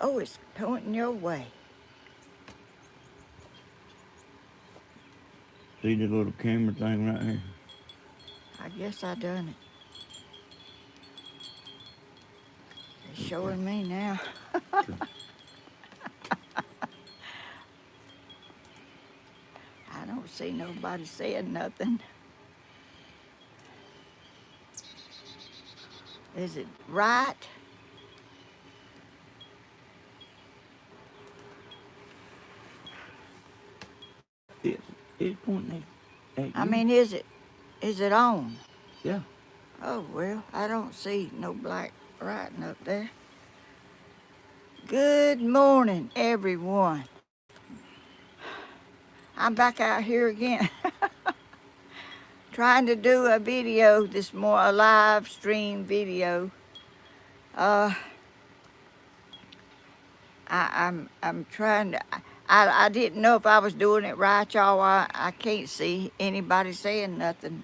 Oh, it's pointing your way. See the little camera thing right here? I guess I done it. It's showing me now. I don't see nobody saying nothing. Is it right? It's pointing at you. I mean, is it on? Yeah. Oh, well, I don't see no black writing up there. Good morning, everyone. I'm back out here again. Trying to do a video this morning, a live stream video. I'm trying to. I didn't know if I was doing it right, y'all. I can't see anybody saying nothing.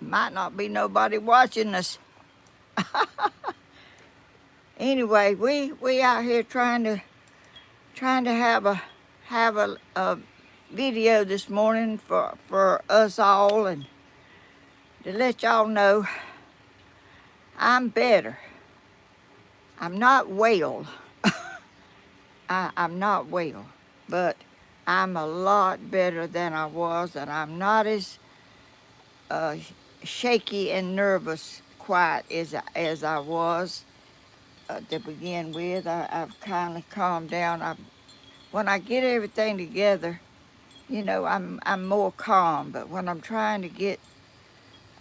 Might not be nobody watching us. Anyway, we out here trying to have a video this morning for us all, and to let y'all know I'm better. I'm not well. I'm not well, but I'm a lot better than I was, and I'm not as shaky and nervous quite as I was to begin with. I've kind of calmed down. When I get everything together, you know, I'm more calm. But when I'm trying to get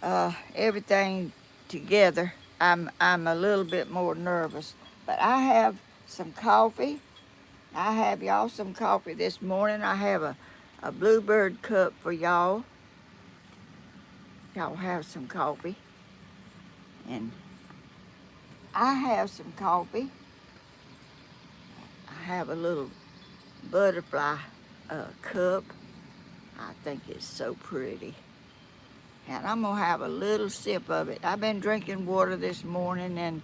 everything together, I'm a little bit more nervous. But I have some coffee. I have y'all some coffee this morning. I have a bluebird cup for y'all. Y'all have some coffee. And I have some coffee. I have a little butterfly cup. I think it's so pretty. And I'm gonna have a little sip of it. I've been drinking water this morning and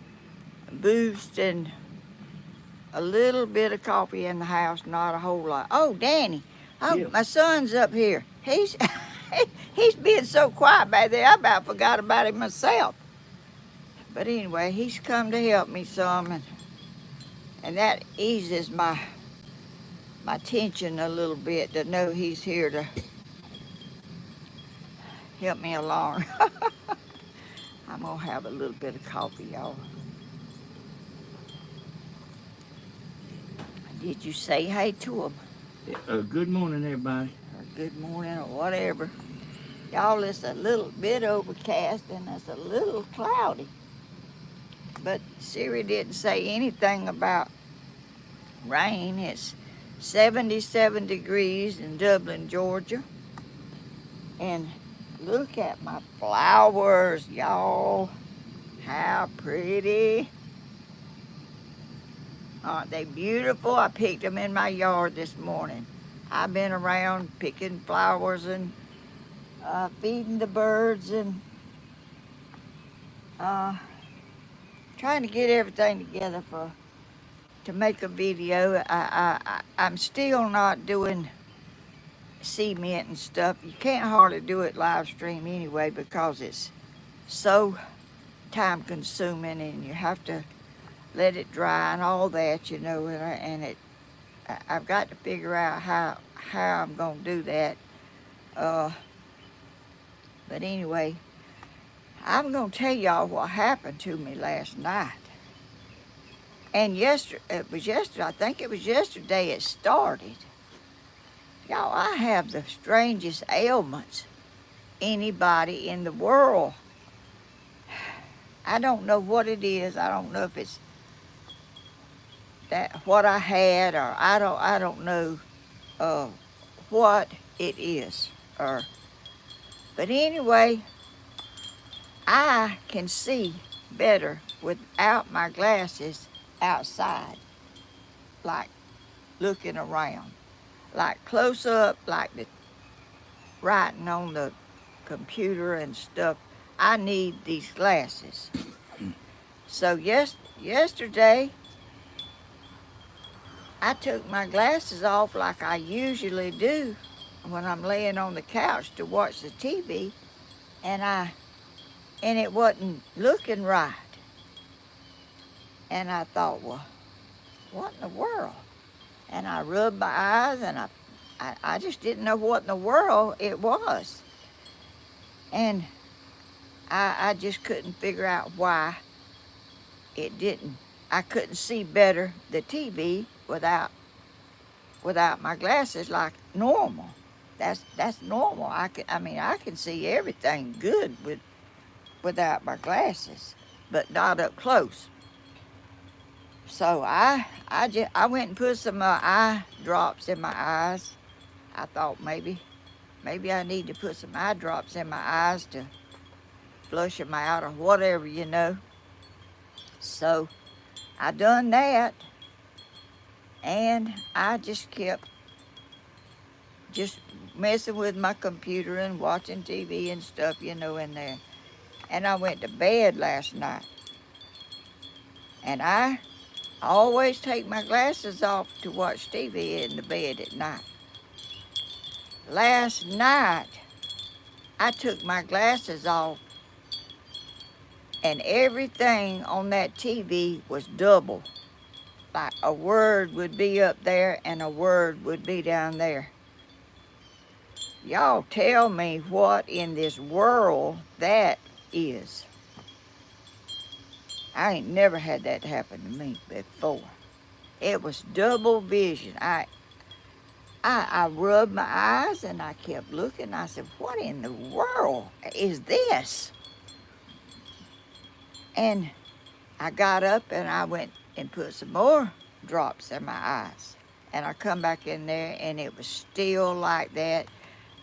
Boost and a little bit of coffee in the house, not a whole lot. Oh, Danny. Oh, Yeah. my son's up here. He's he's being so quiet back there, I about forgot about him myself. But anyway, he's come to help me some, and that eases my tension a little bit to know he's here to help me along. I'm gonna have a little bit of coffee, y'all. Did you say hey to him? Good morning, everybody. Or good morning or whatever. Y'all, it's a little bit overcast and it's a little cloudy. But Siri didn't say anything about rain. It's 77 degrees in Dublin, Georgia. And look at my flowers, y'all. How pretty. Aren't they beautiful? I picked them in my yard this morning. I've been around picking flowers and feeding the birds and trying to get everything together to make a video. I'm still not doing cement and stuff. You can't hardly do it live stream anyway because it's so time consuming and you have to let it dry and all that, you know, and I've got to figure out how I'm gonna do that. But anyway, I'm gonna tell y'all what happened to me last night. And I think it was yesterday it started. Y'all, I have the strangest ailments anybody in the world. I don't know what it is. I don't know if it's that what I had, or I don't know what it is. But anyway, I can see better without my glasses outside, like looking around, like close up, like the writing on the computer and stuff. I need these glasses. So yesterday I took my glasses off like I usually do when I'm laying on the couch to watch the TV, and it wasn't looking right. And I thought, well, what in the world? And I rubbed my eyes, and I just didn't know what in the world it was. And I just couldn't figure out why it didn't. I couldn't see better the TV without my glasses like normal. That's normal. I can see everything good without my glasses, but not up close. So I went and put some eye drops in my eyes. I thought maybe I need to put some eye drops in my eyes to flush them out or whatever, you know. So I done that, and I just kept just messing with my computer and watching TV and stuff, you know, in there. And I went to bed last night, and I always take my glasses off to watch TV in the bed at night. Last night, I took my glasses off, and everything on that TV was double. Like a word would be up there and a word would be down there. Y'all tell me what in this world that is. I ain't never had that happen to me before. It was double vision. I rubbed my eyes and I kept looking. I said, what in the world is this? And I got up and I went and put some more drops in my eyes. And I come back in there and it was still like that.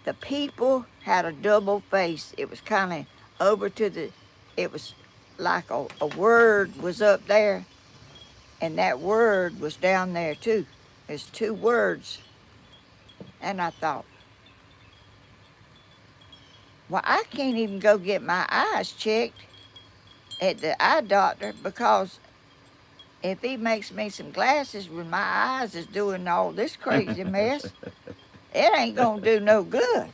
The people had a double face. It was kind of over to the, it was like a word was up there and that word was down there too. There's two words. And I thought, well, I can't even go get my eyes checked at the eye doctor because if he makes me some glasses when my eyes is doing all this crazy mess, it ain't gonna do no good.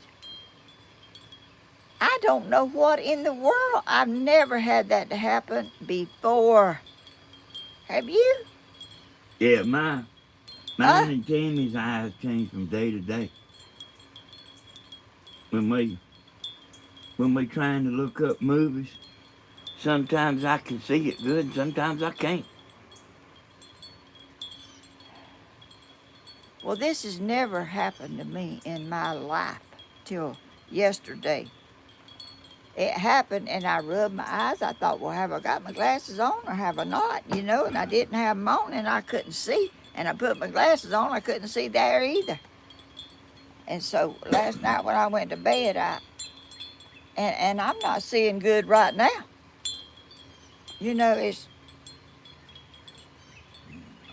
I don't know what in the world. I've never had that to happen before. Have you? Yeah, mine and Tammy's eyes change from day to day. When we trying to look up movies, sometimes I can see it good, and sometimes I can't. Well, this has never happened to me in my life till yesterday. It happened and I rubbed my eyes. I thought, well, have I got my glasses on or have I not? You know, and I didn't have them on and I couldn't see. And I put my glasses on, I couldn't see there either. And so last night when I went to bed, and I'm not seeing good right now. You know, it's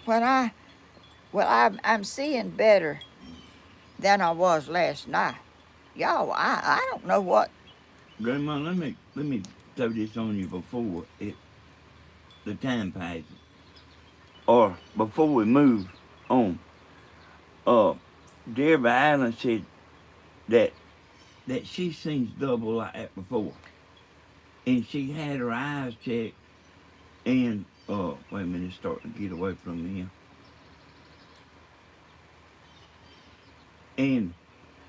when I'm seeing better than I was last night. Y'all, I don't know what. Grandma, let me throw this on you before the time passes, or before we move on. Dearby Allen said that she seen double like that before, and she had her eyes checked, and wait a minute, it's starting to get away from me here. And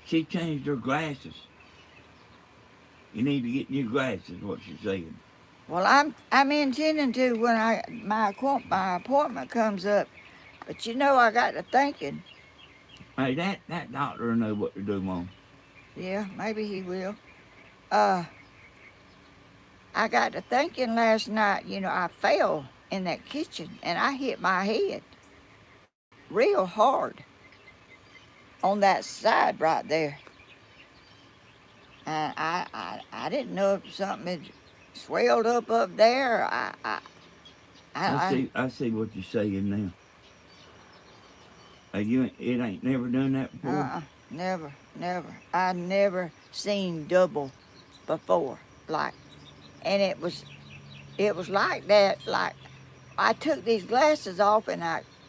she changed her glasses. You need to get new glasses, what she's saying. Well, I'm intending to when my appointment comes up, but you know I got to thinking. Hey, that doctor will know what to do, Mom. Yeah, maybe he will. I got to thinking last night. You know, I fell in that kitchen and I hit my head real hard on that side right there. And I didn't know if something had swelled up there. I see what you're saying now. It ain't never done that before? Never. I never seen double before. And it was like that. Like I took these glasses off and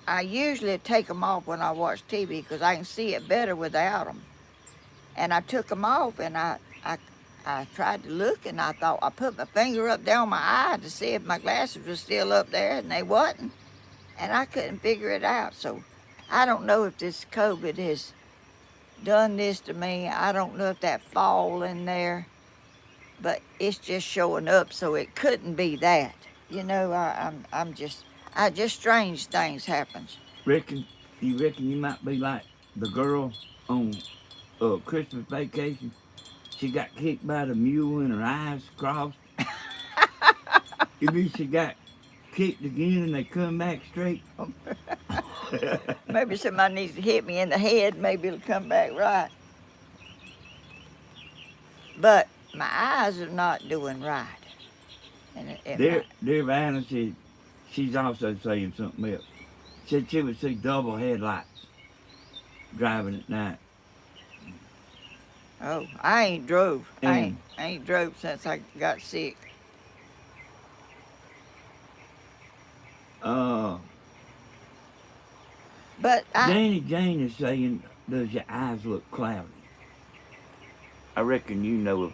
I usually take them off when I watch TV because I can see it better without them. And I took them off, and I tried to look, and I thought I put my finger up there on my eye to see if my glasses were still up there, and they wasn't. And I couldn't figure it out. So I don't know if this COVID has done this to me. I don't know if that fall in there, but it's just showing up, so it couldn't be that. You know, I'm just strange things happens. You reckon you might be like the girl on Christmas vacation? She got kicked by the mule and her eyes crossed. You mean she got kicked again and they come back straight? Maybe somebody needs to hit me in the head. Maybe it'll come back right. But my eyes are not doing right. And Dear Vanna said she's also saying something else. Said she would see double headlights driving at night. oh, I ain't drove. And I ain't drove since I got sick. But Danny Jane is saying, does your eyes look cloudy? I reckon you know if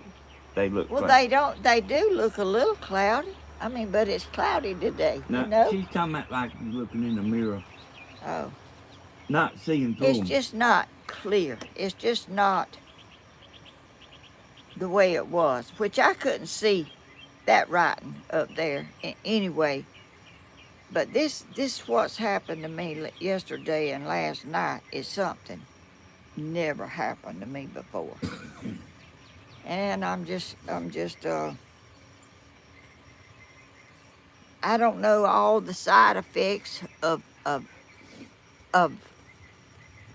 they look cloudy. they don't. They do look a little cloudy. I mean, but it's cloudy today. No, you know. she's talking about like you're looking in the mirror, Oh, not seeing through it's them. just not clear. It's just not the way it was, which I couldn't see that writing up there anyway. But this what's happened to me yesterday and last night is something never happened to me before. And I'm just I don't know all the side effects of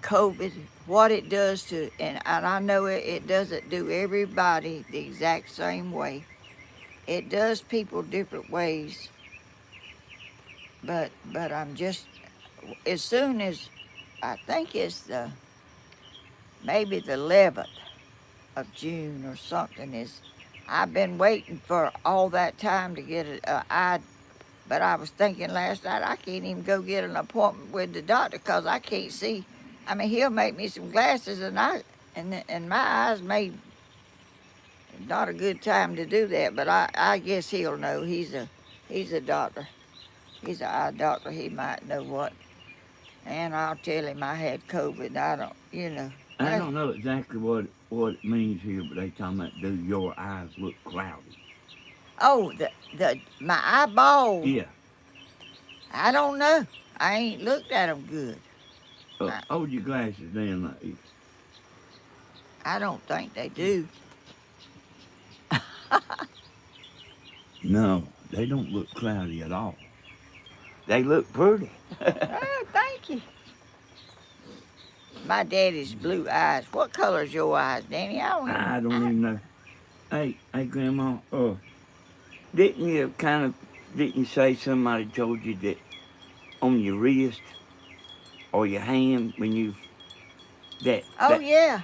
COVID, what it does to, and I know it doesn't do everybody the exact same way. It does people different ways. But I'm just, as soon as, I think it's maybe the 11th of June or something, I've been waiting for all that time to get but I was thinking last night, I can't even go get an appointment with the doctor because I can't see. I mean, he'll make me some glasses, and my eyes may, not a good time to do that, but I guess he'll know. He's a doctor. He's an eye doctor. He might know what. And I'll tell him I had COVID. I don't know exactly what it means here, but they talking about do your eyes look cloudy? Oh, my eyeball. Yeah. I don't know. I ain't looked at them good. Hold your glasses down like this. I don't think they do. No, they don't look cloudy at all. They look pretty. Oh, thank you. My daddy's blue eyes. What color's your eyes, Danny? I don't even know. Hey, Grandma. Didn't you say somebody told you that on your wrist or your hand when you yeah.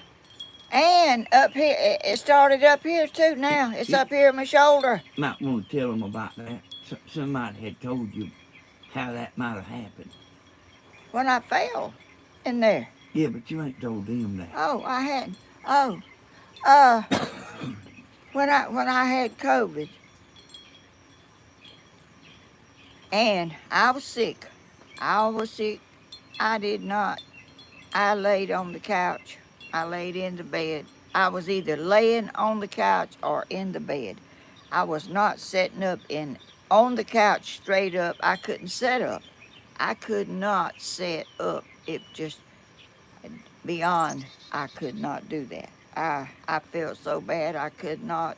And up here, it started up here too now. It's up here in my shoulder. Might want to tell them about that. Somebody had told you how that might have happened. When I fell in there. Yeah, but you ain't told them that. Oh, I hadn't. Oh, when I had COVID, and I was sick. I did not. I laid on the couch. I laid in the bed. I was either laying on the couch or in the bed. I was not sitting up on the couch straight up. I couldn't sit up. I could not sit up. It just beyond. I could not do that. I felt so bad I could not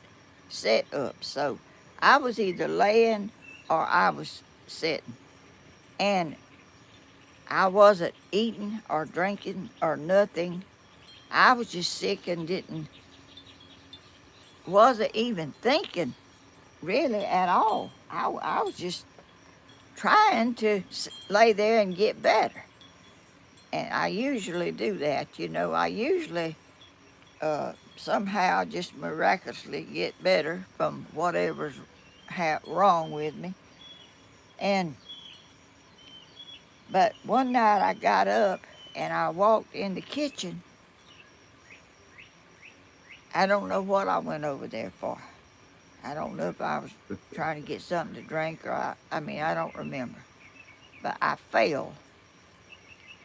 sit up. So I was either laying or I was sitting. And I wasn't eating or drinking or nothing. I was just sick and wasn't even thinking really at all. I was just trying to lay there and get better. And I usually do that, I usually somehow just miraculously get better from whatever's wrong with me. But one night I got up and I walked in the kitchen. I don't know what I went over there for. I don't know if I was trying to get something to drink or I don't remember. But I fell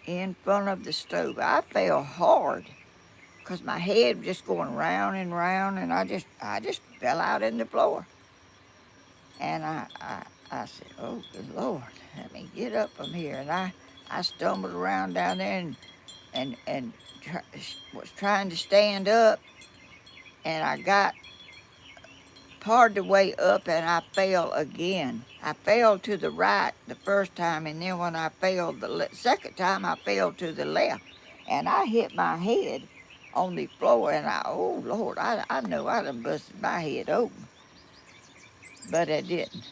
in front of the stove. I fell hard because my head was just going round and round, and I just fell out in the floor. And I said, "Oh, good Lord, let me get up from here." And I stumbled around down there and was trying to stand up, and I got part of the way up, and I fell again. I fell to the right the first time, and then when I fell the second time, I fell to the left, and I hit my head on the floor, and oh Lord, I know I done busted my head open, but it didn't.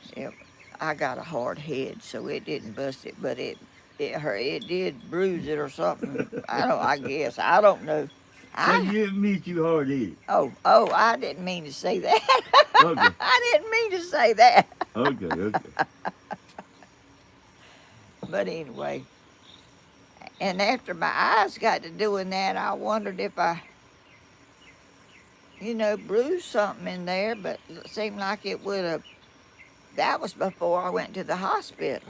I got a hard head, so it didn't bust it, but it hurt. It did bruise it or something. I guess I don't know. So I you admit you hard headed. oh, I didn't mean to say that. Okay. I didn't mean to say that. Okay. But anyway, and after my eyes got to doing that, I wondered if I, bruised something in there, but it seemed like it would have. That was before I went to the hospital.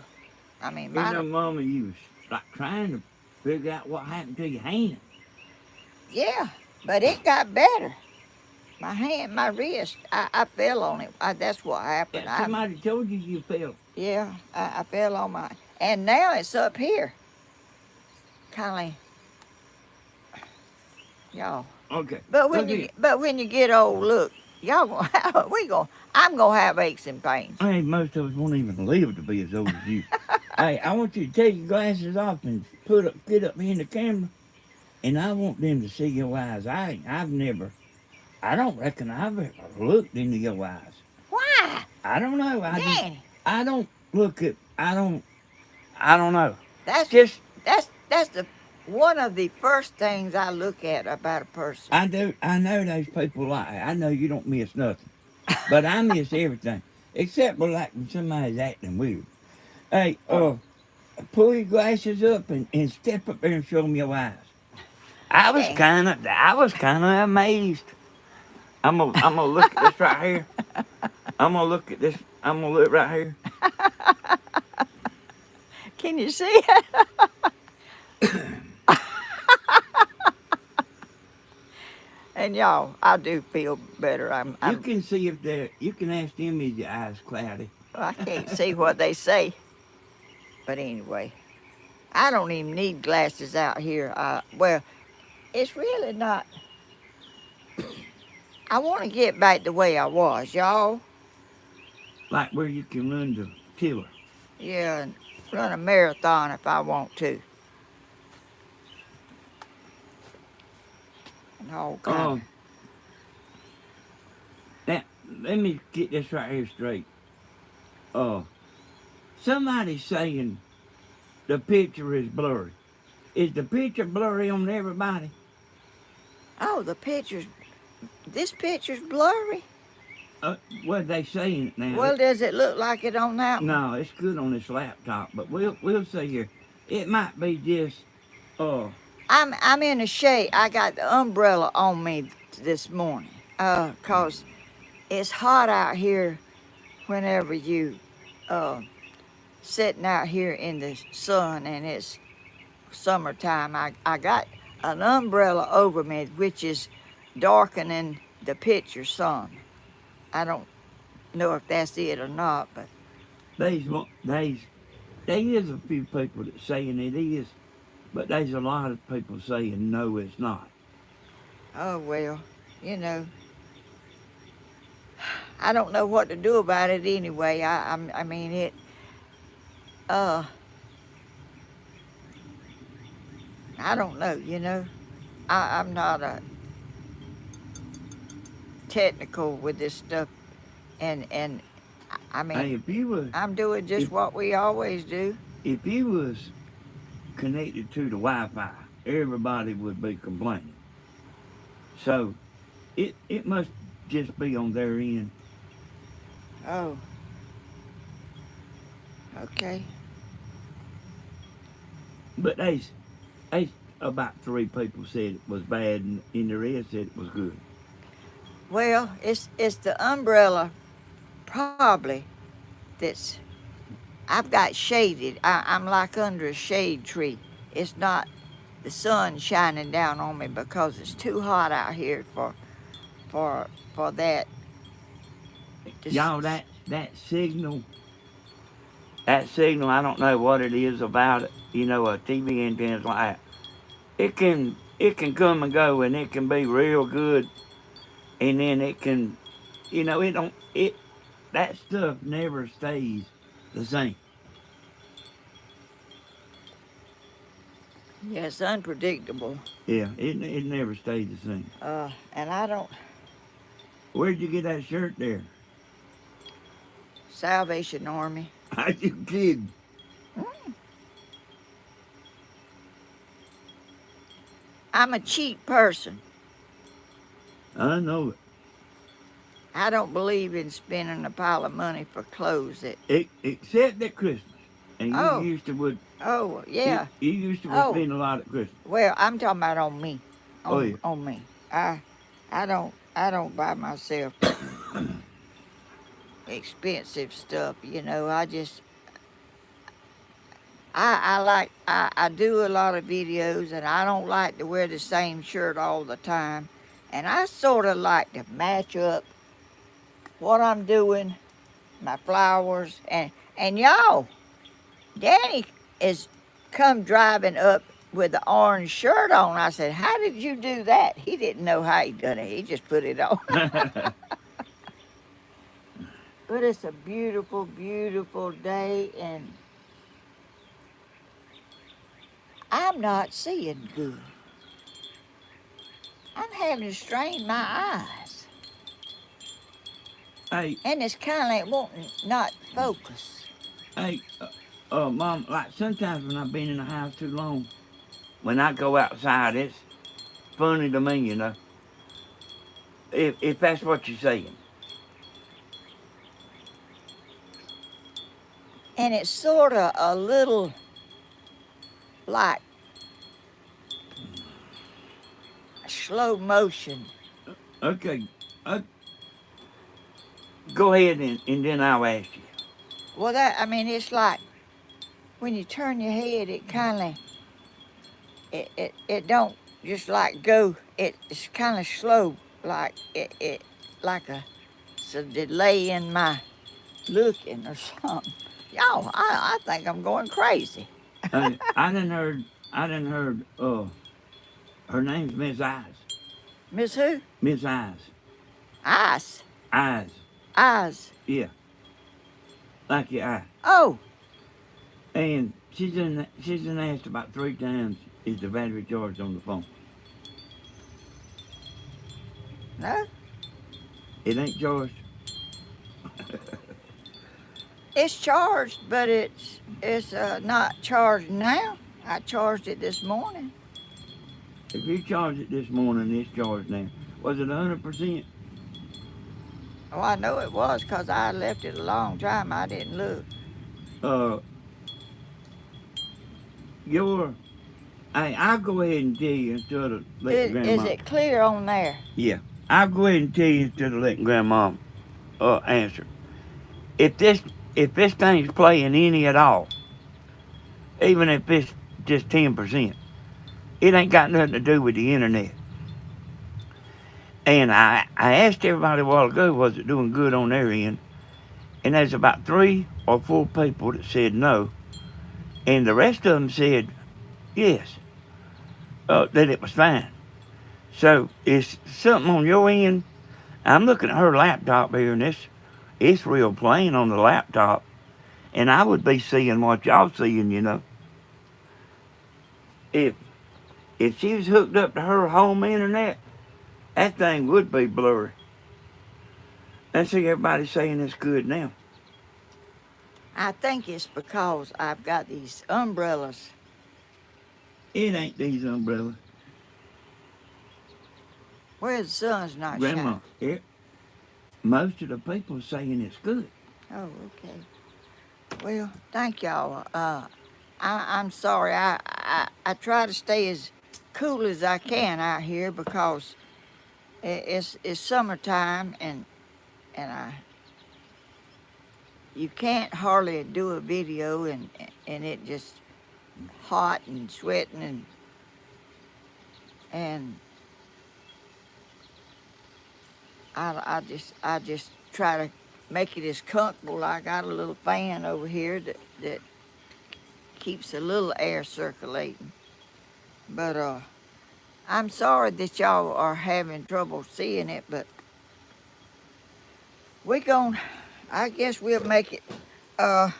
I mean, Mama, you was like trying to figure out what happened to your hand. yeah, but it got better. My hand, my wrist, I fell on it. That's what happened. Yeah, somebody told you fell. Yeah, I fell on my, and now it's up here, kind of, y'all. Okay. But when you get old, look, y'all gonna have, I'm gonna have aches and pains. I think most of us won't even live to be as old as you. Hey, I want you to take your glasses off and get up in the camera, and I want them to see your eyes. I don't reckon I've ever looked into your eyes. Why? I don't know. Danny. I don't look at. I don't know. That's Just the one of the first things I look at about a person. I do. I know those people lie. I know you don't miss nothing, but I miss everything except for like when somebody's acting weird. Hey, pull your glasses up and step up there and show me your eyes. I was kind of amazed. I'm gonna look at this right here. I'm gonna look at this. I'm gonna look right here. Can you see it? And y'all, I do feel better. You can see if they're. You can ask them is your eyes cloudy. I can't see what they say. But anyway, I don't even need glasses out here. Well, it's really not. I want to get back the way I was, y'all. Like where you can run the tiller. Yeah, and run a marathon if I want to. And all kind of. Now, let me get this right here straight. Somebody's saying the picture is blurry. Is the picture blurry on everybody? Oh, this picture's blurry. What are they saying now? Well, does it look like it on that one? No, it's good on this laptop, but we'll see here. It might be just I'm in a shade. I got the umbrella on me this morning. 'Cause it's hot out here whenever you sitting out here in the sun and it's summertime. I got an umbrella over me, which is darkening the picture some. I don't know if that's it or not, but there is a few people that saying it is, but there's a lot of people saying no, it's not. oh well, you know. I don't know what to do about it anyway. I mean it. I don't know. You know, I'm not a technical with this stuff, and I mean, Hey, if you was I'm doing just what we always do. if you was connected to the Wi-Fi, everybody would be complaining. So it must just be on their end. Oh, okay. But they about 3 people said it was bad, and the rest said it was good. Well, it's the umbrella probably that's I've got shaded. I'm like under a shade tree. It's not the sun shining down on me because it's too hot out here for for that. Y'all, that signal, I don't know what it is about it. You know, a TV antenna's like that. It can come and go, and it can be real good, and then it can, it don't it that stuff never stays the same. Yeah, it's unpredictable. Yeah, it never stays the same. And I don't. Where'd you get that shirt there? Salvation Army. Are you kidding? I'm a cheap person. I know I don't believe in spending a pile of money for clothes that. Except at Christmas, and you Oh, used to would oh, you, yeah. you used to would Oh, spend a lot at Christmas. well, I'm talking about on me. Oh yeah. On me. I don't buy myself expensive stuff. I do a lot of videos, and I don't like to wear the same shirt all the time. And I sort of like to match up what I'm doing, my flowers, and y'all. Danny is come driving up with the orange shirt on. I said, "How did you do that?" He didn't know how he done it. He just put it on. But it's a beautiful, beautiful day, and I'm not seeing good. I'm having to strain my eyes. Hey, And it's kind of like wanting not focus. hey, Mom. Like sometimes when I've been in the house too long, when I go outside, it's funny to me, If that's what you're saying. And it's sort of a little like slow motion. Okay, uh, go ahead and then I'll ask you. Well, it's like when you turn your head, it kind of, it don't just like go, it's kind of slow, like like it's a delay in my looking or something. Y'all, I think I'm going crazy. I done heard. Her name's Miss Eyes. Miss who? Miss Eyes. Ice. Eyes. Eyes. Yeah, like your eye. Oh, And she's been asked about 3 times, is the battery charged on the phone? no. It ain't charged. It's charged, but it's not charged now. I charged it this morning. If you charged it this morning, it's charged now. Was it 100%? Oh, I know it was because I left it a long time. I didn't look. Uh, your, I'll go ahead and tell you instead of letting Is Grandma. it clear on there? Yeah, I'll go ahead and tell you instead of letting Grandma answer. If this thing's playing any at all, even if it's just 10%, it ain't got nothing to do with the internet. And I asked everybody a while ago, was it doing good on their end? And there's about 3 or 4 people that said no, and the rest of them said yes, that it was fine. So it's something on your end. I'm looking at her laptop here, and it's real plain on the laptop, and I would be seeing what y'all seeing. If if she was hooked up to her home internet, that thing would be blurry. I see everybody saying it's good now. I think it's because I've got these umbrellas. It ain't these umbrellas. Where the sun's not Grandma, shining. most of the people saying it's good. Oh, okay. Well, thank y'all. I'm sorry. I try to stay as cool as I can out here because it's summertime and you can't hardly do a video and it just hot and sweating and I just try to make it as comfortable. I got a little fan over here that keeps a little air circulating. But I'm sorry that y'all are having trouble seeing it, but I guess we'll make it. Oh,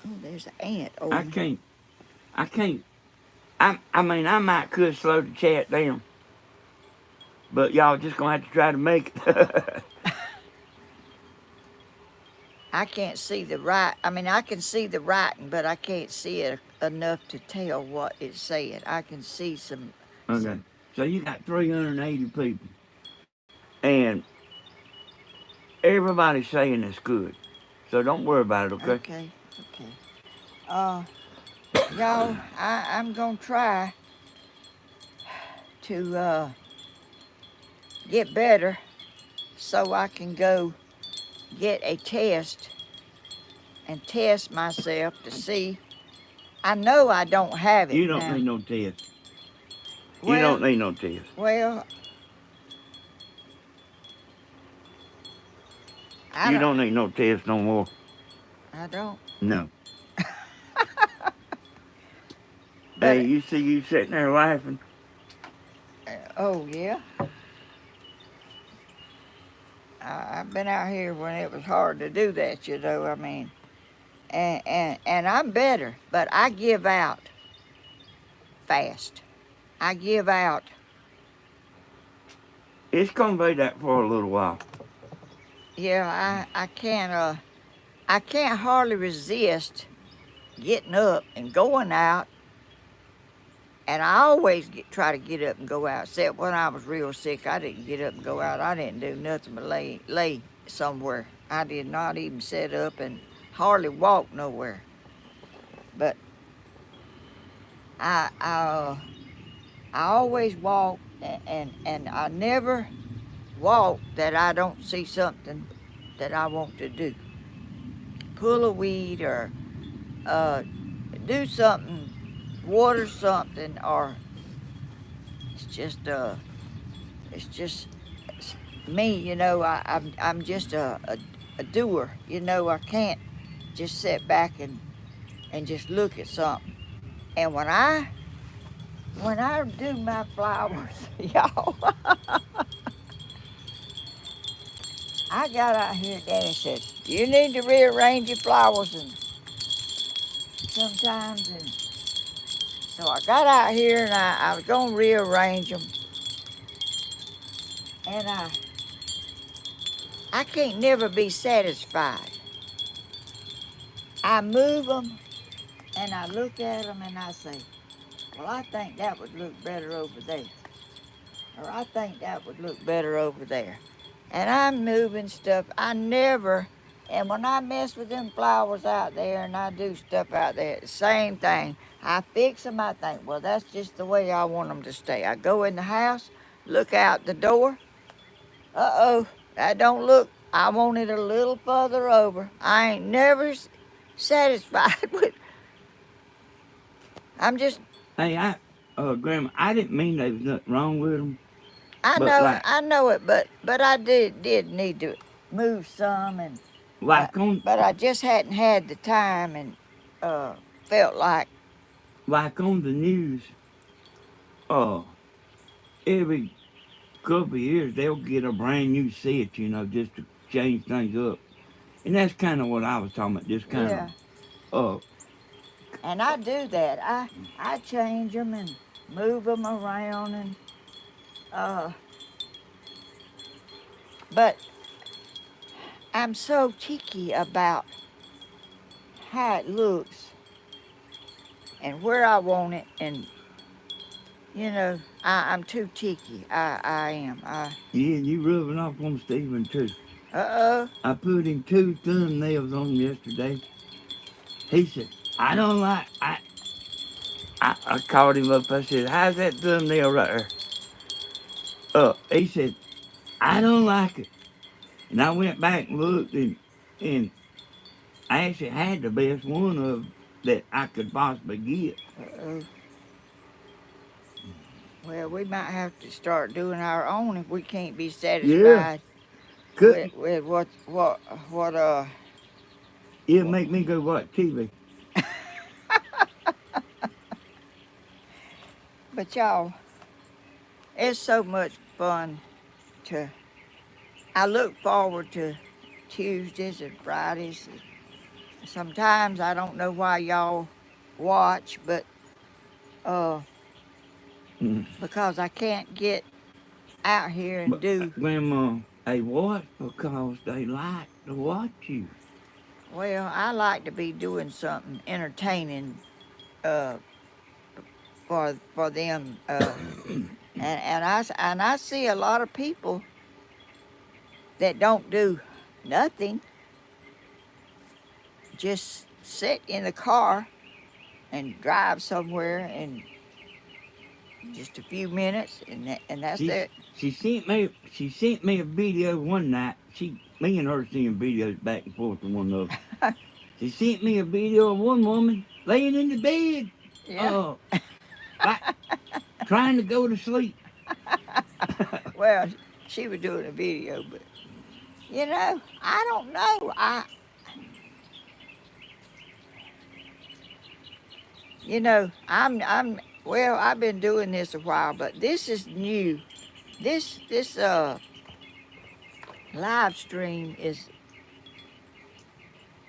there's an ant over I there. can't. I can't. I mean, I might could slow the chat down, but y'all just gonna have to try to make it. I can't see the right. I mean, I can see the writing, but I can't see it enough to tell what it's saying. I can see some. Okay. So you got 380 people, and everybody's saying it's good. So don't worry about it, okay? Okay, okay. Uh, y'all, I'm gonna try to get better so I can go get a test and test myself to see. I know I don't have it You don't now. need no test. You Well, don't need no test. well, I You don't. don't need no test no more. I don't. No. Hey, But you see you sitting there laughing? oh yeah, I've been out here when it was hard to do that. You know, I mean, and I'm better, but I give out fast. I give out. It's gonna be that for a little while. Yeah, I can't hardly resist getting up and going out. And I always try to get up and go out. Except when I was real sick, I didn't get up and go out. I didn't do nothing but lay somewhere. I did not even sit up and hardly walk nowhere. But I always walk, and I never walk that I don't see something that I want to do. Pull a weed or uh, do something, water something, or it's just it's just me, you know. I'm just a doer, you know. I can't just sit back and just look at something. And when I do my flowers, y'all, I got out here, Danny said, you need to rearrange your flowers and sometimes. And so I got out here and I was going to rearrange them. And I can't never be satisfied. I move them and I look at them and I say, well, I think that would look better over there. Or I think that would look better over there. And I'm moving stuff. I never, and when I mess with them flowers out there and I do stuff out there, the same thing. I fix them, I think, well, that's just the way I want them to stay. I go in the house, look out the door. Uh-oh, that don't look, I want it a little further over. I ain't never satisfied with, I'm just, Hey, Grandma, I didn't mean there was nothing wrong with them, but I know it, but I did need to move some, and like on but I just hadn't had the time, and felt like the news, uh, every couple of years they'll get a brand new set, you know, just to change things up. And that's kind of what I was talking about, just kind yeah, of, uh, and I do that. I change them and move them around, and uh, but I'm so cheeky about how it looks and where I want it, and you know, I'm too cheeky. I am. yeah, you rubbing off on Stephen too. Uh-oh. I put him 2 thumbnails on yesterday. He said, I don't like. I called him up. I said, "How's that thumbnail right there?" He said, "I don't like it." And I went back and looked, and I actually had the best one of that I could possibly get. Uh-oh. Well, we might have to start doing our own if we can't be Yeah, satisfied couldn't. with what It'll what. make me go watch TV. But y'all, it's so much fun to. I look forward to Tuesdays and Fridays. Sometimes I don't know why y'all watch, but uh, Mm. because I can't get out here and But do. Grandma, they watch because they like to watch you. Well, I like to be doing something entertaining uh, for them, and I see a lot of people that don't do nothing, just sit in the car and drive somewhere in just a few minutes, and that's She it. she sent me a video one night. Me and her seeing videos back and forth to one another. She sent me a video of one woman laying in the bed, Yeah. uh, like trying to go to sleep. Well, she was doing a video, but I don't know. I'm well. I've been doing this a while, but this is new. This live stream is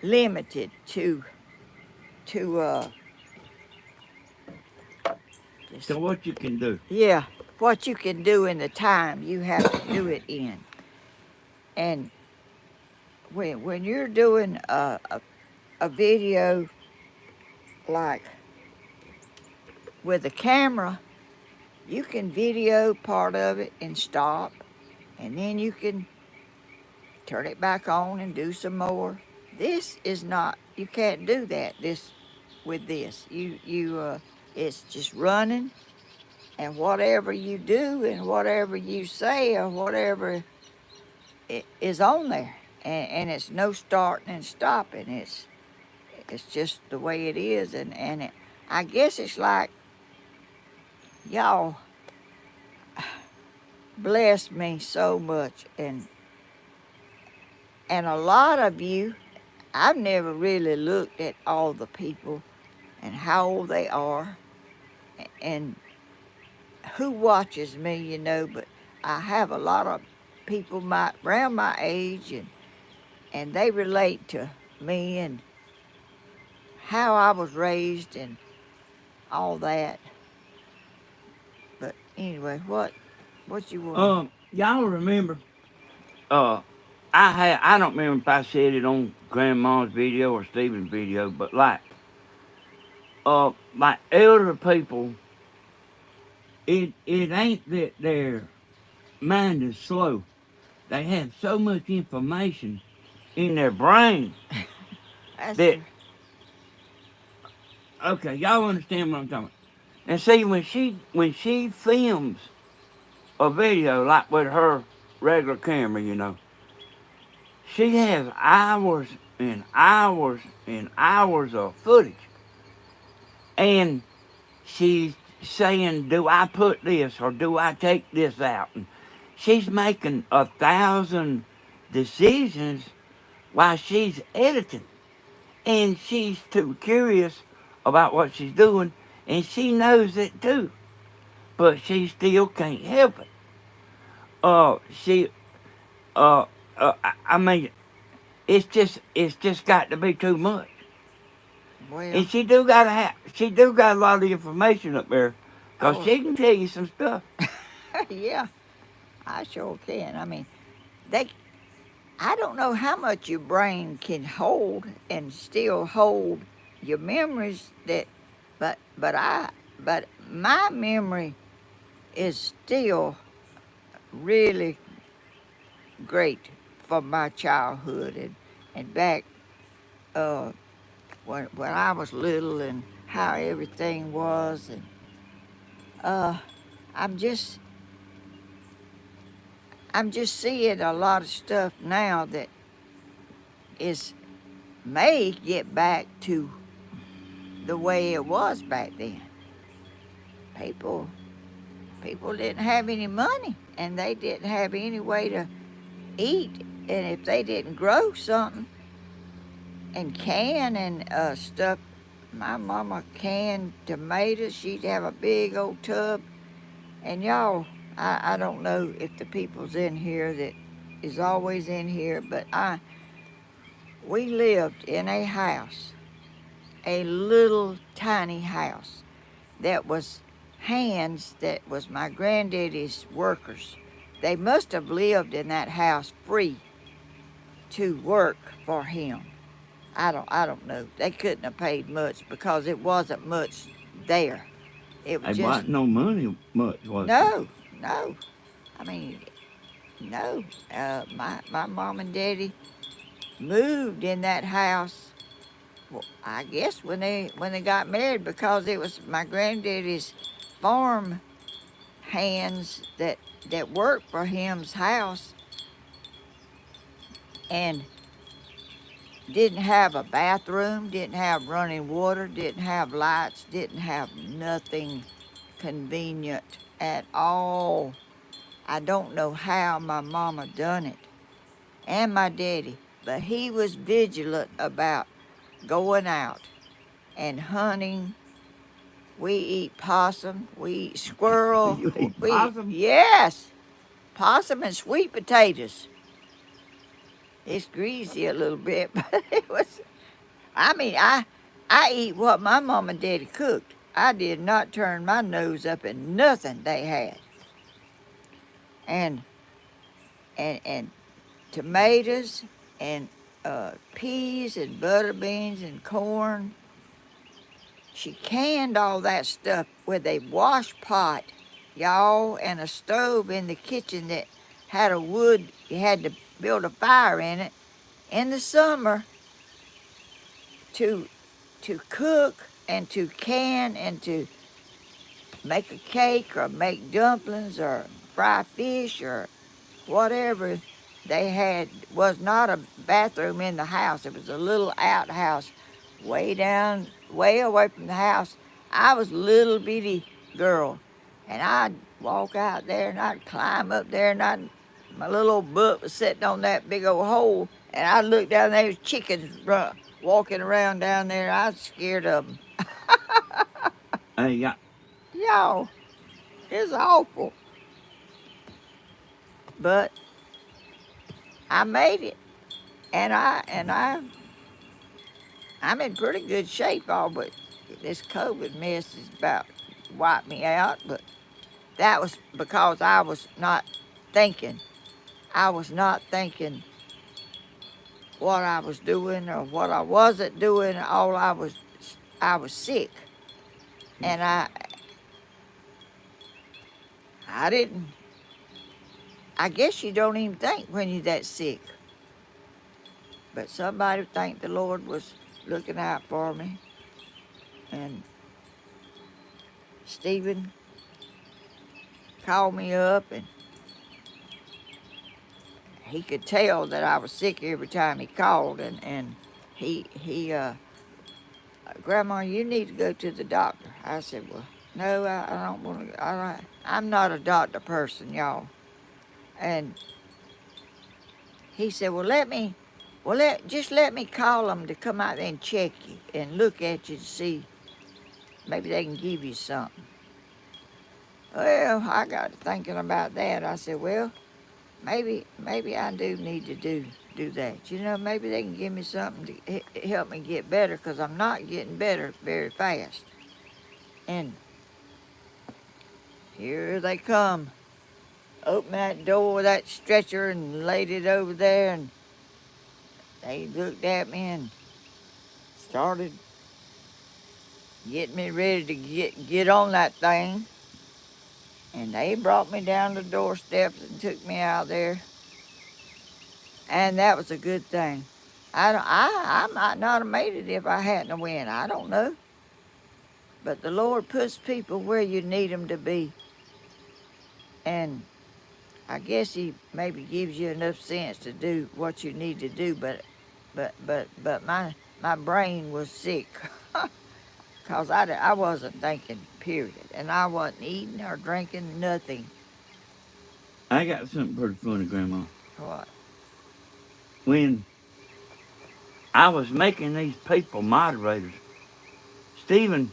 limited to So just what you can do? yeah, what you can do in the time you have to do it in. And when you're doing a video like with a camera, you can video part of it and stop, and then you can turn it back on and do some more. This is not. You can't do that. With this, it's just running, and whatever you do and whatever you say or whatever is on there, and it's no starting and stopping. It's just the way it is, I guess it's like y'all bless me so much, and a lot of you, I've never really looked at all the people and how old they are and who watches me, but I have a lot of people around my age, and they relate to me and how I was raised and all that. But anyway, what you want? Y'all remember? Uh, I don't remember if I said it on Grandma's video or Stephen's video, but like elder people, it ain't that their mind is slow. They have so much information in their brain That's that true. okay, y'all understand what I'm talking about. And see, when she films a video like with her regular camera, she has hours and hours and hours of footage, and she's saying, "Do I put this or do I take this out?" And she's making 1,000 decisions while she's editing, and she's too curious about what she's doing, and she knows it too, but she still can't help it. She, I mean, it's just got to be too much, Well, and she do got a lot of information up there, cause oh she can tell you some stuff. yeah, I sure can. I mean, they. I don't know how much your brain can hold and still hold your memories but but my memory is still really great from my childhood and back uh when I was little and how everything was, and I'm just I'm just seeing a lot of stuff now that is may get back to the way it was back then. People people didn't have any money and they didn't have any way to eat, and if they didn't grow something and can and stuff. My mama canned tomatoes. She'd have a big old tub. And y'all, I don't know if the people's in here that is always in here, but we lived in a house, a little tiny house that was hands that was my granddaddy's workers. They must have lived in that house free to work for him. I don't know. They couldn't have paid much because it wasn't much there. It was It just wasn't no money much, was it? no, no. I mean, no. My mom and daddy moved in that house. Well, I guess when they got married, because it was my granddaddy's farm hands that worked for him's house, and didn't have a bathroom, didn't have running water, didn't have lights, didn't have nothing convenient at all. I don't know how my mama done it, and my daddy, but he was vigilant about going out and hunting. We eat possum, we eat squirrel, You ate we possum? yes, possum and sweet potatoes. It's greasy a little bit, but it was. I mean, I eat what my mom and daddy cooked. I did not turn my nose up at nothing they had. And and tomatoes and peas and butter beans and corn. She canned all that stuff with a wash pot, y'all, and a stove in the kitchen that had a wood. You had to build a fire in it in the summer to cook and to can and to make a cake or make dumplings or fry fish or whatever they had. Was not a bathroom in the house. It was a little outhouse way down, way away from the house. I was a little bitty girl, and I'd walk out there and I'd climb up there, and my little old butt was sitting on that big old hole, and I'd look down there, was chickens walking around down there. I was scared of them. Hey, yeah. Y'all, it's awful. But I made it, and I'm in pretty good shape. All but this COVID mess is about wiped me out. But that was because I was not thinking. I was not thinking what I was doing or what I wasn't doing. I was sick, and I didn't. I guess you don't even think when you're that sick. But somebody think the Lord was looking out for me. And Stephen called me up, and he could tell that I was sick every time he called. And he Grandma, you need to go to the doctor. I said, well, no, I don't want to. I'm not a doctor person, y'all. And he said, just let me call them to come out there and check you and look at you to see maybe they can give you something. Well, I got thinking about that. I said, well, maybe I do need to do that. You know, maybe they can give me something to help me get better, because I'm not getting better very fast. And here they come. Opened that door with that stretcher and laid it over there, and they looked at me and started getting me ready to get on that thing. And they brought me down the doorsteps and took me out there. And that was a good thing. I might not have made it if I hadn't went. I don't know. But the Lord puts people where you need them to be. And I guess he maybe gives you enough sense to do what you need to do, but my brain was sick because I wasn't thinking, period. And I wasn't eating or drinking nothing. I got something pretty funny, Grandma. What? When I was making these people moderators, Stephen,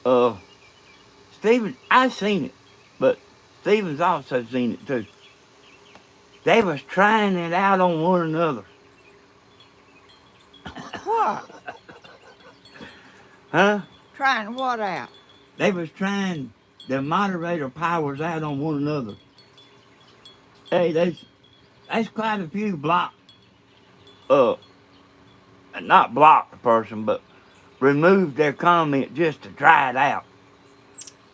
uh, Stephen, I seen it, but Stephen's also seen it too. They was trying it out on one another. What? Huh? Trying what out? They was trying the moderator powers out on one another. Hey, that's quite a few uh, not blocked the person, but removed their comment just to try it out.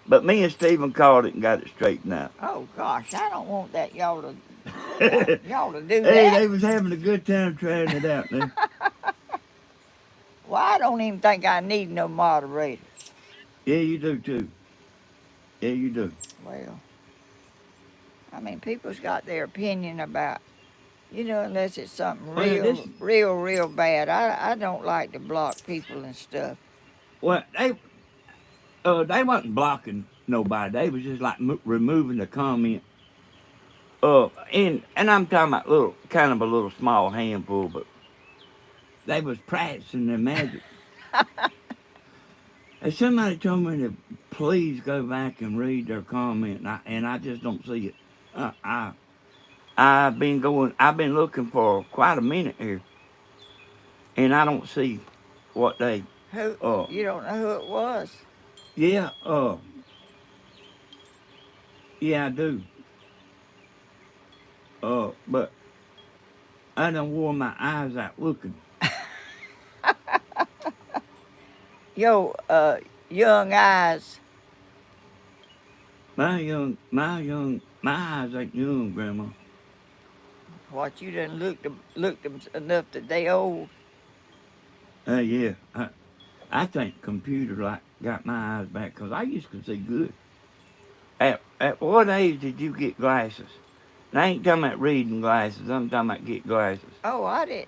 But me and Stephen called it and got it straightened out. Oh gosh, I don't want that y'all to y'all to do Hey, that. they was having a good time trying it out there. Well, I don't even think I need no moderators. Yeah, you do too. Yeah, you do. Well, I mean, people's got their opinion about, unless it's something Well, this, real bad. I don't like to block people and stuff. well, they wasn't blocking nobody. They was just like removing the comment. And I'm talking about kind of a little small handful, but they was practicing their magic. And somebody told me to please go back and read their comment, and I just don't see it. I've been looking for quite a minute here, and I don't see what they. Who? Uh, You don't know who it was? yeah, yeah, I do. But I done wore my eyes out looking. Yo, young eyes. My eyes ain't young, Grandma. What, you done looked them enough that they old? Yeah, I think computer like got my eyes back 'cause I used to see good. At what age did you get glasses? And I ain't talking about reading glasses. I'm talking about get glasses. Oh, I did.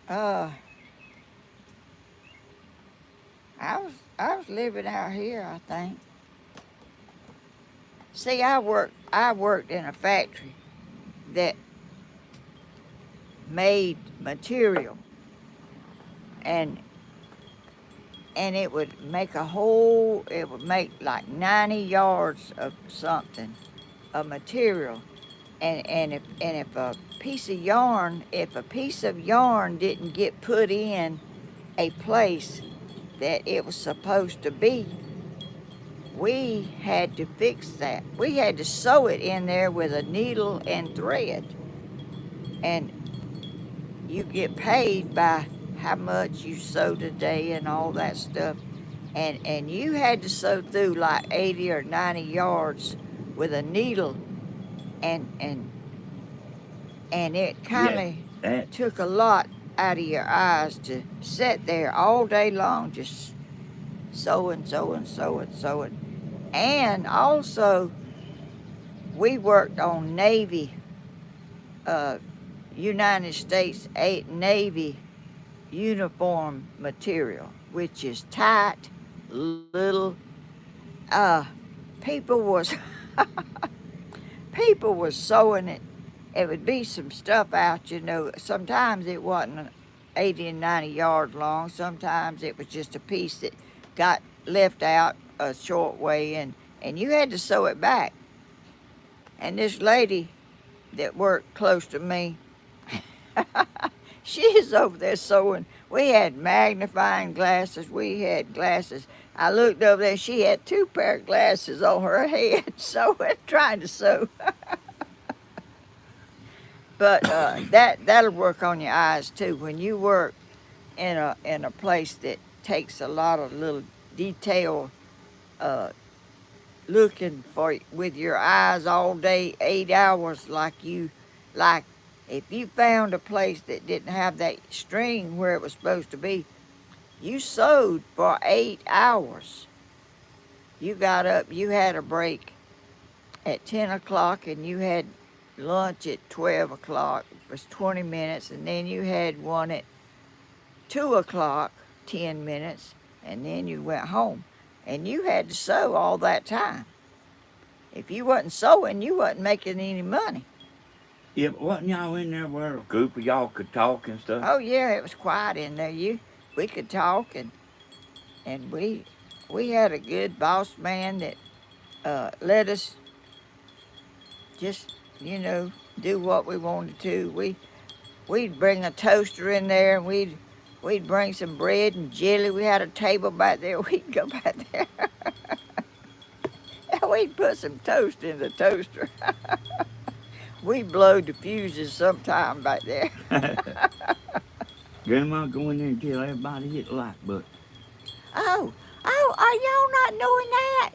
Uh, I was living out here, I think. See, I worked in a factory that made material, and it would it would make like 90 yards of something, a material, and if a piece of yarn didn't get put in a place that it was supposed to be, we had to fix that. We had to sew it in there with a needle and thread, and you get paid by how much you sewed a day and all that stuff. And you had to sew through like 80 or 90 yards with a needle, and and and it kind Yeah, of took a lot out of your eyes to sit there all day long just sewing. And also, we worked on uh, United States Navy uniform material, which is tight, little. Uh, people was people was sewing it. It would be some stuff out. Sometimes it wasn't 80 and 90 yards long. Sometimes it was just a piece that got left out a short way, and you had to sew it back. And this lady that worked close to me, she is over there sewing. We had magnifying glasses. We had glasses. I looked over there. She had 2 pair of glasses on her head, sewing, trying to sew. But that'll work on your eyes too. When you work in a place that takes a lot of little detail, uh, looking for with your eyes all day, 8 hours, like if you found a place that didn't have that string where it was supposed to be, you sewed for 8 hours. You got up, you had a break at 10 o'clock, and you had lunch at 12 o'clock. It was 20 minutes, and then you had one at 2 o'clock, 10 minutes, and then you went home. And you had to sew all that time. If you wasn't sewing, you wasn't making any money. Yeah, but wasn't y'all in there where a group of y'all could talk and stuff? Oh yeah, it was quiet in there. We could talk, and we had a good boss man that let us just do what we wanted to. We'd bring a toaster in there, and we'd bring some bread and jelly. We had a table back there. We'd go back there. And we'd put some toast in the toaster. We'd blow the fuses sometime back there. Grandma go in there and tell everybody hit the like button. Oh, are y'all not doing that?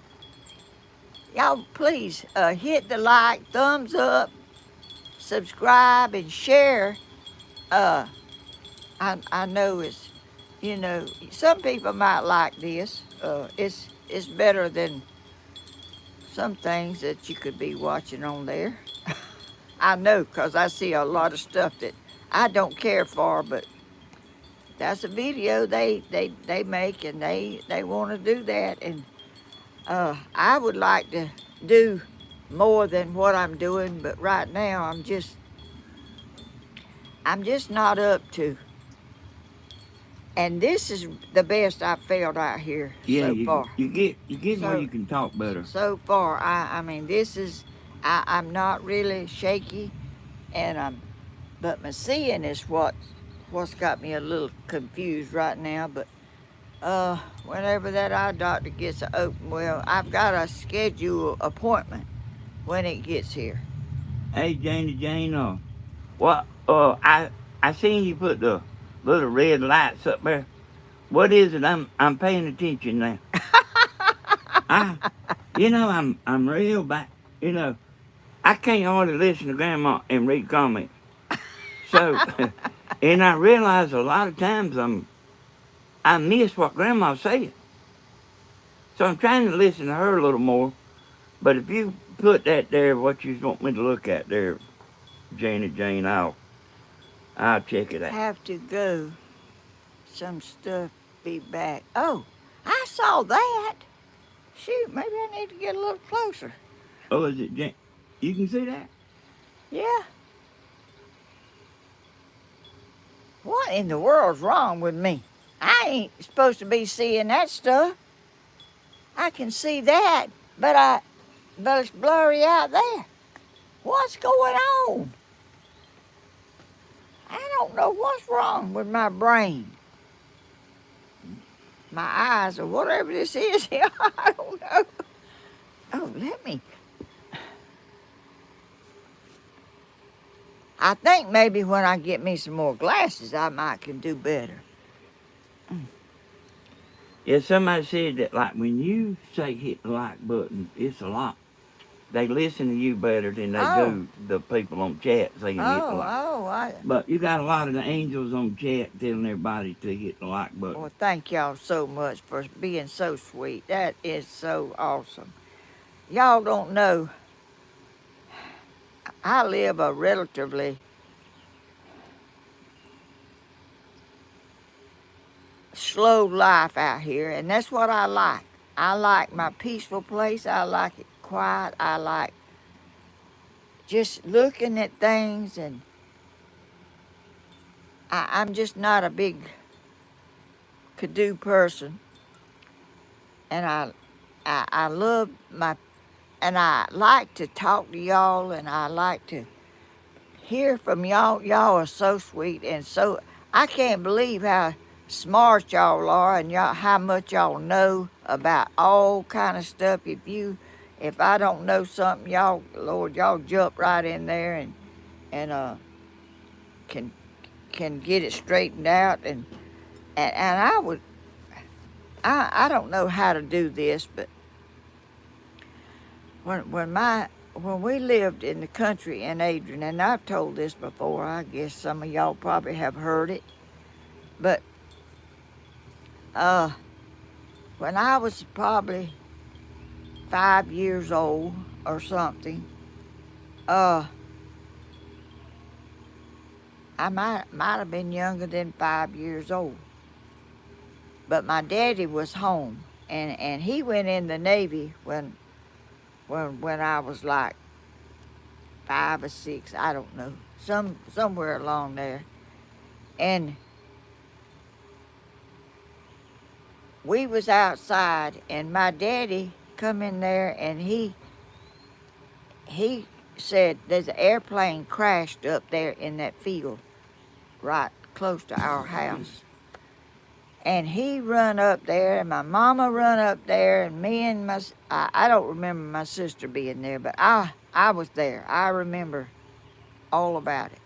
Y'all please hit the like, thumbs up, subscribe, and share. I know it's, some people might like this. It's better than some things that you could be watching on there. I know, because I see a lot of stuff that I don't care for, but that's a video they make, and they want to do that. And I would like to do more than what I'm doing, but right now I'm just not up to. And this is the best I've felt out here so far. You get where you can talk better. So far, I mean, this is, I'm not really shaky, and but my seeing is what's got me a little confused right now. But whenever that eye doctor gets open, well, I've got a schedule appointment when it gets here. Hey, Jane, what? I seen you put the little red lights up there. What is it? I'm paying attention now. I'm real bad. I can't hardly listen to Grandma and read comments. So, and I realize a lot of times I miss what Grandma said. So I'm trying to listen to her a little more. But if you put that there, what you want me to look at there, Jane, I'll check it out. Have to go. Some stuff be back. Oh, I saw that. Shoot, maybe I need to get a little closer. Oh, is it Jane? You can see that? Yeah. What in the world's wrong with me? I ain't supposed to be seeing that stuff. I can see that, but it's blurry out there. What's going on? I don't know what's wrong with my brain. My eyes, or whatever this is here, I don't know. Oh, I think maybe when I get me some more glasses, I might can do better. Yeah, somebody said that, like, when you say hit the like button, it's a lot. They listen to you better than they do the people on chat saying hit the like. But you got a lot of the angels on chat telling everybody to hit the like button. Well, thank y'all so much for being so sweet. That is so awesome. Y'all don't know, I live a relatively slow life out here, and that's what I like. I like my peaceful place. I like it quiet. I like just looking at things, and I'm just not a big could-do person. And I love and I like to talk to y'all, and I like to hear from y'all. Y'all are so sweet, and so I can't believe how smart y'all are, and y'all how much y'all know about all kind of stuff. If I don't know something, y'all, Lord, y'all jump right in there and can get it straightened out, and I don't know how to do this, but when my when we lived in the country in Adrian, and I've told this before, I guess some of y'all probably have heard it, but uh, when I was probably 5 years old or something, uh, I might have been younger than 5 years old, but my daddy was home, and he went in the Navy when I was like 5 or 6, I don't know, somewhere along there, and we was outside, and my daddy come in there, and he said there's an airplane crashed up there in that field right close to our house. And he run up there, and my mama run up there, and me and I don't remember my sister being there, but I was there. I remember all about it.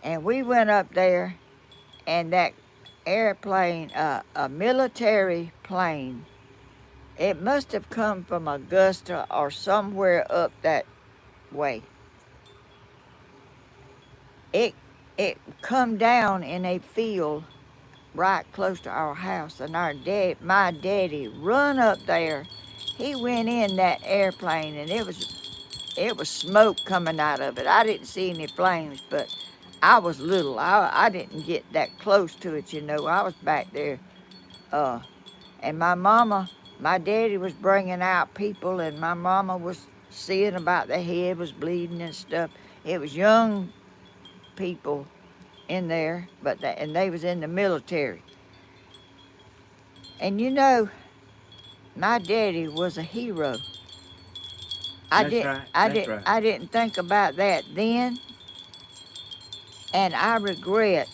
And we went up there, and that airplane, a military plane, it must have come from Augusta or somewhere up that way. It it come down in a field right close to our house, and my daddy run up there. He went in that airplane, and it was smoke coming out of it. I didn't see any flames, but I was little. I didn't get that close to it, you know. I was back there, uh, and my daddy was bringing out people, and my mama was seeing about the head was bleeding and stuff. It was young people in there, and they was in the military. And you know, my daddy was a hero. That's right. That's right. I didn't think about that then, and I regret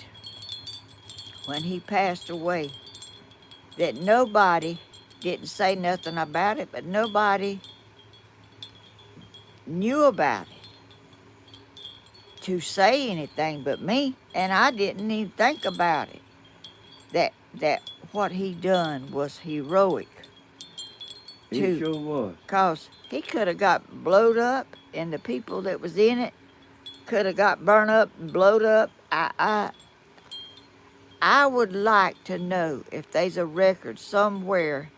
when he passed away that nobody didn't say nothing about it, but nobody knew about it to say anything but me, and I didn't even think about it. That what he done was heroic. It sure was. Cause he could have got blowed up, and the people that was in it could have got burned up and blowed up. I would like to know if there's a record somewhere.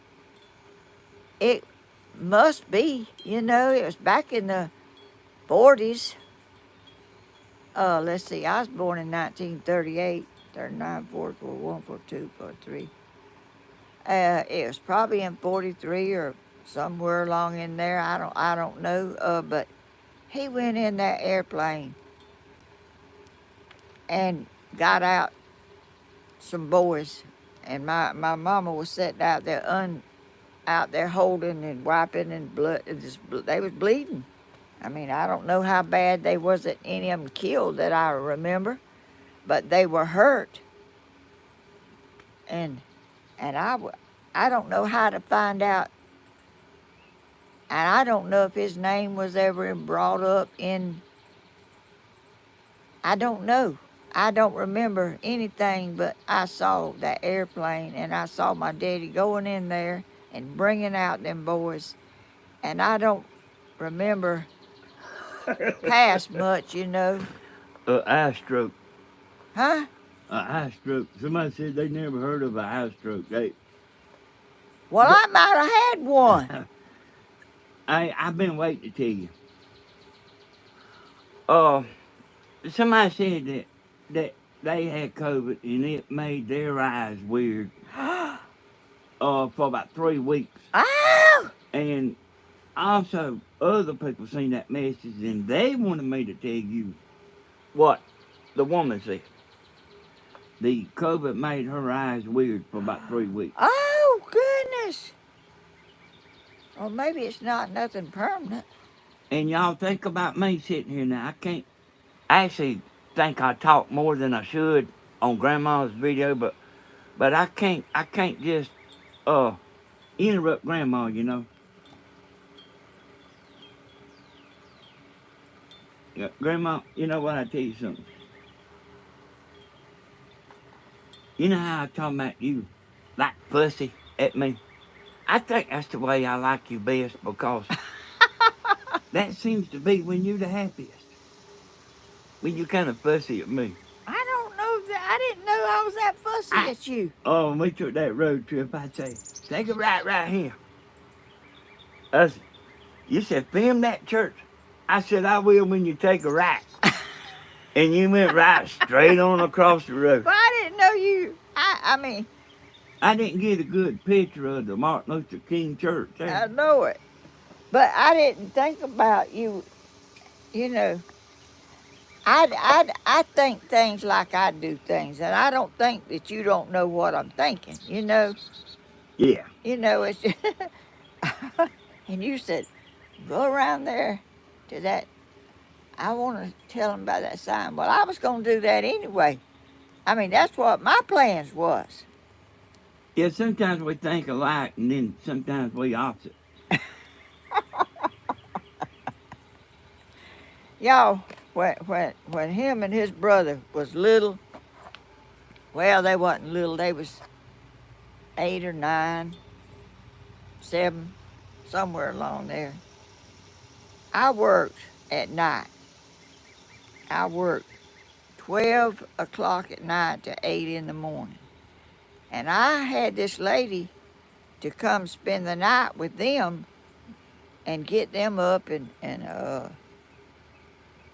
It must be, you know, it was back in the 40s. Let's see, I was born in 1938, 39, 40, 41, 42, 43. It was probably in 43 or somewhere along in there. I don't know. But he went in that airplane and got out some boys, and my mama was sitting out there holding and wiping, and blood. They was bleeding. I mean, I don't know how bad they wasn't any of them killed that I remember, but they were hurt. And I don't know how to find out, and I don't know if his name was ever brought up in. I don't know. I don't remember anything, but I saw that airplane, and I saw my daddy going in there and bringing out them boys, and I don't remember past much, you know. Eye stroke. Huh? Eye stroke. Somebody said they never heard of a eye stroke. Well, I might have had one. I've been waiting to tell you. Somebody said that they had COVID and it made their eyes weird. For about 3 weeks. Ow! And also, other people seen that message, and they wanted me to tell you what the woman said. The COVID made her eyes weird for about 3 weeks. Oh, goodness. Well, maybe it's not nothing permanent. And y'all think about me sitting here now. I actually think I talk more than I should on Grandma's video, but I can't just interrupt Grandma, you know. Yeah, Grandma, you know what? I tell you something. You know how I talk about you like fussy at me? I think that's the way I like you best, because that seems to be when you're the happiest. When you kind of fussy at me. I don't know that. I didn't know I was that fussy I, at you. oh, when we took that road trip, I'd say, take a right here. I said, you said, film that church. I said, I will when you take a right. And you went right straight on across the road. Well, I didn't know you. I mean, I didn't get a good picture of the Martin Luther King Church there. I know it. But I didn't think about you, you know. I think things like I do things, and I don't think that you don't know what I'm thinking, you know. Yeah. You know, it's and you said, go around there to that. I want to tell them about that sign. Well, I was going to do that anyway. I mean, that's what my plans was. Yeah, sometimes we think alike and then sometimes we opposite. Y'all, when him and his brother was little, well, they wasn't little. They was 8 or 9, 7, somewhere along there. I worked at night. I worked 12 o'clock at night to 8 in the morning. And I had this lady to come spend the night with them and get them up and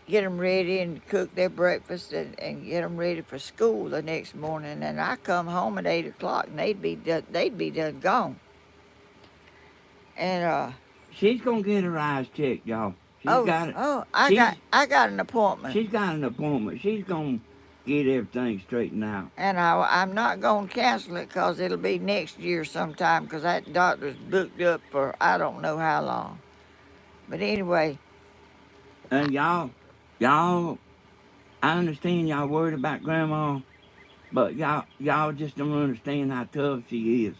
get them ready and cook their breakfast and get them ready for school the next morning. And I come home at 8 o'clock and they'd be done gone. And She's gonna get her eyes checked, y'all. I got an appointment. She's got an appointment. She's gonna get everything straightened out. And I'm not going to cancel it because it'll be next year sometime because that doctor's booked up for I don't know how long. But anyway. And y'all, I understand y'all worried about Grandma, but y'all just don't understand how tough she is.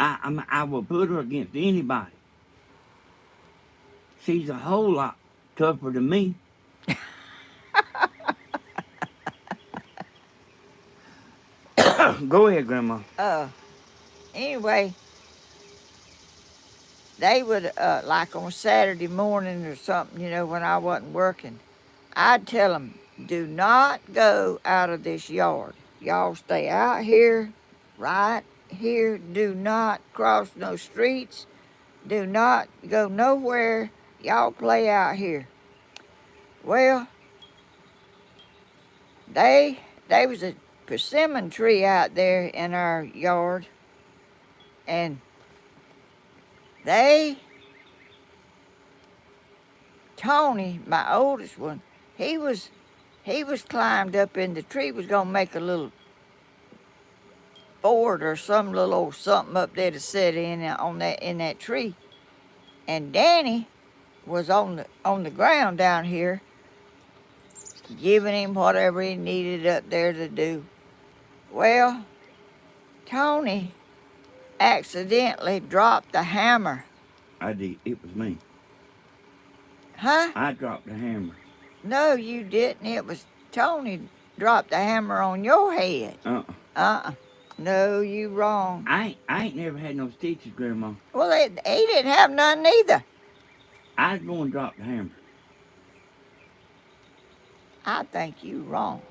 I will put her against anybody. She's a whole lot tougher than me. Go ahead, Grandma. Anyway, they would, like on Saturday morning or something, you know, when I wasn't working, I'd tell them, do not go out of this yard. Y'all stay out here, right here. Do not cross no streets. Do not go nowhere. Y'all play out here. Well, there was a persimmon tree out there in our yard, and Tony, my oldest one, he was climbed up in the tree, was gonna make a little fort or some little old something up there to sit in that tree. And Danny was on the ground down here, giving him whatever he needed up there to do. Well, Tony accidentally dropped the hammer. I did. It was me. Huh? I dropped the hammer. No, you didn't. It was Tony dropped the hammer on your head. No, you wrong. I ain't never had no stitches, Grandma. Well, he didn't have none neither. I was going to drop the hammer. I think you wrong.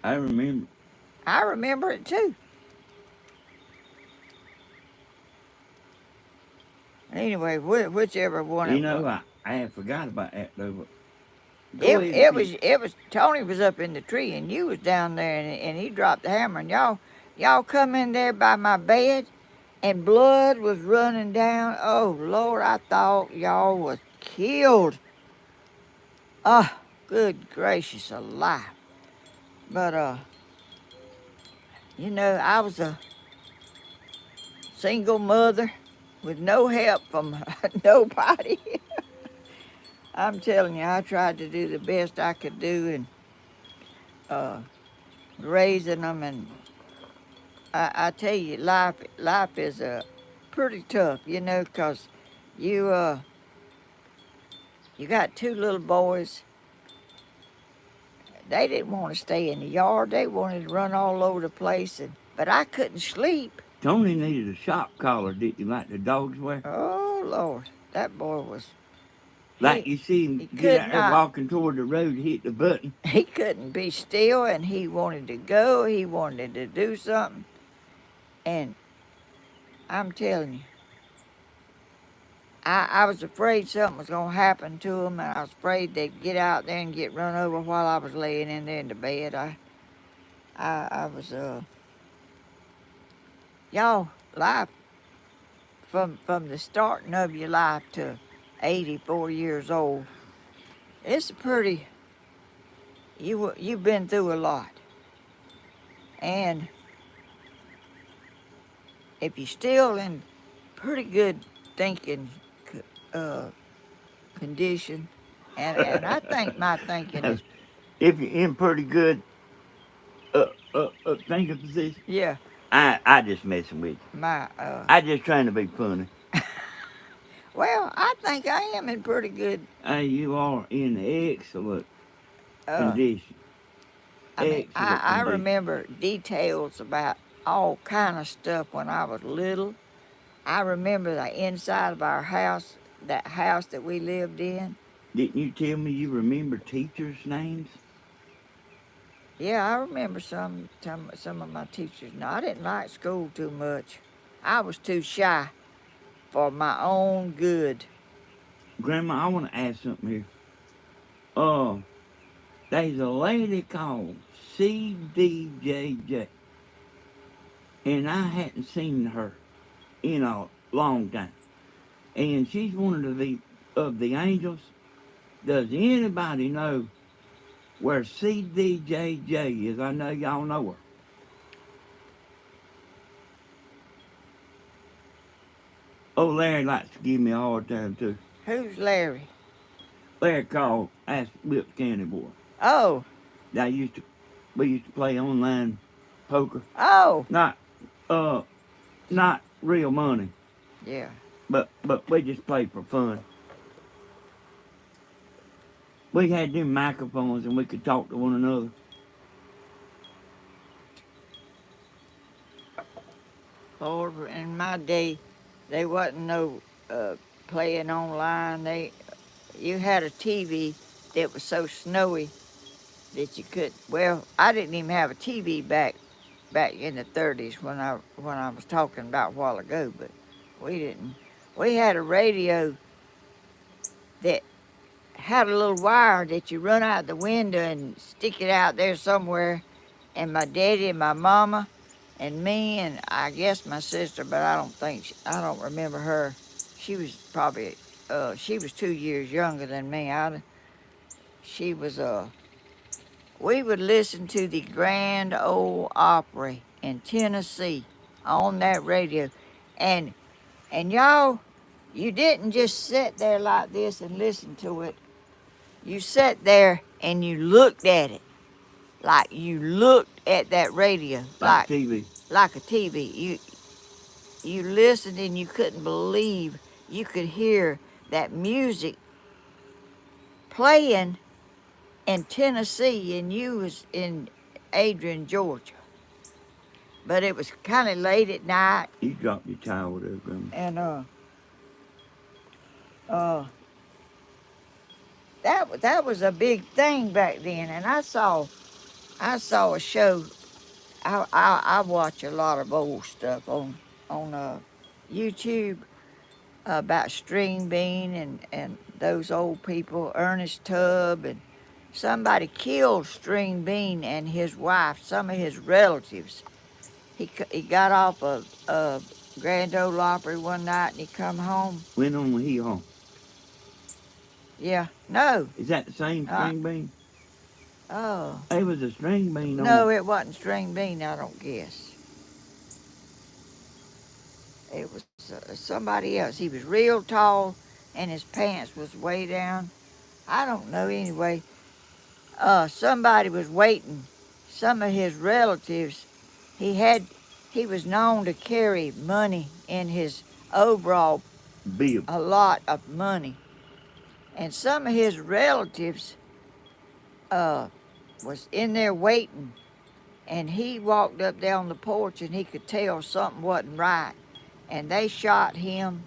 I remember. I remember it too. Anyway, whichever one. You know, I had forgot about that though. But it was Tony was up in the tree and you was down there and he dropped the hammer and y'all come in there by my bed and blood was running down. Oh Lord, I thought y'all was killed. Oh, good gracious alive. But you know, I was a single mother with no help from nobody. I'm telling you, I tried to do the best I could do in raising them, and I tell you, life is pretty tough, you know, 'cause you got 2 little boys. They didn't want to stay in the yard. They wanted to run all over the place, but I couldn't sleep. Tony needed a shock collar, didn't he, like the dogs wear? Oh Lord, that boy was Like he you see he him get could out there not walking toward the road, hit the button. he couldn't be still, and he wanted to go. He wanted to do something, and I'm telling you, I was afraid something was gonna happen to him, and I was afraid they'd get out there and get run over while I was laying in there in the bed. I was y'all life from the starting of your life to 84 years old. It's a pretty you've been through a lot, and if you're still in pretty good thinking uh, condition, and I think my thinking is If you're in pretty good thinking position, yeah I just messing with you. my I just trying to be funny. well I think I am in pretty good. You are in excellent Uh, condition. I mean Excellent I condition. remember details about all kind of stuff when I was little. I remember the inside of our house, that house that we lived in. Didn't you tell me you remember teachers' names? Yeah, I remember some of my teachers. No, I didn't like school too much. I was too shy for my own good. Grandma, I want to ask something here. Uh, there's a lady called CDJJ, and I hadn't seen her in a long time. And she's one of the angels. Does anybody know where CDJJ is? I know y'all know her. Oh, Larry likes to give me a hard time too. Who's Larry? Larry called, asked Whip County boy. Oh, I used to we used to play online poker. oh, Not not real money, yeah. but we just played for fun. We had them microphones and we could talk to one another. Lord, in my day, they wasn't no playing online. You had a TV that was so snowy that you could. Well, I didn't even have a TV back in the 30s when I was talking about a while ago, but we didn't. We had a radio that had a little wire that you run out the window and stick it out there somewhere. And my daddy and my mama and me and I guess my sister, but I don't remember her. She was probably she was 2 years younger than me. She was we would listen to the Grand Ole Opry in Tennessee on that radio, and y'all, you didn't just sit there like this and listen to it. You sat there and you looked at it, like you looked at that radio, Like TV. like a TV. You listened and you couldn't believe you could hear that music playing in Tennessee, and you was in Adrian, Georgia. But it was kind of late at night, You dropped your towel there, Grandma. and uh, that was a big thing back then. And I saw a show. I watch a lot of old stuff on YouTube about String Bean and those old people, Ernest Tubb, and somebody killed String Bean and his wife, some of his relatives. He got off of Grand Ole Opry one night and he come home. Went on the heel home. Yeah, no. Is that the same string bean? Oh. It was a string bean on No, it wasn't String Bean, I don't guess. It was somebody else. He was real tall and his pants was way down. I don't know anyway. Somebody was waiting. Some of his relatives, he was known to carry money in his overall, bill. a lot of money. And some of his relatives was in there waiting and he walked up there on the porch, and he could tell something wasn't right. And they shot him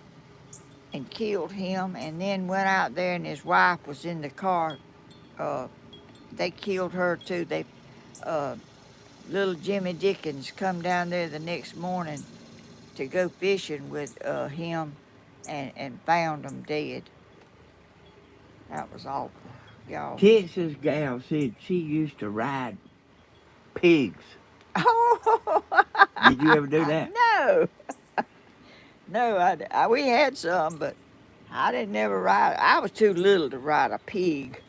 and killed him, and then went out there, and his wife was in the car. They killed her too. Uh, little Jimmy Dickens come down there the next morning to go fishing with him, and found him dead. That was awful, y'all. Texas gal said she used to ride pigs. Oh, Did you ever do that? no, no. We had some, but I didn't ever ride. I was too little to ride a pig.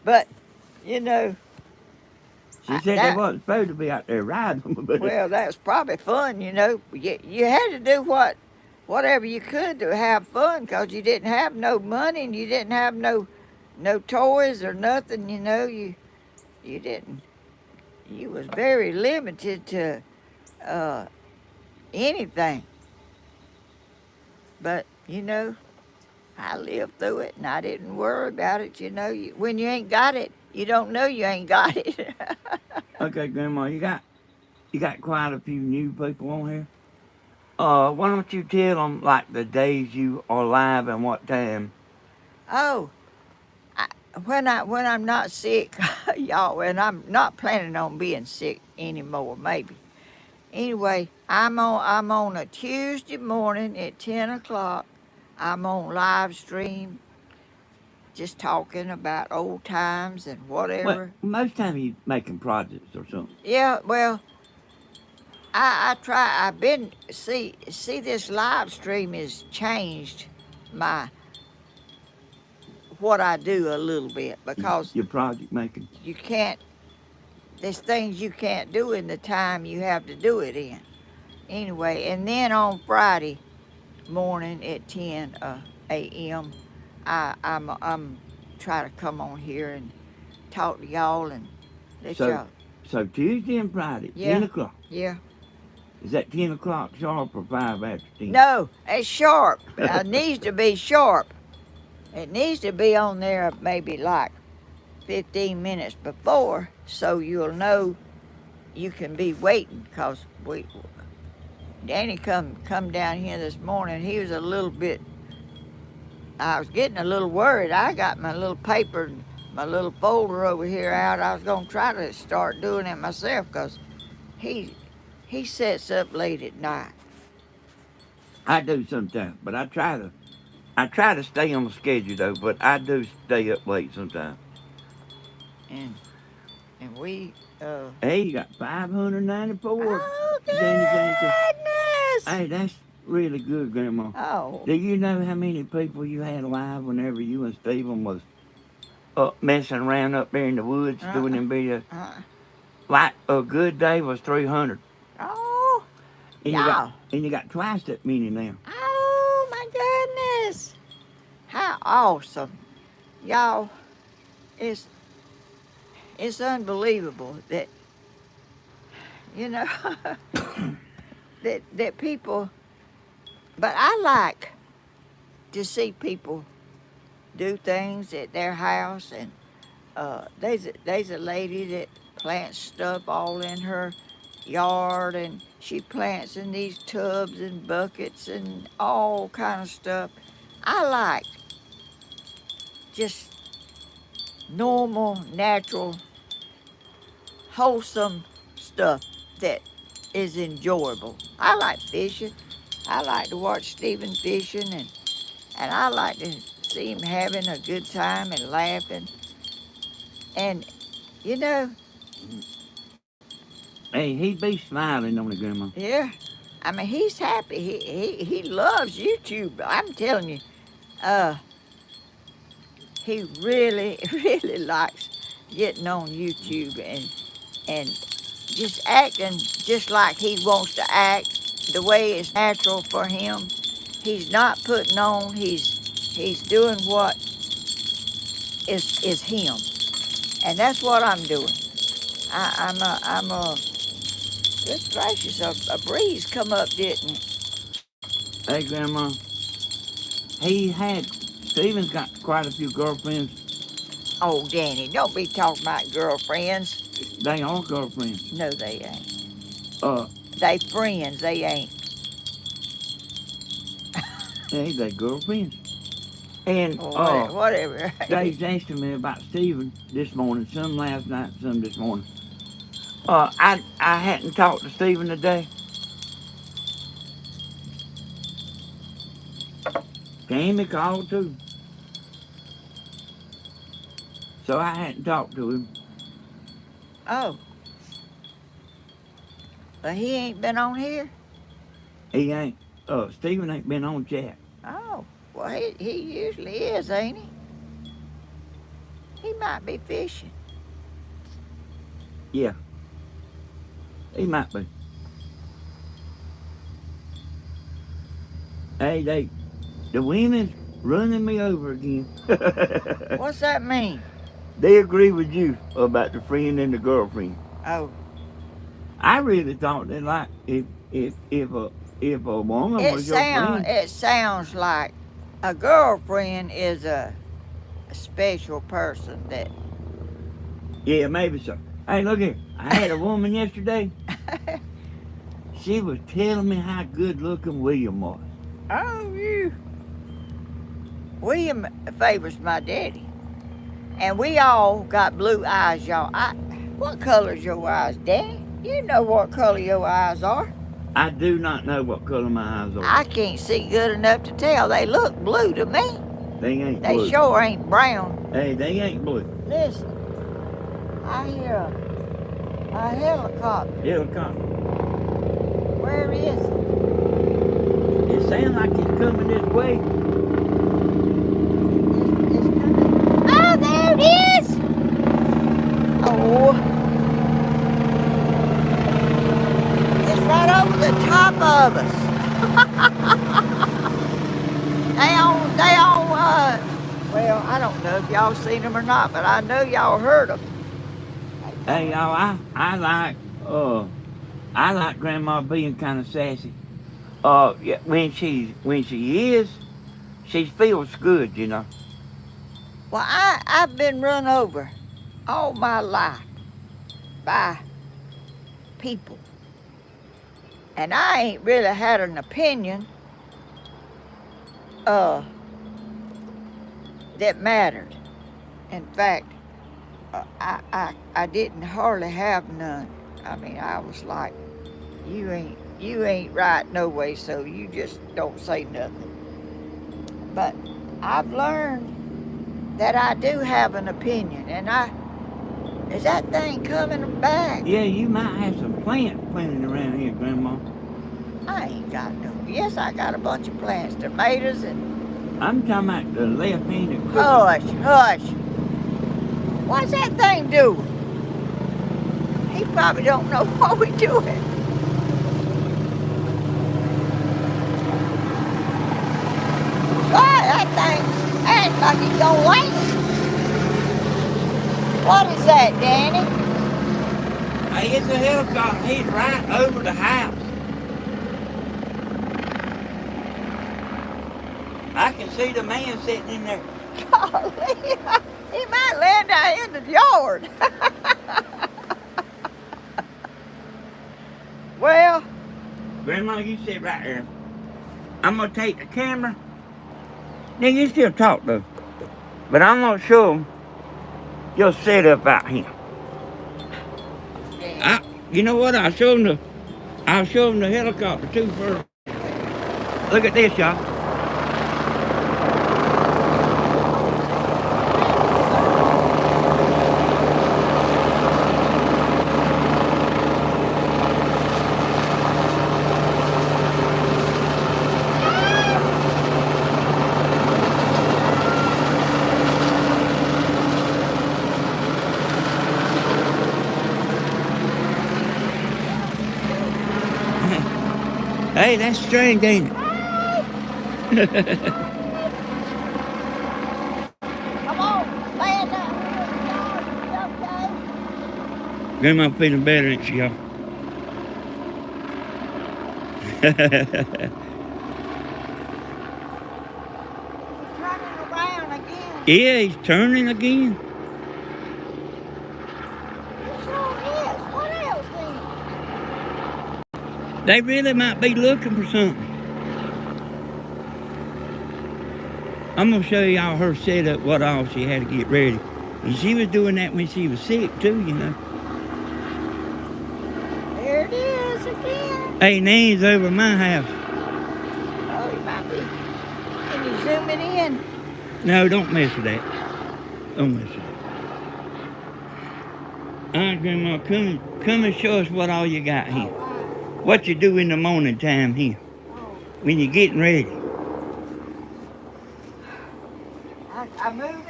But you know, She said they wasn't supposed to be out there riding them, but well, that was probably fun. You had to do whatever you could to have fun, because you didn't have no money, and you didn't have no toys or nothing. You didn't. You was very limited to anything. But I lived through it, and I didn't worry about it. When you ain't got it, you don't know you ain't got it. Okay, Grandma, you got quite a few new people on here. Why don't you tell them like the days you are live and what time? Oh, when I'm not sick, y'all, and I'm not planning on being sick anymore. Maybe. Anyway, I'm on a Tuesday morning at 10 o'clock. I'm on live stream, just talking about old times and Well, whatever. most time you making projects or something. Yeah, well, I try. I've been see this live stream has changed my what I do a little bit, because Your project making. you can't. There's things you can't do in the time you have to do it in. Anyway, and then on Friday morning at 10 a.m. I'm try to come on here and talk to y'all and let y'all. So Tuesday and Friday, Yeah. 10 o'clock. Yeah. Is that 10 o'clock sharp or 5 after 10? No, it's sharp. It needs to be sharp. It needs to be on there maybe like 15 minutes before, so you'll know you can be waiting, because Danny come down here this morning. He was a little bit. I was getting a little worried. I got my little paper and my little folder over here out. I was gonna try to start doing it myself, because he sits up late at night. I do sometimes, but I try to stay on the schedule though, but I do stay up late sometimes. And we Hey, you got 594. oh Danny Jackson. goodness! Hey, that's really good, Grandma. Oh. Do you know how many people you had live whenever you and Stephen was messing around up there in the woods doing them videos? Like a good day was 300. Oh. And Y'all. you got twice that many now. Oh my goodness! How awesome, y'all! It's unbelievable that that people. But I like to see people do things at their house, and there's a lady that plants stuff all in her yard, and she plants in these tubs and buckets and all kind of stuff. I like just normal, natural, wholesome stuff that is enjoyable. I like fishing. I like to watch Stephen fishing, and I like to see him having a good time and laughing. And you know, Hey, he be smiling on the Grandma. yeah, I mean, he's happy. He loves YouTube. I'm telling you, he really really likes getting on YouTube and just acting just like he wants to act, the way it's natural for him. He's not putting on. He's doing what is him, and that's what I'm doing. I'm a good gracious, a breeze come up, didn't it? Hey, Grandma. Stephen's got quite a few girlfriends. Oh, Danny, don't be talking about girlfriends. They are girlfriends. No, they ain't. Uh, They friends, they ain't. hey, they girlfriends. And Oh, whatever. Dave's asking me about Stephen this morning, some last night, some this morning. I hadn't talked to Stephen today. Tammy called too. So I hadn't talked to him. Oh, but he ain't been on here? He ain't, Stephen ain't been on chat. Oh, well, he usually is, ain't he? He might be fishing. Yeah, he might be. Hey, the women's running me over again. What's that mean? They agree with you about the friend and the girlfriend. Oh, I really thought that, like, if a woman was your friend, it sounds like a girlfriend is a special person that. yeah, maybe so. Hey, look here. I had a woman yesterday. She was telling me how good looking William was. Oh, you. William favors my daddy. And we all got blue eyes, y'all. What color's your eyes, Danny? You know what color your eyes are. I do not know what color my eyes are. I can't see good enough to tell. They look blue to me. They ain't They blue. sure ain't brown. Hey, they ain't blue. Listen, I hear a helicopter. Helicopter. Where is it? It sounds like it's coming this way. It's coming. Oh, there it is! Oh. It's right over the top of us. Well, I don't know if y'all seen them or not, but I know y'all heard them. Hey, y'all, I like Grandma being kind of sassy. Yeah, when she is, she feels good, you know. Well, I've been run over all my life by people. And I ain't really had an opinion that mattered. In fact, I didn't hardly have none. I mean, I was like, you ain't right no way, so you just don't say nothing. But I've learned that I do have an opinion, and is that thing coming back? Yeah, you might have some plants planted around here, Grandma. I ain't got no. Yes, I got a bunch of plants, tomatoes and. I'm talking about the left-handed cookie. Hush. What's that thing doing? He probably don't know what we're doing. God, that thing acts like he's gonna land. What is that, Danny? Hey, it's a helicopter. He's right over the house. I can see the man sitting in there. Golly, he might land out in the yard. Well, Grandma, you sit right there. I'm going to take the camera. Now, you still talk, though. But I'm going to show them your setup out here. You know what? I'll show them the helicopter, too, first. Look at this, y'all. Hey, that's strange, ain't it? come on, land out here in the yard. You okay? Grandma feeling better, ain't she, y'all? He's turning around again. Yeah, he's turning again. They really might be looking for something. I'm gonna show y'all her setup, what all she had to get ready. And she was doing that when she was sick too, you know. There it is again. Hey, Nan's over at my house. Oh, it might be. Can you zoom it in? No, don't mess with that. Don't mess with that. All right, Grandma, come and show us what all you got here. What you do in the morning time here, when you're getting ready. I moved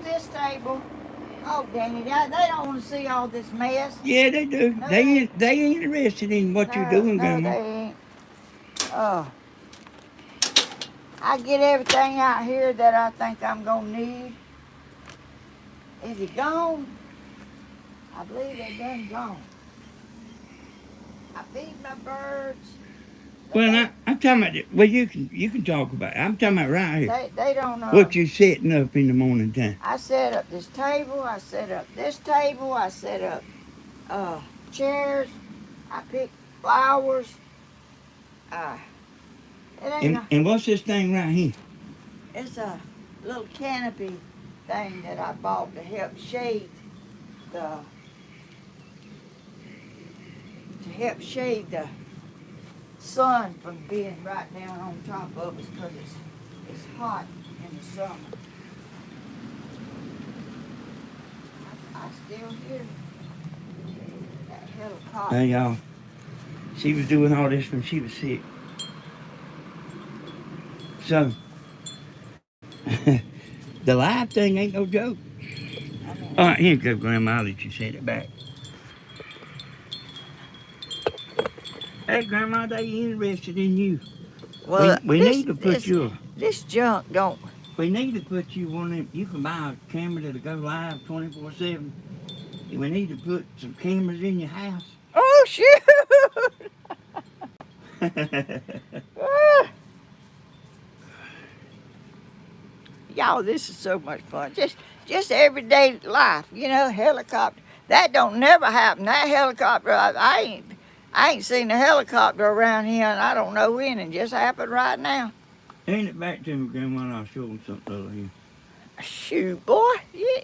this table. Oh, Danny, they don't want to see all this mess. Yeah, they do. No, they ain't interested in what you're doing, Grandma. they ain't. Oh, I get everything out here that I think I'm gonna need. Is it gone? I believe they done gone. I feed my birds. Well, I'm talking about it. Well, you can talk about it. I'm talking about right here. They don't know. What you setting up in the morning time? I set up this table. I set up this table. I set up chairs. I pick flowers. And what's this thing right here? It's a little canopy thing that I bought to help shade the sun from being right down on top of us because it's hot in the summer. I still hear that helicopter. Hey, y'all. She was doing all this when she was sick. So, the live thing ain't no joke. All right, here you go, Grandma. I'll let you set it back. Hey, Grandma, they interested in you. Well, we need to put you. This junk don't. We need to put you one of them. You can buy a camera that'll go live 24/7. We need to put some cameras in your house. Oh shoot! Y'all, this is so much fun. Just everyday life, you know. Helicopter. That don't never happen. That helicopter. I ain't seen a helicopter around here, and I don't know when. It just happened right now. Hand it back to me, Grandma, and I'll show them something over here. Shoot, boy, you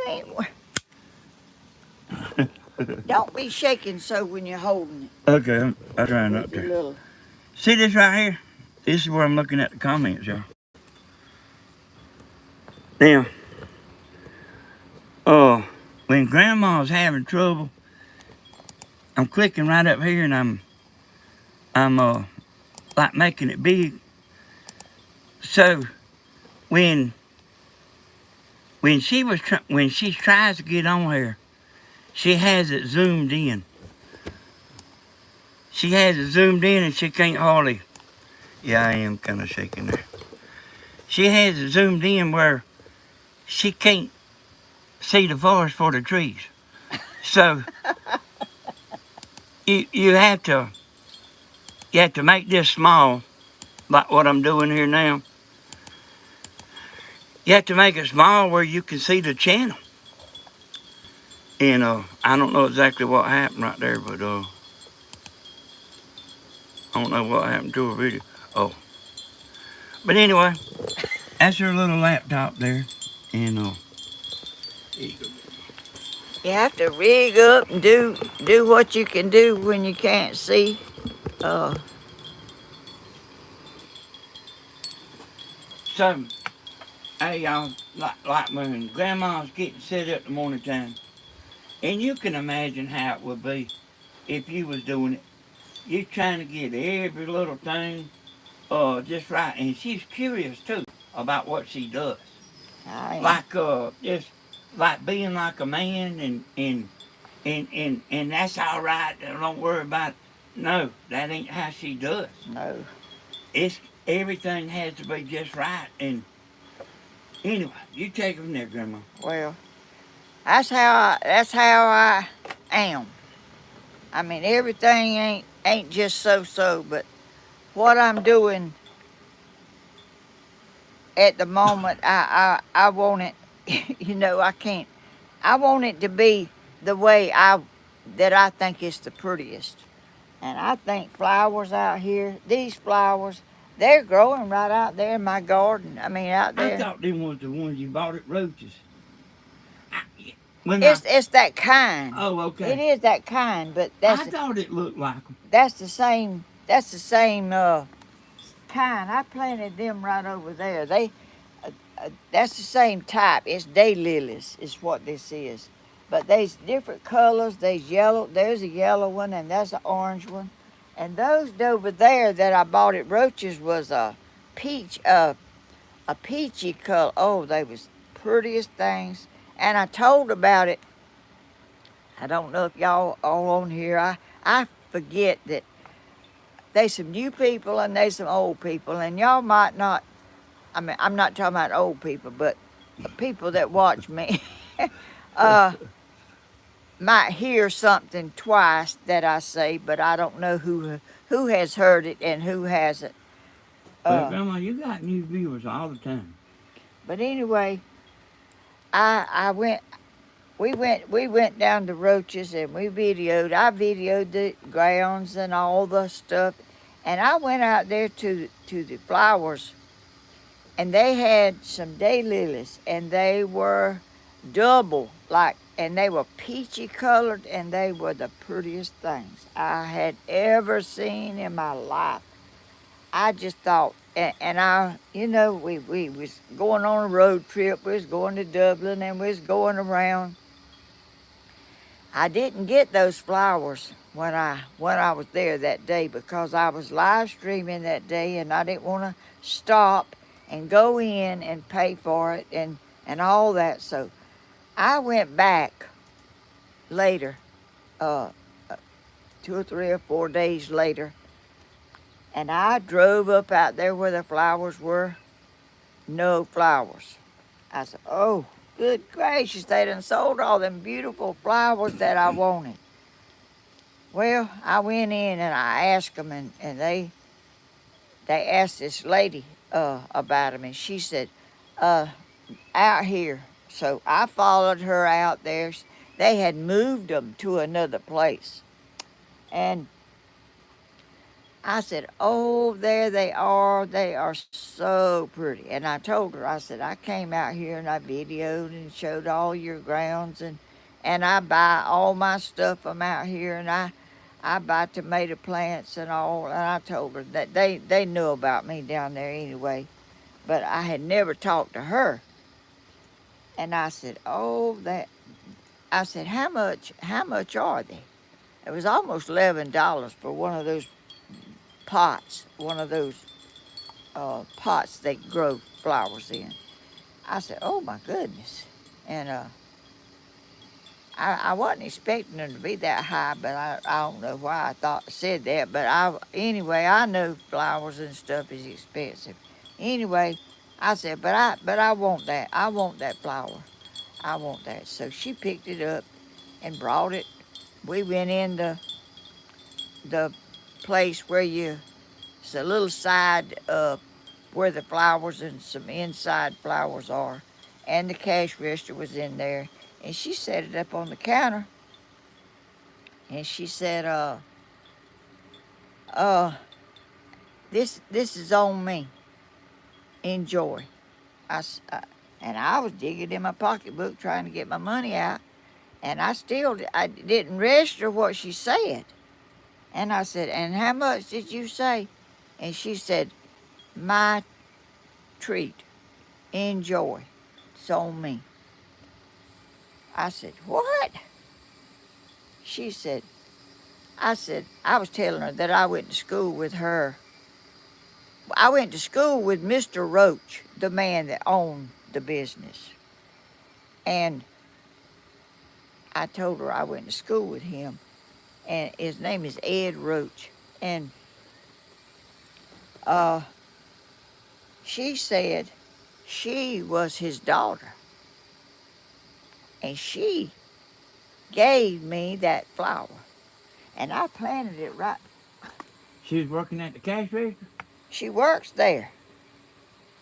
ain't. Don't be shaking so when you're holding it. Okay, I'm trying not to. See this right here? This is where I'm looking at the comments, y'all. Now, when Grandma's having trouble, I'm clicking right up here, and I'm like making it big. So when she tries to get on here, she has it zoomed in. She has it zoomed in, and she can't hardly. Yeah, I am kind of shaking there. She has it zoomed in where she can't see the forest for the trees. So you have to make this small, like what I'm doing here now. You have to make it small where you can see the channel. And I don't know exactly what happened right there, but I don't know what happened to her video. Oh. But anyway, that's her little laptop there. And there you go. You have to rig up and do what you can do when you can't see. So, hey y'all, like when Grandma's getting set up in the morning time, and you can imagine how it would be if you was doing it. You're trying to get every little thing just right, and she's curious too about what she does. Like just like being like a man, and that's all right. Don't worry about it. No, that ain't how she does. No. It's everything has to be just right. And anyway, you take it from there, Grandma. Well, that's how I am. I mean, everything ain't just so, but what I'm doing at the moment, I want it. You know, I can't. I want it to be the way I that I think is the prettiest. And I think flowers out here, these flowers, they're growing right out there in my garden. I mean, out I there. thought them was the ones you bought at Roaches. I, when It's that kind. oh, It okay. is that kind, but I thought it looked like them. that's the same. That's the same kind. I planted them right over there. That's the same type. It's daylilies is what this is. But there's different colors. There's yellow. There's a yellow one, and there's an orange one. And those over there that I bought at Roaches was a peach, a peachy color. Oh, they was prettiest things. And I told about it. I don't know if y'all all on here. I forget that there's some new people and there's some old people, and y'all might not. I mean, I'm not talking about old people, but people that watch me uh, might hear something twice that I say, but I don't know who has heard it and who hasn't. Well, Grandma, you got new viewers all the time. But anyway, I went. We went down to Roaches and we videoed. I videoed the grounds and all the stuff, and I went out there to the flowers, and they had some daylilies, and they were double and they were peachy colored, and they were the prettiest things I had ever seen in my life. I just thought, and we was going on a road trip. We was going to Dublin, and we was going around. I didn't get those flowers when I was there that day because I was live streaming that day, and I didn't want to stop and go in and pay for it and all that. So I went back later, uh, 2 or 3 or 4 days later, and I drove up out there where the flowers were. No flowers. I said, oh, good gracious, they done sold all them beautiful flowers that I wanted. Well, I went in and I asked them, and they asked this lady about them, and she said, out here. So I followed her out there. They had moved them to another place. And I said, oh, there they are. They are so pretty. And I told her, I said, I came out here and I videoed and showed all your grounds, and I buy all my stuff from out here, and I buy tomato plants and all. And I told her that they knew about me down there anyway, but I had never talked to her. And I said, oh, I said, how much are they? It was almost $11 for one of those pots, one of those pots they grow flowers in. I said, oh my goodness. And I wasn't expecting them to be that high, but I don't know why said that. But anyway, I know flowers and stuff is expensive. Anyway, I said, but I want that. I want that flower. I want that. So she picked it up and brought it. We went in the place where it's a little side where the flowers and some inside flowers are. And the cash register was in there. And she set it up on the counter. And she said, uh, this is on me. Enjoy. I, and I was digging in my pocketbook trying to get my money out. And I didn't register what she said. And I said, and how much did you say? And she said, my treat. Enjoy. It's on me. I said, what? She said, I was telling her that I went to school with her. I went to school with Mr. Roach, the man that owned the business. And I told her I went to school with him. And his name is Ed Roach. And she said she was his daughter. And she gave me that flower. And I planted it right. She was working at the cash register? She works there.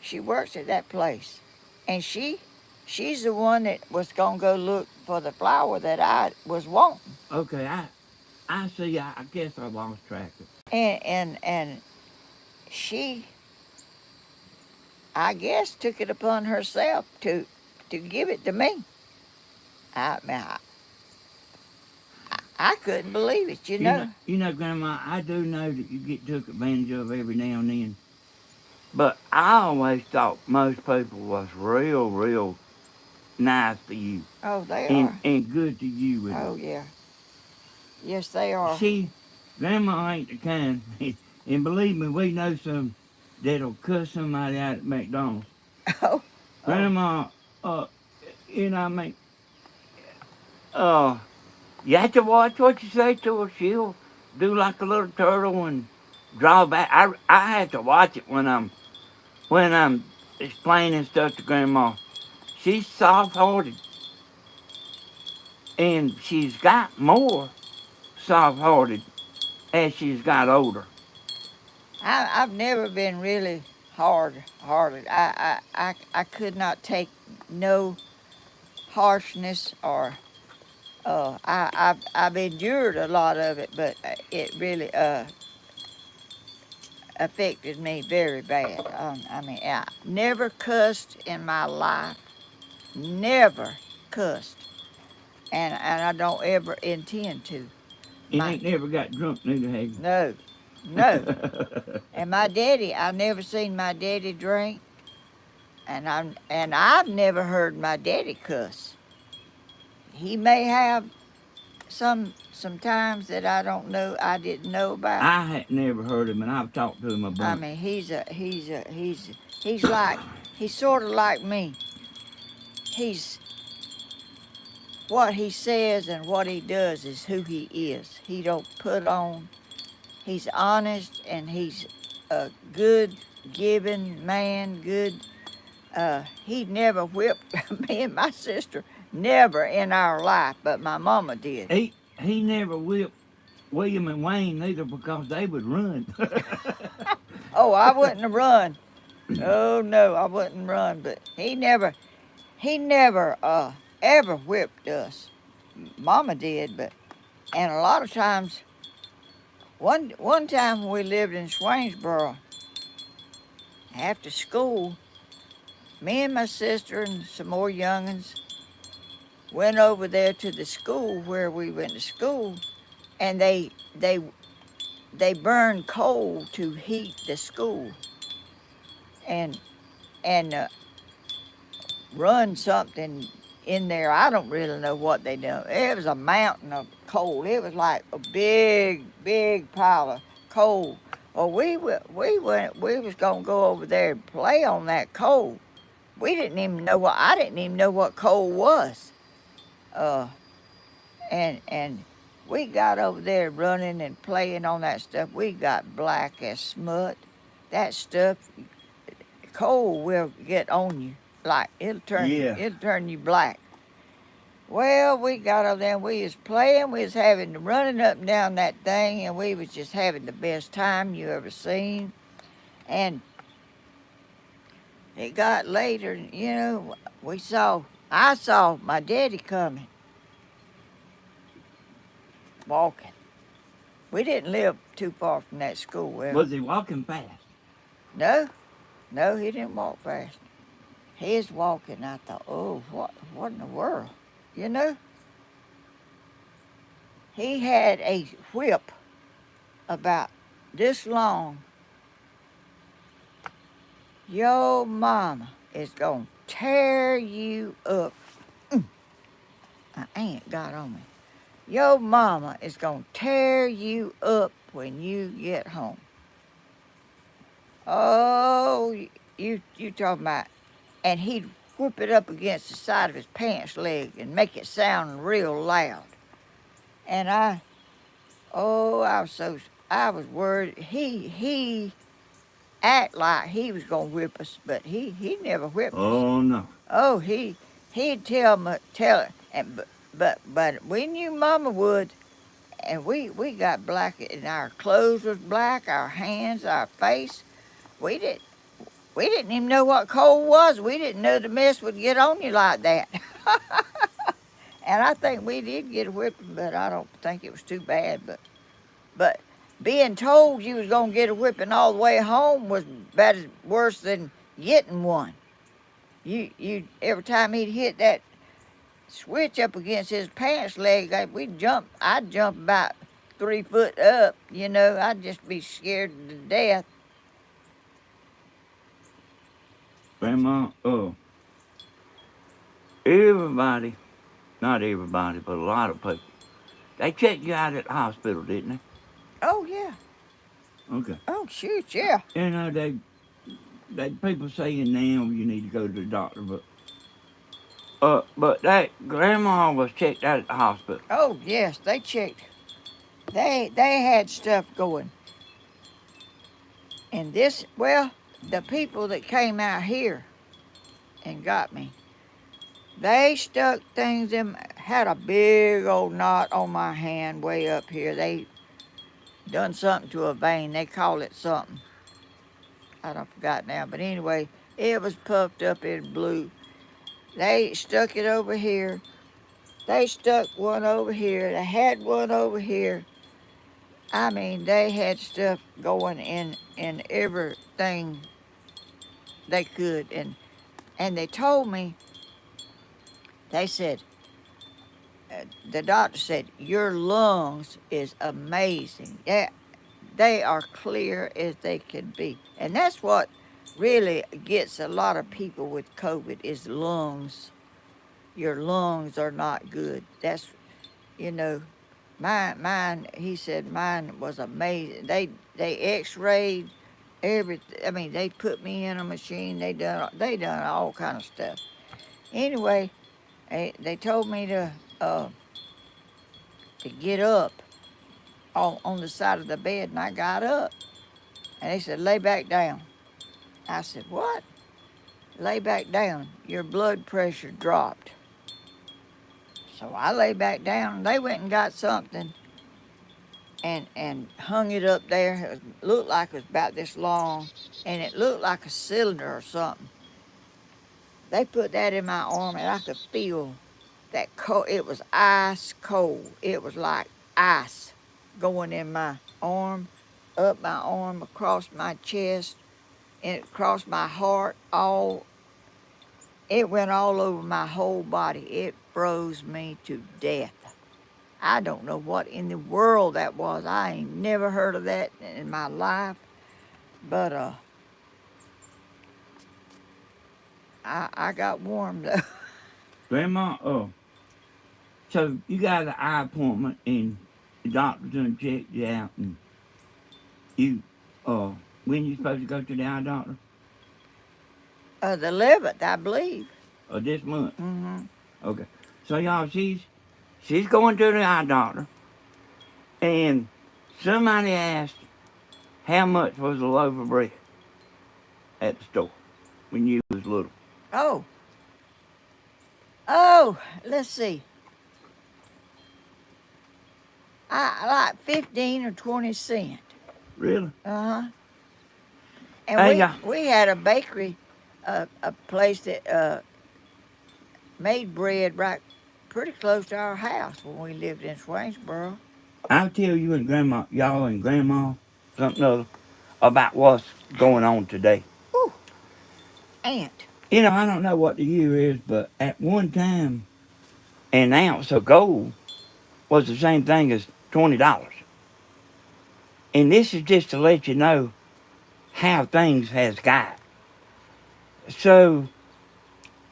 She works at that place. And she's the one that was going to go look for the flour that I was wanting. Okay, I see. I guess I lost track of. And she, I guess, took it upon herself to give it to me. I mean, I couldn't believe it, You know, Grandma. I do know that you get took advantage of every now and then, but I always thought most people was real nice to you Oh, they are. and good to you with it. Oh, yeah. Yes, they are. See, Grandma ain't the kind, and believe me, we know some that'll cuss somebody out at McDonald's. Oh, oh, Grandma, you know, what I mean, uh, you have to watch what you say to her. She'll do like a little turtle and draw back. I have to watch it when I'm explaining stuff to Grandma. She's soft-hearted, and she's got more soft-hearted as she's got older. I've never been really hard-hearted. I could not take no harshness or I've endured a lot of it, but it really affected me very bad. I mean, I never cussed in my life, never cussed, and I don't ever intend to. And My ain't never got drunk neither have you. no, no. And my daddy, I never seen my daddy drink, and I've never heard my daddy cuss. He may have sometimes that I didn't know about. I had never heard him, and I've talked to him a I bunch. mean, he's sort of like me. He's what he says and what he does is who he is. He don't put on. He's honest and he's a good giving man. Good. He never whipped me and my sister. Never in our life, but my mama did. He never whipped William and Wayne neither because they would run. Oh, I wouldn't run. Oh no, I wouldn't run. But he never ever whipped us. Mama did, but and a lot of times. One time when we lived in Swainsboro, after school, me and my sister and some more young'uns went over there to the school where we went to school, and they burned coal to heat the school, and run something in there. I don't really know what they done. It was a mountain of coal. It was like a big pile of coal. Well, we was gonna go over there and play on that coal. We didn't even know what I didn't even know what coal was. Uh, and we got over there running and playing on that stuff. We got black as smut. That stuff, coal will get on you. Like it'll turn you black. Well, we got over there and we was playing, we was running up and down that thing, and we was just having the best time you ever seen. And it got later, I saw my daddy coming, walking. We didn't live too far from that school. Well, Was he walking fast? no, he didn't walk fast. He was walking. I thought, oh, what in the world? You know? He had a whip about this long. Your mama is going to tear you up. My aunt got on me. Your mama is going to tear you up when you get home. Oh, you talking about, and he'd whip it up against the side of his pants leg and make it sound real loud. And I was worried. He act like he was gonna whip us, but he never whipped us. Oh no. Oh, he'd tell it, and but we knew Mama would, and we got black, and our clothes was black, our hands, our face. We didn't even know what coal was. We didn't know the mess would get on you like that. And I think we did get a whipping, but I don't think it was too bad. But being told you was gonna get a whipping all the way home was better worse than getting one. You every time he'd hit that switch up against his pants leg, I'd jump about 3 foot up, I'd just be scared to death. Grandma, everybody, not everybody, but a lot of people, they checked you out at the hospital, didn't Oh yeah. they? Okay. Oh shoot, yeah. They people saying now you need to go to the doctor, but that grandma was checked out at the hospital. Oh yes, they checked. They had stuff going. And the people that came out here and got me, they stuck things in, had a big old knot on my hand way up here. They done something to a vein. They call it something. I don't forgot now. But anyway, it was puffed up in blue. They stuck it over here. They stuck one over here. They had one over here. I mean, they had stuff going in everything they could. And they told me, they said, the doctor said, your lungs is amazing. Yeah, they are clear as they can be. And that's what really gets a lot of people with COVID is lungs. Your lungs are not good. That's, you know, mine, he said mine was amazing. They x-rayed everything. I mean, they put me in a machine. They done all kind of stuff. Anyway, they told me to get up on the side of the bed, and I got up. And they said, lay back down. I said, what? Lay back down. Your blood pressure dropped. So I lay back down. They went and got something and hung it up there. It looked like it was about this long, and it looked like a cylinder or something. They put that in my arm, and I could feel that cold. It was ice cold. It was like ice going in my arm, up my arm, across my chest, and across my heart. It went all over my whole body. It froze me to death. I don't know what in the world that was. I ain't never heard of that in my life. But I got warm though. Grandma, so you got an eye appointment and the doctor's gonna check you out and you, when you supposed to go to the eye doctor? The 11th, I believe. This month? Mm-hmm. Okay. So y'all, she's going to the eye doctor, and somebody asked how much was a loaf of bread at the store when you was little. Oh, let's see. I like 15 or 20 cents. Really? Uh-huh. And Hey, we had a bakery, a place that made bread right pretty close to our house when we lived in Swainsboro. I'll tell you and y'all and Grandma, something other about what's going on today. Ooh, ant. I don't know what the year is, but at one time, an ounce of gold was the same thing as $20. And this is just to let you know how things has got. So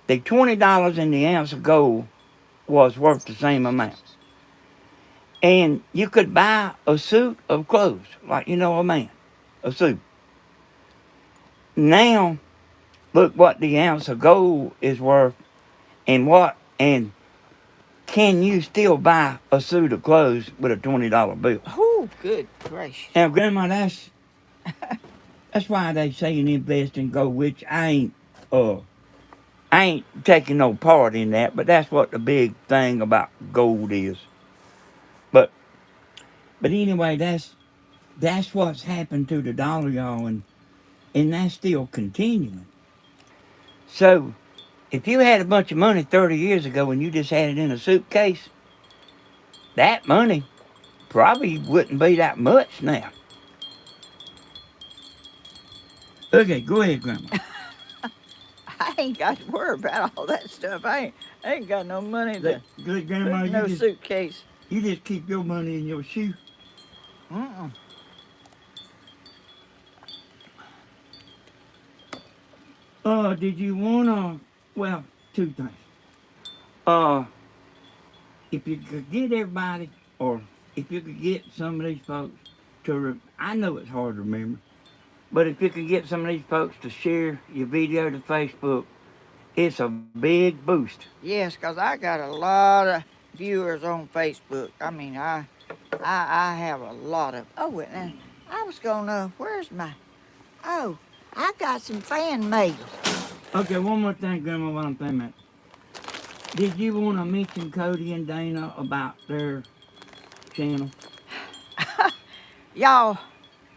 the $20 in the ounce of gold was worth the same amount. And you could buy a suit of clothes, like a man, a suit. Now, look what the ounce of gold is worth and can you still buy a suit of clothes with a $20 bill? Oh, good gracious. Now, Grandma, that's why they say you invest in gold, which I ain't taking no part in that, but that's what the big thing about gold is. But anyway, that's what's happened to the dollar, y'all, and that's still continuing. So if you had a bunch of money 30 years ago and you just had it in a suitcase, that money probably wouldn't be that much now. Okay, go ahead, Grandma. I ain't got to worry about all that stuff. I ain't got no money to Good, put Grandma, in no suitcase. you just keep your money in your shoe. Mm-mm. Did you wanna? Well, two things. Uh, if you could get everybody, or if you could get some of these folks I know it's hard to remember, but if you could get some of these folks to share your video to Facebook, it's a big boost. Yes, 'cause I got a lot of viewers on Facebook. I mean, I have a lot of. Oh, and I was gonna. Where's my? Oh, I got some fan mail. Okay, one more thing, Grandma, while I'm thinking about it. Did you want to mention Cody and Dana about their channel? Y'all,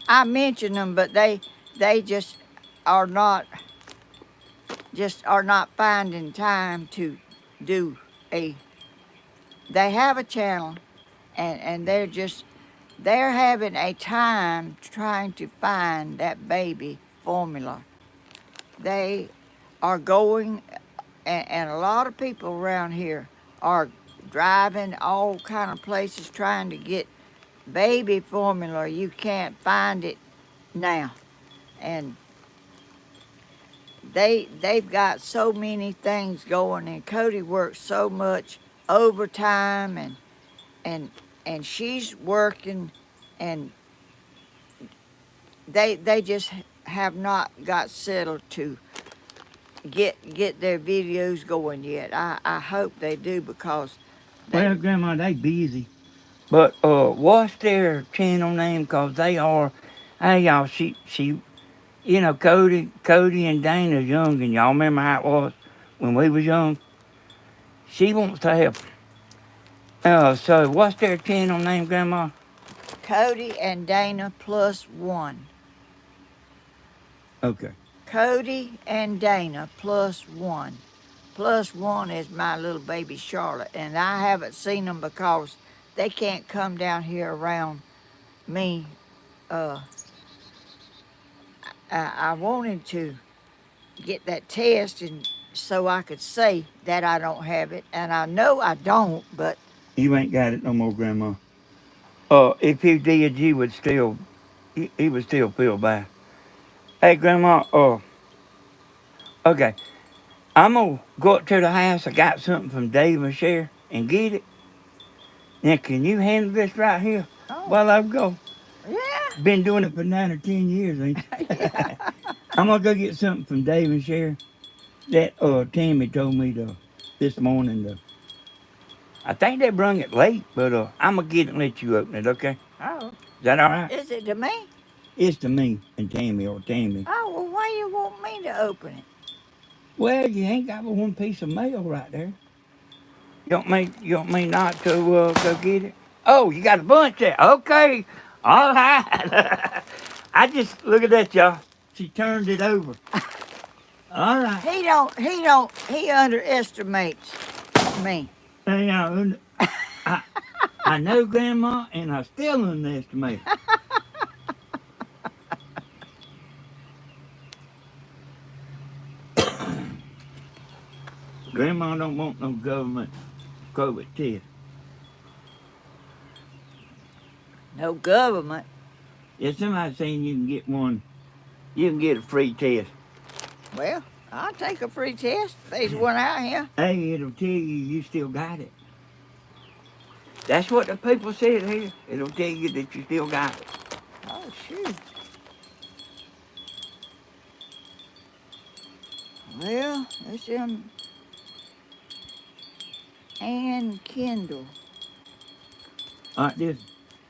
I mentioned them, but they just are not finding time to do a. They have a channel, and they're having a time trying to find that baby formula. They are going, and a lot of people around here are driving all kind of places trying to get baby formula. You can't find it now, and they've got so many things going, and Cody works so much overtime, and and she's working, and they just have not got settled to get their videos going yet. I hope they do, because Well, they Grandma, they busy. But what's their channel name? Cause they are, hey y'all, she, Cody and Dana's young, and y'all remember how it was when we was young. She wants to help. So what's their channel name, Grandma? Cody and Dana +1. Okay. Cody and Dana +1. +1 is my little baby Charlotte, and I haven't seen them because they can't come down here around me. Uh, I wanted to get that test, and so I could say that I don't have it, and I know I don't, but You ain't got it no more, Grandma. If you did, you would still, he would still feel bad. Hey, Grandma. Okay. I'm gonna go up to the house. I got something from Dave and Cher and get it. Now, can you handle this right here oh, while I go? yeah, Been doing it for 9 or 10 years, ain't you? yeah. I'm gonna go get something from Dave and Cher that Tammy told me this morning. I think they brung it late, but I'm gonna get it and let you open it, okay? Oh, Is that all right? is it to me? It's to me and Tammy or Tammy. Oh, well, why you want me to open it? Well, you ain't got but one piece of mail right there. You want me not to go get it? Oh, you got a bunch there. Okay. All right. I just look at that, y'all. She turned it over. All right. He underestimates me. Hey, I, I know Grandma, and I still underestimate her. Grandma don't want no government COVID test. No government. Yeah, somebody saying you can get one. You can get a free test. Well, I'll take a free test if there's one out here. Hey, it'll tell you still got it. That's what the people said here. It'll tell you that you still got it. Oh, shoot. Well, it's them and Kendall. All right, this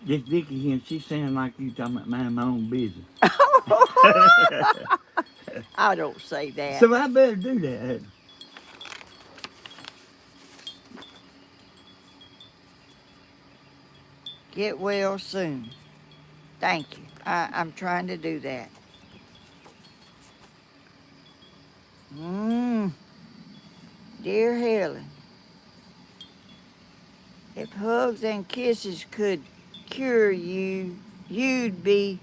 Vicky here, she sound like you talking about mind my own business. I don't say that. So I better do that. Get well soon. Thank you. I'm trying to do that. Mmm. Dear Helen, if hugs and kisses could cure you, you'd be.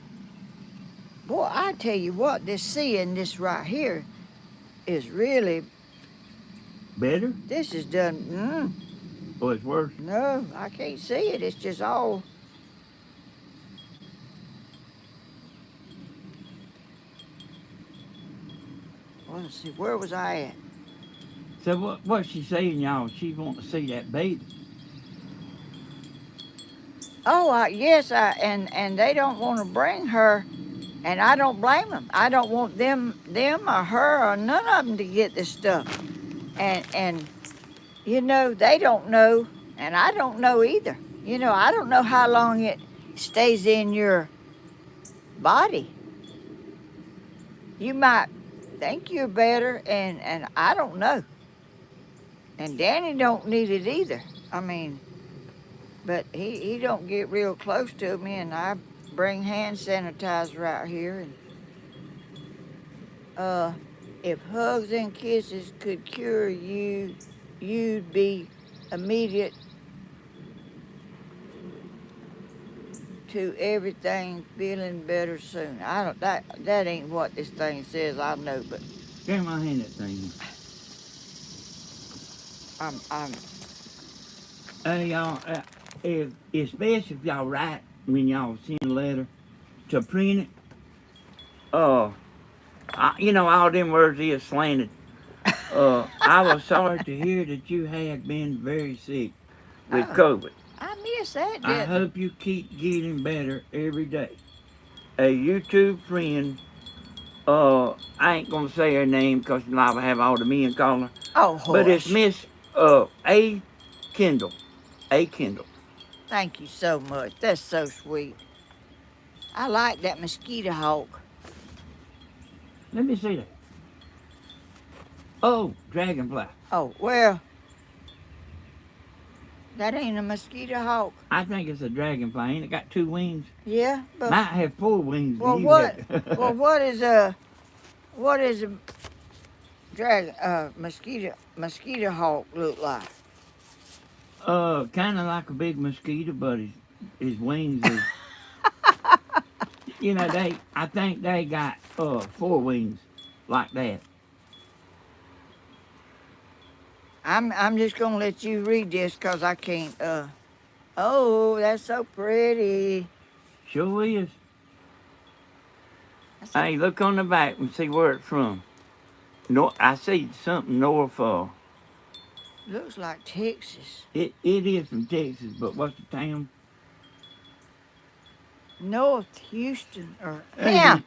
Boy, I tell you what, this seeing this right here is really. Better This is done. or it's worse? No, I can't see it. It's just all. Well, let's see. Where was I at? So what's she saying, y'all? She want to see that baby. Oh, yes, and they don't want to bring her, and I don't blame them. I don't want them or her or none of them to get this stuff, and you know they don't know, and I don't know either. You know, I don't know how long it stays in your body. You might think you're better, and I don't know. And Danny don't need it either. I mean, but he don't get real close to me, and I bring hand sanitizer out here. And if hugs and kisses could cure you, you'd be immediate to everything, feeling better soon. I don't that ain't what this thing says. I know, but Grandma, hand that thing. I'm Y'all, if especially if y'all write when y'all send a letter to print it, you know all them words is slanted. I was sorry to hear that you had been very sick with COVID. I miss that. I hope you keep getting better every day. A YouTube friend, I ain't gonna say her name because you know I have all the men calling her. Oh, But it's hush. Miss A. Kendall. A. Kendall. Thank you so much. That's so sweet. I like that mosquito hawk. Let me see that. Oh, dragonfly. Oh, well, that ain't a mosquito hawk. I think it's a dragonfly. Ain't it got 2 wings? Yeah, but Might have 4 wings. well, You what have. well what is a mosquito hawk look like? Kind of like a big mosquito, but his wings is, you know, I think they got 4 wings like that. I'm just gonna let you read this because I can't. Oh, that's so pretty. Sure is. That's Hey, look on the back and see where it's from. No, I see something north of. Looks like Texas. It is from Texas, but what's the town? North Houston or Hey, yeah.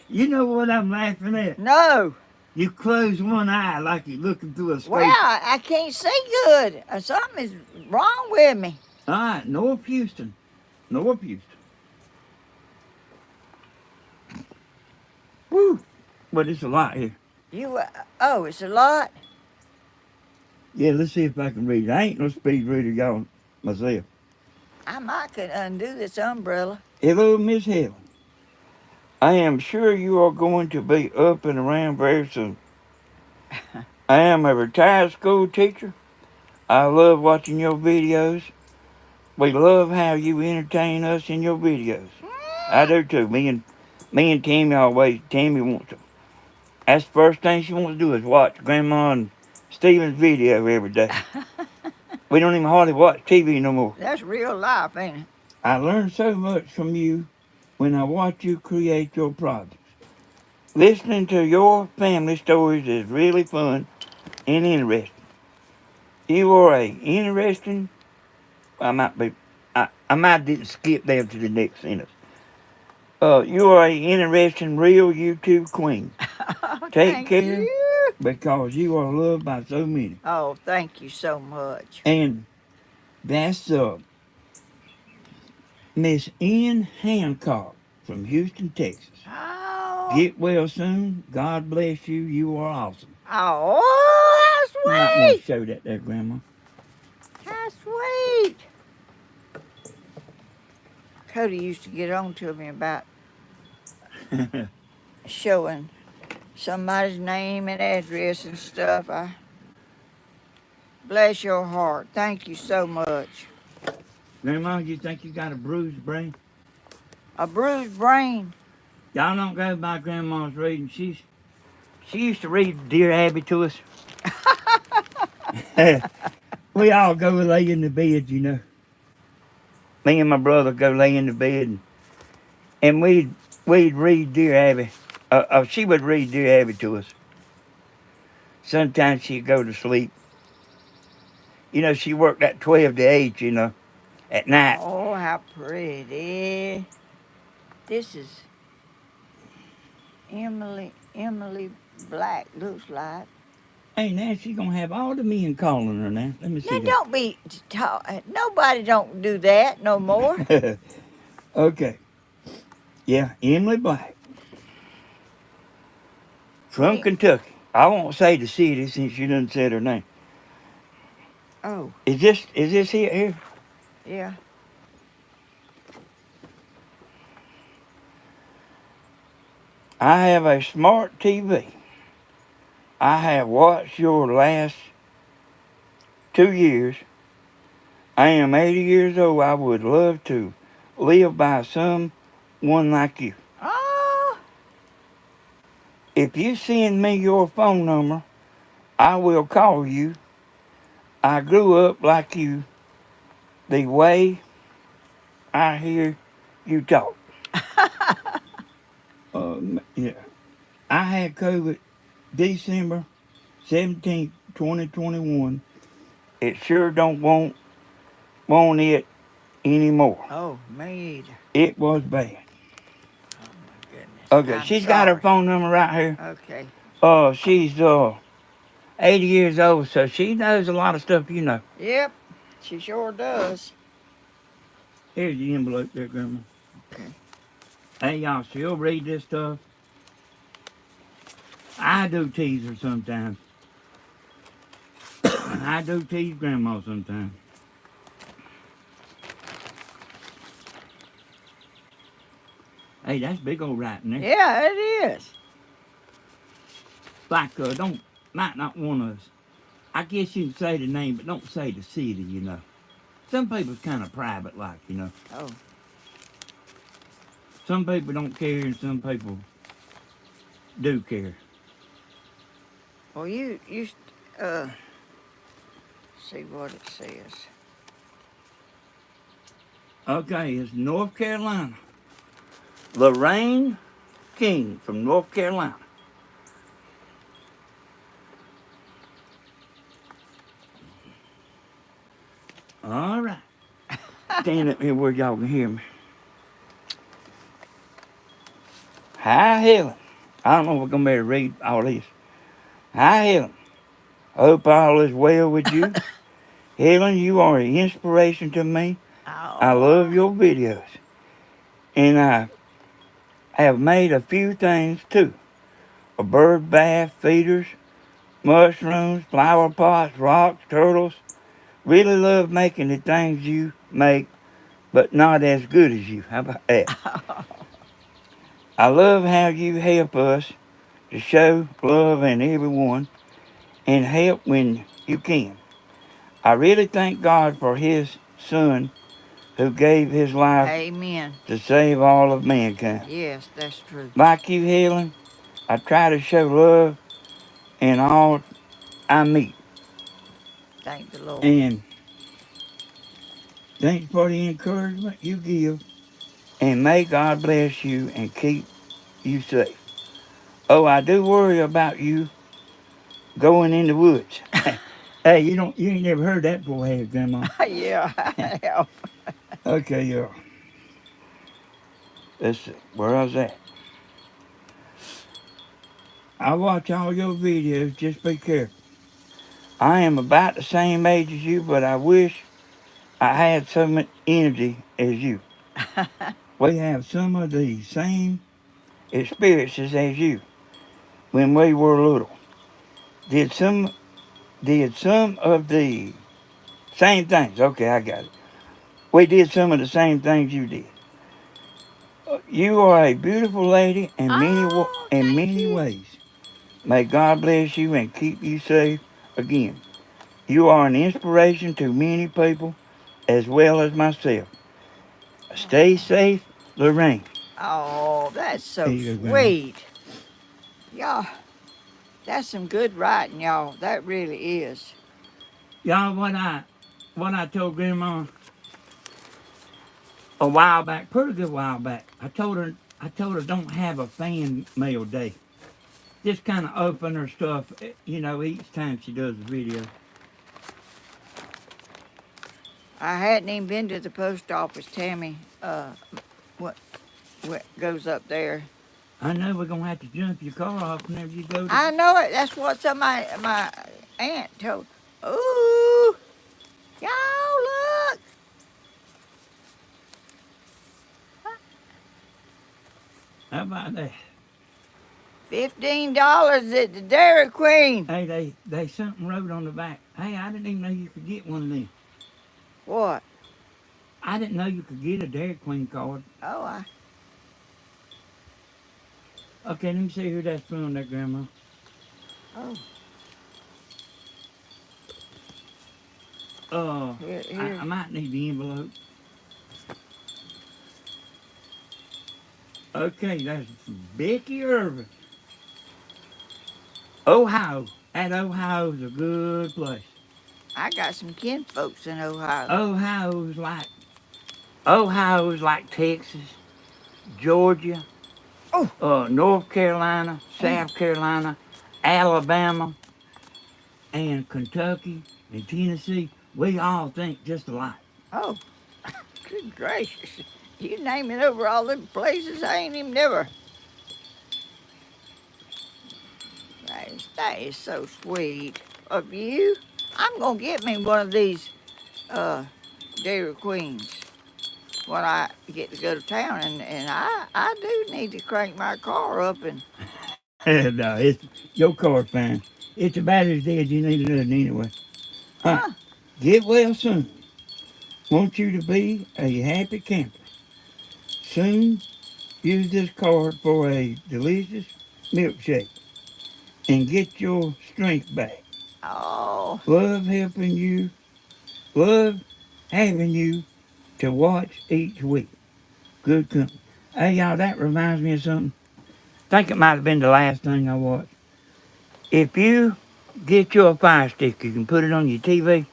you know what I'm laughing at? No. You close one eye like you're looking through a scope. Well, I can't see good. Something is wrong with me. All right, North Houston. North Houston. Woo! But it's a lot here. Oh, it's a lot. Yeah, let's see if I can read it. I ain't no speed reader, y'all, myself. I might could undo this umbrella. Hello, Miss Helen. I am sure you are going to be up and around very soon. I am a retired school teacher. I love watching your videos. We love how you entertain us in your videos. I do too. Me and Tammy wants to. That's the first thing she wants to do is watch Grandma and Steven's video every day. We don't even hardly watch TV no more. That's real life, ain't it? I learn so much from you when I watch you create your projects. Listening to your family stories is really fun and interesting. You are a interesting. I might didn't skip down to the next sentence. You are a interesting real YouTube queen. Take care You. because you are loved by so many. Oh, thank you so much. And that's Miss Ann Hancock from Houston, Texas. Oh. Get well soon. God bless you. You are awesome. Oh, You might how want to sweet. show that there, Grandma. How sweet. Cody used to get on to me about showing somebody's name and address and stuff. I bless your heart. Thank you so much. Grandma, you think you got a bruised brain? A bruised brain. Y'all don't go by Grandma's reading. She used to read Dear Abby to us. We all go lay in the bed, you know. Me and my brother go lay in the bed, and we'd read Dear Abby. She would read Dear Abby to us. Sometimes she'd go to sleep. You know, she worked at 12 to 8, you know, at night. Oh, how pretty. This is Emily Black, looks like. Hey, now she's going to have all the men calling her now. Let me see Now, don't be nobody don't do that no more. that. Okay. Yeah, Emily Black. From Me- Kentucky. I won't say the city since you done said her name. Oh, Is this here? yeah. I have a smart TV. I have watched your last 2 years. I am 80 years old. I would love to live by someone like you. Oh, If you send me your phone number, I will call you. I grew up like you, the way I hear you talk. Yeah. I had COVID December 17th, 2021. It sure don't want it anymore. oh, me either. It was bad. Oh my goodness. Okay, I'm she's got her sorry. phone number right here. Okay. She's 80 years old, so she knows a lot of stuff you know. Yep, she sure does. Here's the envelope there, Grandma. Okay. Hey, y'all, she'll read this stuff. I do tease her sometimes. I do tease Grandma sometimes. Hey, that's big old writing there. Yeah, it is. Like, might not want to. I guess you can say the name, but don't say the city, you know. Some people's kind of private, like, you know. Oh, Some people don't care, and some people do care. well, see what it says. Okay, it's North Carolina. Lorraine King from North Carolina. All right. Stand up here where y'all can hear me. Hi, Helen. I don't know if we're going to be able to read all this. Hi, Helen. Hope all is well with you. Helen, you are an inspiration to me. I love Oh, your videos. And I have made a few things too. A bird bath, feeders, mushrooms, flower pots, rocks, turtles. Really love making the things you make, but not as good as you. How about that? I love how you help us to show love in everyone and help when you can. I really thank God for His Son who gave His life amen. to save all of mankind. Yes, that's true. Like you, Helen, I try to show love in all I meet. Thank the Lord. And thanks for the encouragement you give. And may God bless you and keep you safe. Oh, I do worry about you going in the woods. Hey, you ain't never heard that before, have you, Grandma? Yeah, I have. Okay, y'all. Let's see. Where I was at. I watch all your videos. Just be careful. I am about the same age as you, but I wish I had some energy as you. We have some of the same experiences as you when we were little. Did some of the same things. Okay, I got it. We did some of the same things you did. You are a beautiful lady in Oh, in thank many you. ways. May God bless you and keep you safe. Again, you are an inspiration to many people as well as myself. Stay safe, Lorraine. Oh, that's so There you go, Grandma. sweet. Y'all, that's some good writing, y'all. That really is. Y'all, what I told Grandma a while back, pretty good while back. I told her don't have a fan mail day. Just kind of open her stuff, each time she does a video. I hadn't even been to the post office, Tammy. What what goes up there? I know we're gonna have to jump your car off whenever you go to. I know it. That's what my aunt told. Ooh, y'all look. How about that? $15 at the Dairy Queen. Hey, they something wrote on the back. Hey, I didn't even know you could get one of them. What? I didn't know you could get a Dairy Queen card. Oh, Okay, let me see who that's from, there, Grandma. oh, here, I here. might need the envelope. Okay, that's Becky Irvin. Ohio. That Ohio's a good place. I got some kin folks in Ohio. Ohio's like Texas, Georgia, Oh, North Carolina, mm, South Carolina, Alabama, and Kentucky and Tennessee. We all think just alike. oh, good gracious. You naming over all them places I ain't even never. That is so sweet of you. I'm gonna get me one of these uh, Dairy Queens when I get to go to town, and I do need to crank my car up and No, it's your car fine. It's about as dead you need it anyway. All right, huh. get well soon. Want you to be a happy camper. Soon, use this card for a delicious milkshake and get your strength back. Oh, Love helping you. Love having you to watch each week. Good company. Hey, y'all, that reminds me of something. I think it might have been the last thing I watched. If you get you a fire stick, you can put it on your TV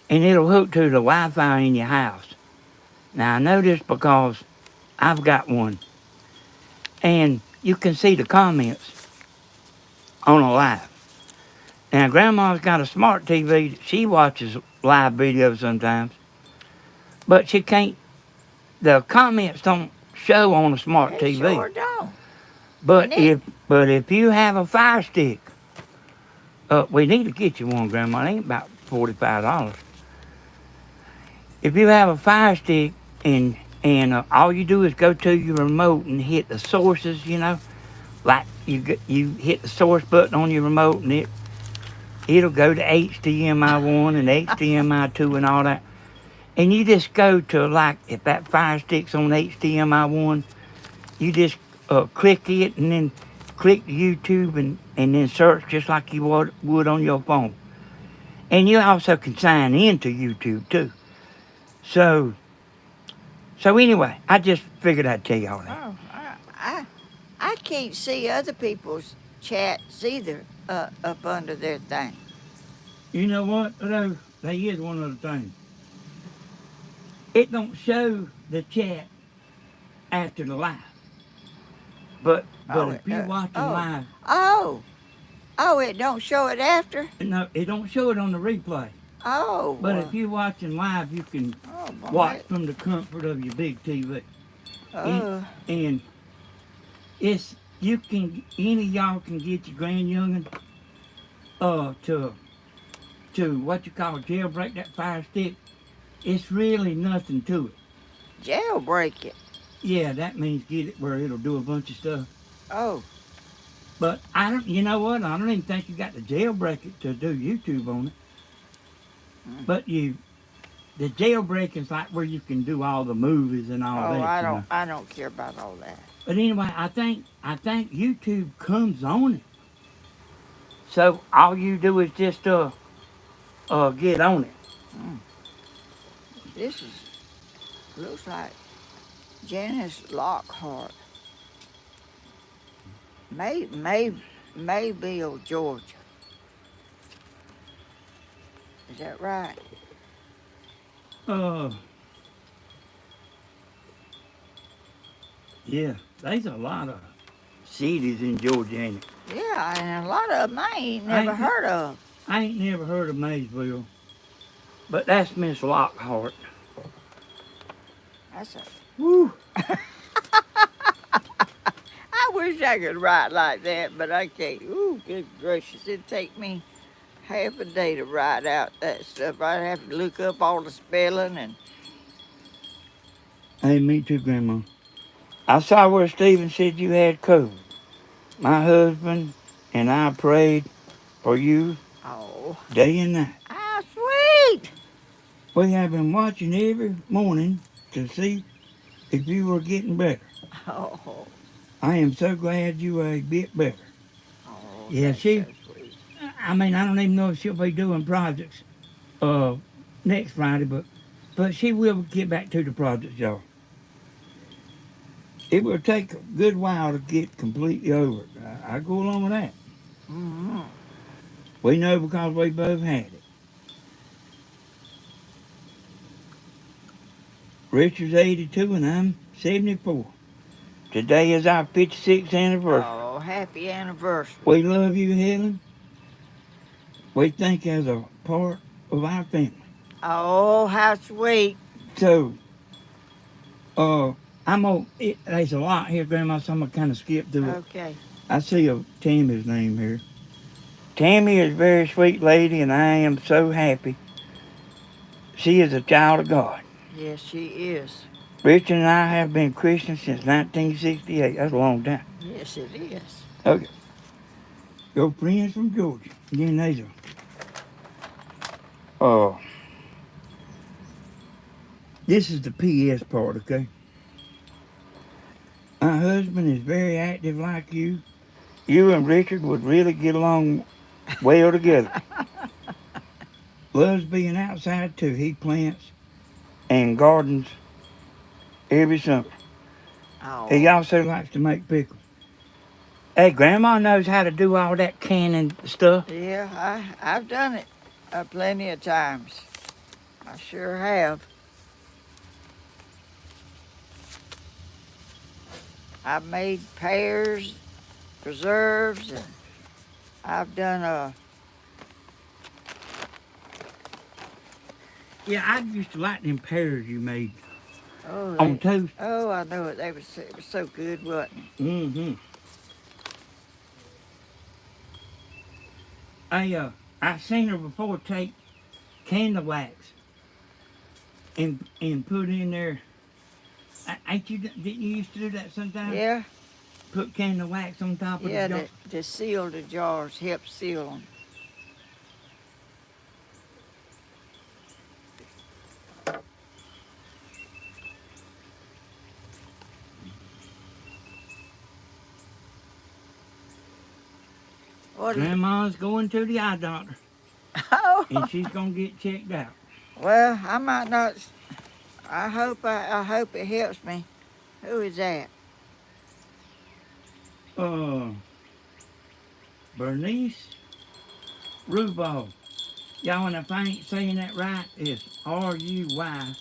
and it'll hook to the Wi-Fi in your house. Now, I know this because I've got one. And you can see the comments on a live. Now, Grandma's got a smart TV. She watches live videos sometimes. But she can't, the comments don't show on a smart it TV. sure don't. But And it, if you have a fire stick, we need to get you one, Grandma. It ain't about $45. If you have a fire stick and all you do is go to your remote and hit the sources, like you hit the source button on your remote and it'll go to HDMI 1 and HDMI 2 and all that. And you just go to, like, if that fire stick's on HDMI 1, you just click it and then click YouTube and then search just like you would on your phone. And you also can sign into YouTube too. So anyway, I just figured I'd tell y'all that. oh, I can't see other people's chats either up under their thing. You know what, though? There is one other thing. It don't show the chat after the live. But Oh, if you watching live, oh, oh, it don't show it after. no, it don't show it on the replay. Oh, But if you're watching live, you can oh, watch boy. from the comfort of your big TV. And, Oh, and any of y'all can get your grand youngin to what you call jailbreak that fire stick. It's really nothing to it. jailbreak it. Yeah, that means get it where it'll do a bunch of stuff. Oh, But you know what? I don't even think you got to jailbreak it to do YouTube on it. mm, But the jailbreaking's like where you can do all the movies and all Oh, that, you know. I don't care about all that. But anyway, I think YouTube comes on it. So all you do is just get on it. Mm. This is looks like Janice Lockhart, Mayville, Georgia. Is that right? Uh, yeah, there's a lot of cities in Georgia, ain't it? Yeah, and a lot of them I ain't I never heard of. ain't never heard of Maysville, but that's Miss Lockhart. That's a. Woo! I wish I could write like that, but I can't. Ooh, good gracious! It'd take me half a day to write out that stuff. I'd have to look up all the spelling and. Hey, me too, Grandma. I saw where Stephen said you had COVID. My husband and I prayed for you Oh, day and night. how sweet! We have been watching every morning to see if you were getting better. Oh, I am so glad you are a bit better. oh, Yeah, that's so she, sweet. I mean, I don't even know if she'll be doing projects next Friday, but she will get back to the projects, y'all. It will take a good while to get completely over it. I go along with that. Mm-hmm. We know because we both had it. Richard's 82 and I'm 74. Today is our 56th anniversary. Oh, happy anniversary! We love you, Helen. We think as a part of our family. Oh, how sweet! So, there's a lot here, Grandma, so I'm gonna kind of skip through it. Okay. I see Tammy's name here. Tammy is a very sweet lady, and I am so happy. She is a child of God. Yes, she is. Richard and I have been Christians since 1968. That's a long time. Yes, it is. Okay. Your friends from Georgia. Again, these are. Uh, this is the PS part, okay? My husband is very active like you. You and Richard would really get along well together. Loves being outside too. He plants and gardens every summer. He Oh, also likes to make pickles. Hey, Grandma knows how to do all that canning stuff. yeah, I've done it plenty of times. I sure have. I've made pears, preserves, and I've done Yeah, I used to like them pears you made oh on they toast. oh I know it. It was so good, wasn't it? Mm-hmm. I seen her before take candle wax and put in there. Ain't you? Didn't you used to do that sometimes? Yeah, Put candle wax on top of the yeah. jar. To seal the jars, help seal them. What is it? Grandma's going to the eye doctor, Oh, and she's gonna get checked out. well, I might not. I hope it helps me. Who is that? Uh, Bernice Rubal. Y'all, and if I ain't saying that right, it's Ruybal.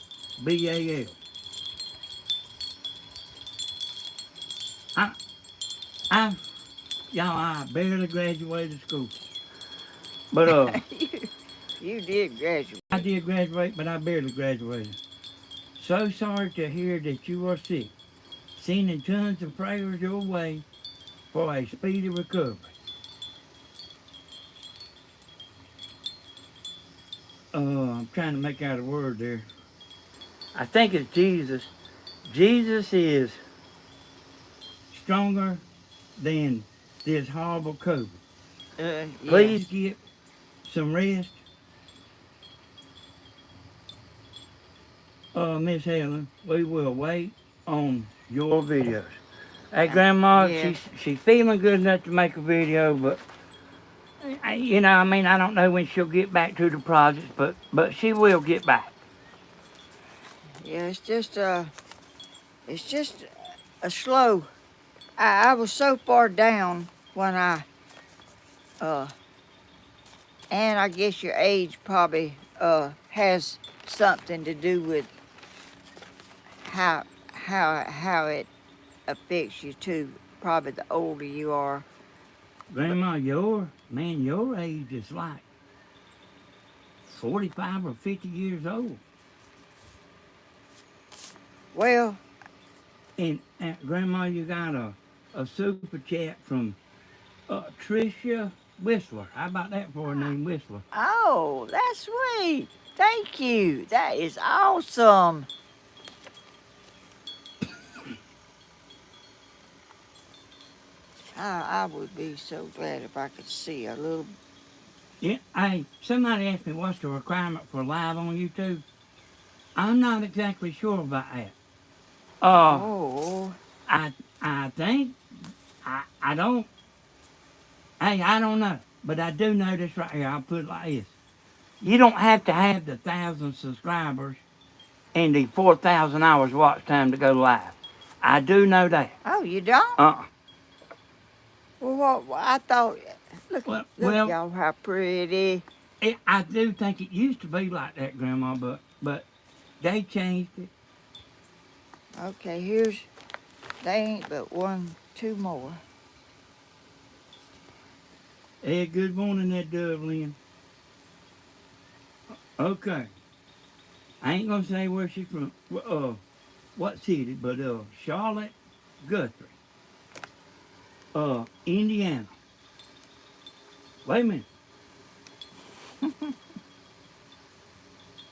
I, I, I barely graduated school, but you, you did graduate. I did graduate, but I barely graduated. So sorry to hear that you are sick. Sending tons of prayers your way for a speedy recovery. I'm trying to make out a word there. I think it's Jesus. Jesus is stronger than this horrible COVID. Yes. Please get some rest. Miss Helen, we will wait on your videos. Hey, Grandma, Yes. she's feeling good enough to make a video, but you know, I mean, I don't know when she'll get back to the projects, but she will get back. Yeah, it's just a slow. I was so far down when uh, and I guess your age probably has something to do with how it affects you too. Probably the older you are. But Grandma, your age is like 45 or 50 years old. well, And Grandma, you got a super chat from Tricia Whistler. How about that for a name, Whistler? oh, that's sweet. Thank you. That is awesome. I would be so glad if I could see a little. Yeah, hey, somebody asked me what's the requirement for live on YouTube. I'm not exactly sure about that. Uh, Oh, I think I don't. Hey, I don't know, but I do know this right here. I'll put it like this: you don't have to have the 1,000 subscribers and the 4,000 hours watch time to go live. I do know that. oh, you don't? Uh, Well, what? I thought. Look, look, well, y'all, how pretty. I do think it used to be like that, Grandma, but they changed it. Okay, here's. They ain't but one, two more. Hey, good morning, there, Dublin. Okay, I ain't gonna say where she's from. What city? But Charlotte, Guthrie, Indiana. Wait a minute.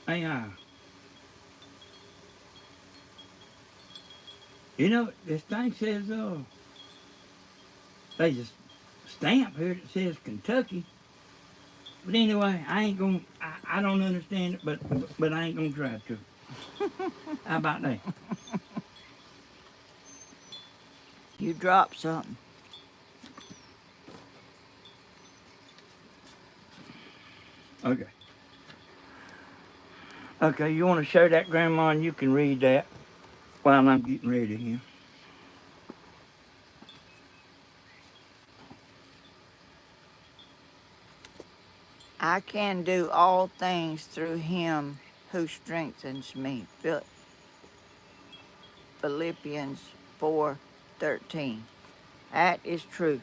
Hey, you know this thing says there's a stamp here that says Kentucky. But anyway, I ain't gonna. I don't understand it, but I ain't gonna try to. How about that? You dropped something. Okay. Okay, you want to show that, Grandma, and you can read that while I'm getting ready here. I can do all things through him who strengthens me. Philippians 4:13. That is true.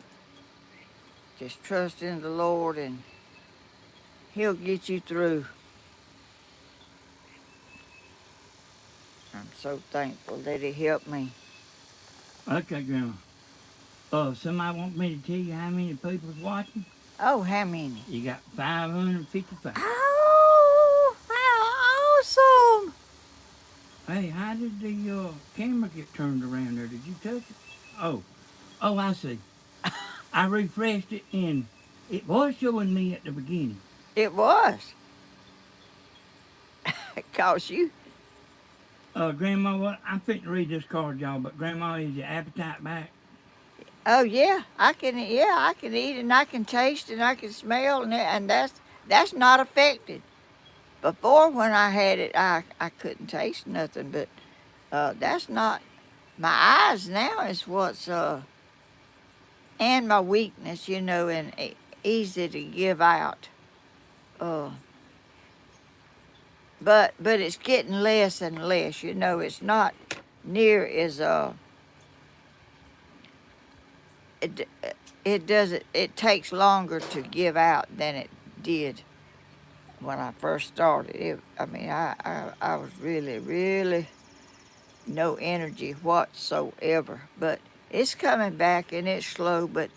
Just trust in the Lord and he'll get you through. I'm so thankful that he helped me. Okay, Grandma. Somebody want me to tell you how many people's watching? Oh, how many? You got 555. Oh, how awesome. Hey, how did the camera get turned around there? Did you touch it? Oh, I see. I refreshed it and it was showing me at the beginning. It was. Cause you. Grandma, what? I'm fitting to read this card, y'all, but Grandma, is your appetite back? Oh yeah, I can. Yeah, I can eat and I can taste and I can smell and that's not affected. Before when I had it, I couldn't taste nothing. But that's not my eyes now is what's and my weakness, and easy to give out. Uh, but it's getting less and less. It's not near as it it doesn't it takes longer to give out than it did when I first started. I mean, I was really no energy whatsoever. But it's coming back and it's slow. But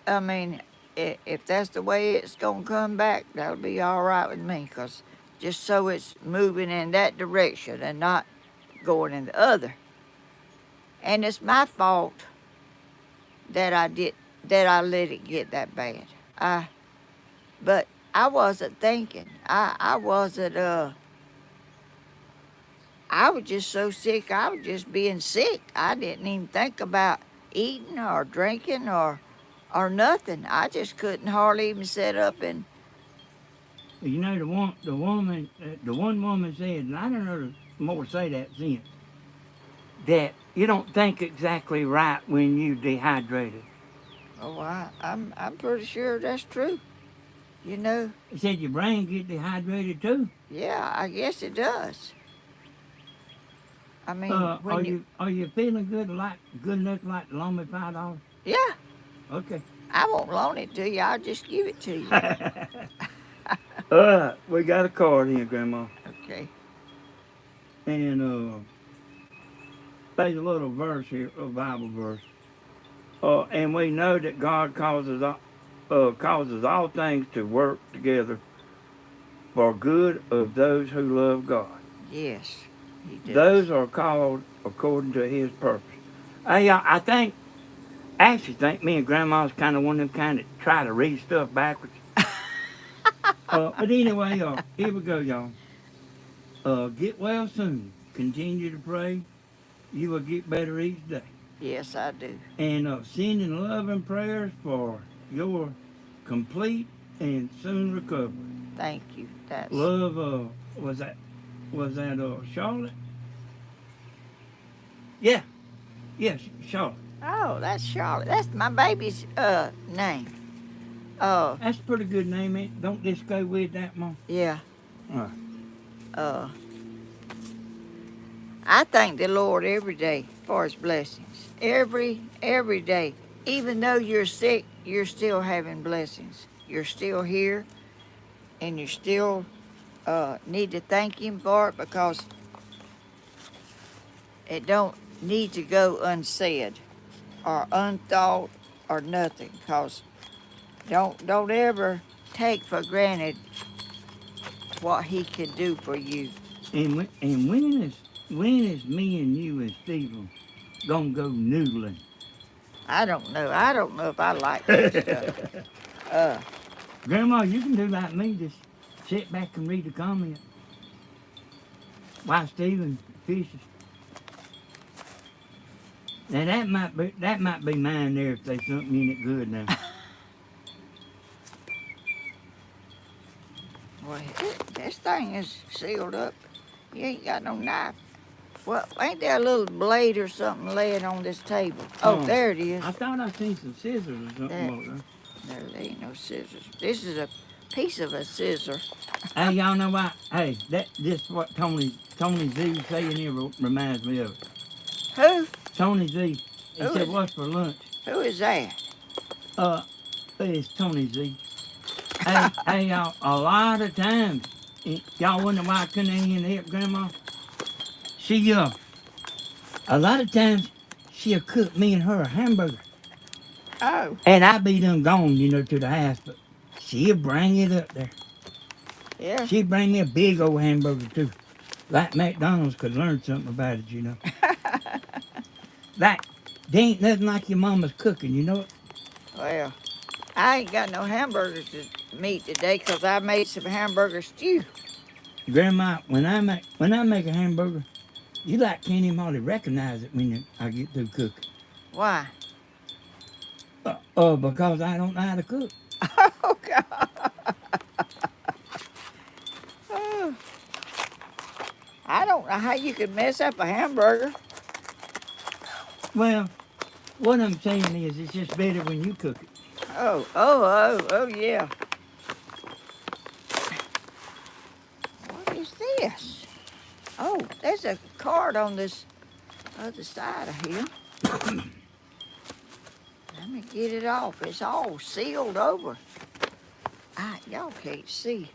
I mean, if that's the way it's gonna come back, that'll be all right with me. Cause just so it's moving in that direction and not going in the other. And it's my fault that I let it get that bad. But I wasn't thinking. I wasn't I was just so sick. I was just being sick. I didn't even think about eating or drinking or nothing. I just couldn't hardly even sit up and. You know, the one woman said, and I don't know more say that since, that you don't think exactly right when you dehydrated. Oh, I'm pretty sure that's true. You know, He said your brain get dehydrated too. yeah, I guess it does. I mean, when you, Are you feeling good enough like to loan me $5? yeah, Okay. I won't loan it to you. I'll just give it to you. We got a card here, Grandma, Okay. and there's a little verse here, a Bible verse. And we know that God causes all things to work together for good of those who love God. Yes, he does. Those are called according to His purpose. I actually think me and Grandma's kind of one of them kind of try to read stuff backwards. But anyway, here we go, y'all. Get well soon. Continue to pray. You will get better each day. Yes, I do. And sending love and prayers for your complete and soon recovery. Thank you. That's Love, was that Charlotte? Yeah, yes, Charlotte. oh, that's Charlotte. That's my baby's name. That's a pretty good name, ain't it? Don't just go with that, Mom. Yeah. Uh, Uh, I thank the Lord every day for His blessings. Every day. Even though you're sick, you're still having blessings. You're still here, and you still need to thank Him for it because it don't need to go unsaid or unthought or nothing. Cause don't ever take for granted what He can do for you. and when is me and you and Stephen gonna go noodling? I don't know. I don't know if I like that stuff. Uh, Grandma, you can do like me, just sit back and read the comments while Stephen fishes. Now that might be mine there if there's something in it good now. well, this thing is sealed up. You ain't got no knife. Well, ain't there a little blade or something laying on this table? Oh, there it is. I thought I seen some scissors or something There. over there. No, there ain't no scissors. This is a piece of a scissor. Hey, y'all know what? Hey, this what Tony Z saying here reminds me of. Who? Tony Z. He Who said, is- "What's for lunch?" Who is that? It's Tony Z. Hey, y'all. A lot of times, y'all wonder why I couldn't even help Grandma. She a lot of times she'll cook me and her a hamburger, Oh, and I be done gone, to the house, but she'll bring it up there. yeah. She'd bring me a big old hamburger too. Like McDonald's could learn something about it, Like, there ain't nothing like your mama's cooking, you know it? Well, I ain't got no hamburgers to meet today 'cause I made some hamburger stew. Grandma, when I make a hamburger, you like can't even hardly recognize it when I get through cooking. Why? Because I don't know how to cook. Oh, God. Oh, I don't know how you could mess up a hamburger. Well, what I'm saying is it's just better when you cook it. Oh, yeah. What is this? Oh, there's a card on this other side of here. Let me get it off. It's all sealed over. Y'all can't see.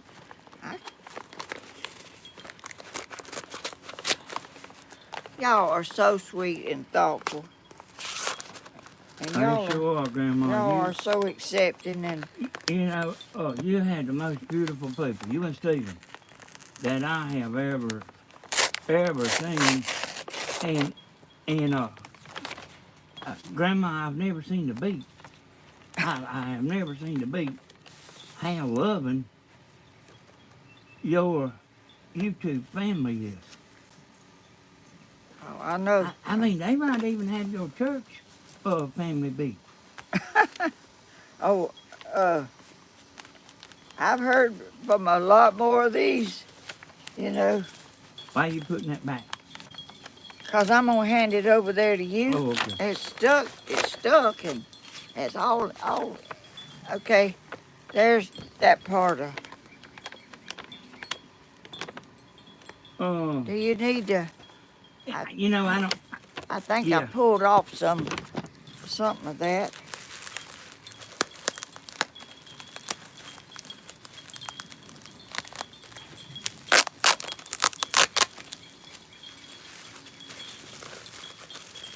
Y'all are so sweet and thoughtful. And I sure are, Grandma. y'all are so accepting and You had the most beautiful people, you and Stephen, that I have ever seen. And Grandma, I've never seen the beat. I have never seen the beat. How loving your YouTube family is. Oh, I know. I mean, they might even have your church family be. Oh, I've heard from a lot more of these, you know, Why are you putting that back? because I'm going to hand it over there to you. Oh, okay. It's stuck, and it's all, okay, there's that part of, do you need to, You know, I don't. I think I Yeah. pulled off something of that.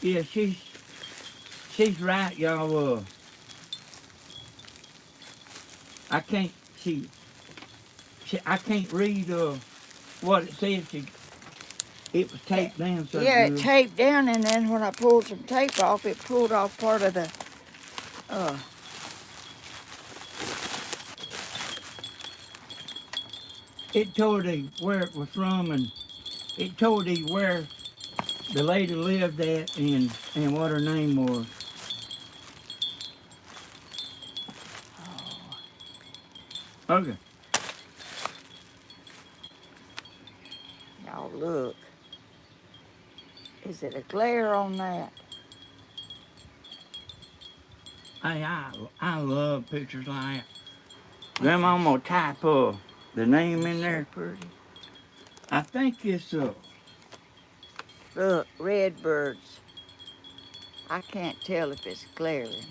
Yeah, she's right, y'all. I can't. I can't read what it says. It was taped down so Yeah, it good. taped down, and then when I pulled some tape off, it pulled off part of the, It told you where it was from, and it told you where the lady lived at, and what her name was. Okay. y'all look. Is it a glare on that? I love pictures like that. Grandma, I'm gonna type the name in there. So pretty. I think it's Look, redbirds. I can't tell if it's glaring.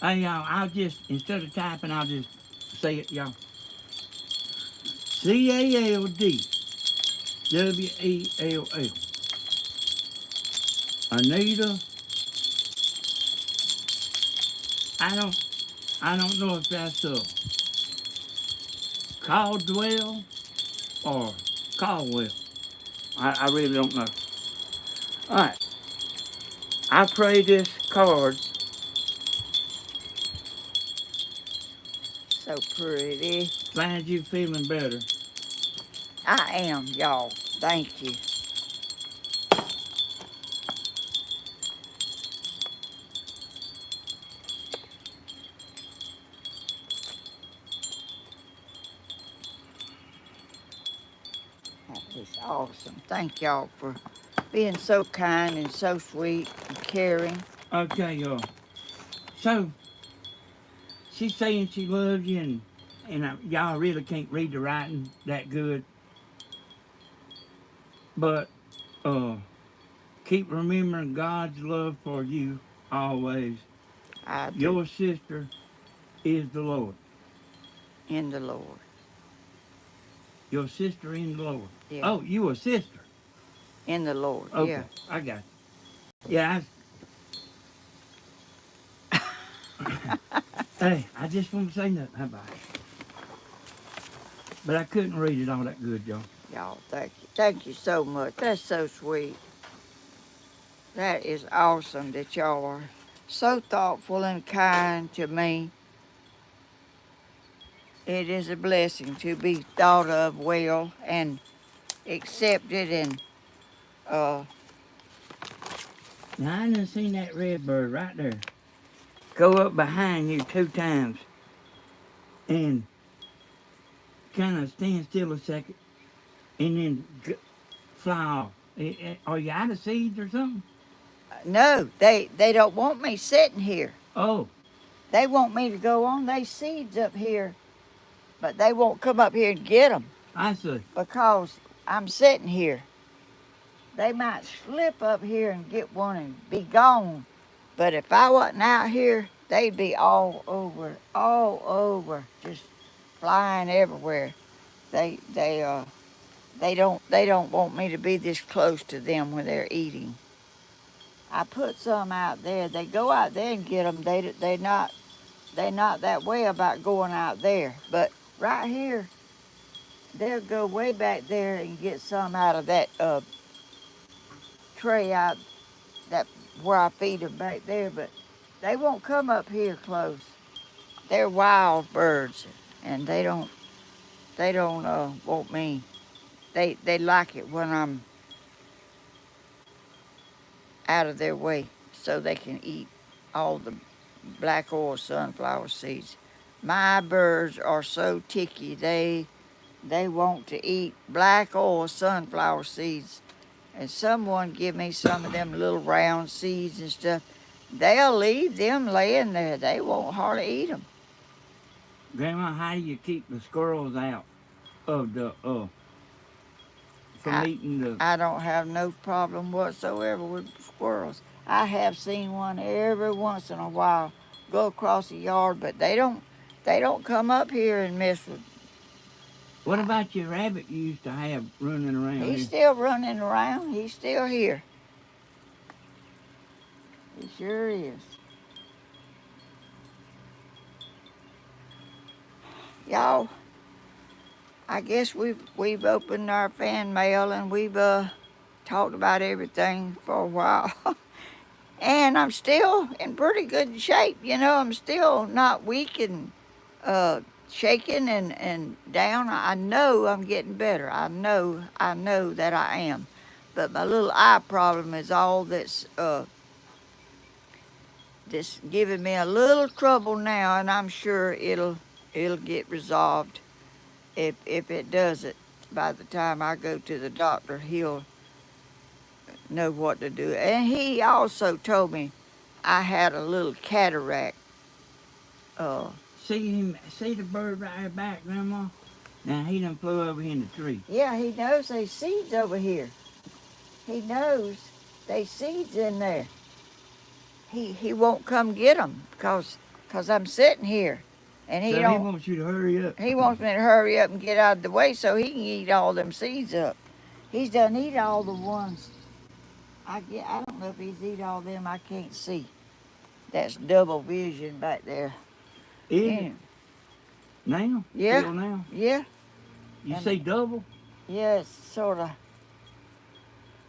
y'all, I'll just, instead of typing, I'll just say it, y'all. CALDWELL. Anita, I don't know if that's Caldwell or Caldwell. I really don't know. All right. I pray this card So pretty. finds you feeling better. I am, y'all. Thank you. That is awesome. Thank y'all for being so kind and so sweet and caring. Okay, y'all. So she's saying she loves you, and y'all really can't read the writing that good. But keep remembering God's love for you always. I do. Your sister is the Lord. In the Lord. Your sister in the Lord. Yeah. Oh, you a sister. In the Lord. Okay, Yeah. I got you. Yeah, hey, I just want to say nothing. How about it? But I couldn't read it all that good, y'all. Y'all, thank you. Thank you so much. That's so sweet. That is awesome that y'all are so thoughtful and kind to me. It is a blessing to be thought of well and accepted and Now, I done seen that red bird right there go up behind you 2 times and kind of stand still a second and then fly off. Are you out of seeds or something? no, they don't want me sitting here. Oh, They want me to go on. They seeds up here, but they won't come up here and get them I see. because I'm sitting here. They might slip up here and get one and be gone. But if I wasn't out here, they'd be all over, just flying everywhere. They don't want me to be this close to them when they're eating. I put some out there. They go out there and get them. They're not that way about going out there. But right here, they'll go way back there and get some out of that tray out that where I feed them back there. But they won't come up here close. They're wild birds, and they don't want me. They like it when I'm out of their way so they can eat all the black oil sunflower seeds. My birds are so ticky, they want to eat black oil sunflower seeds. And someone give me some of them little round seeds and stuff. They'll leave them laying there. They won't hardly eat them. Grandma, how do you keep the squirrels out of the from eating the? I don't have no problem whatsoever with squirrels. I have seen one every once in a while go across the yard, but they don't come up here and mess with. What about your rabbit you used to have running around He's here? still running around. He's still here. He sure is. Y'all, I guess we've opened our fan mail and we've talked about everything for a while. And I'm still in pretty good shape, you know. I'm still not weak and shaking and down. I know I'm getting better. I know that I am. But my little eye problem is all that's giving me a little trouble now, and I'm sure it'll get resolved. If it doesn't, by the time I go to the doctor, he'll know what to do. And he also told me I had a little cataract. Uh, See the bird right there back, Grandma? Now he done flew over here in the tree. yeah, he knows there's seeds over here. He knows there's seeds in there. He won't come get them because I'm sitting here, and he So don't. he wants you to hurry up. He wants me to hurry up and get out of the way so he can eat all them seeds up. He's done eat all the ones. I don't know if he's eat all them. I can't see. That's double vision back there. Is Yeah. it now? Yeah. Still now? Yeah. You And- say double? Yeah, it's sort of.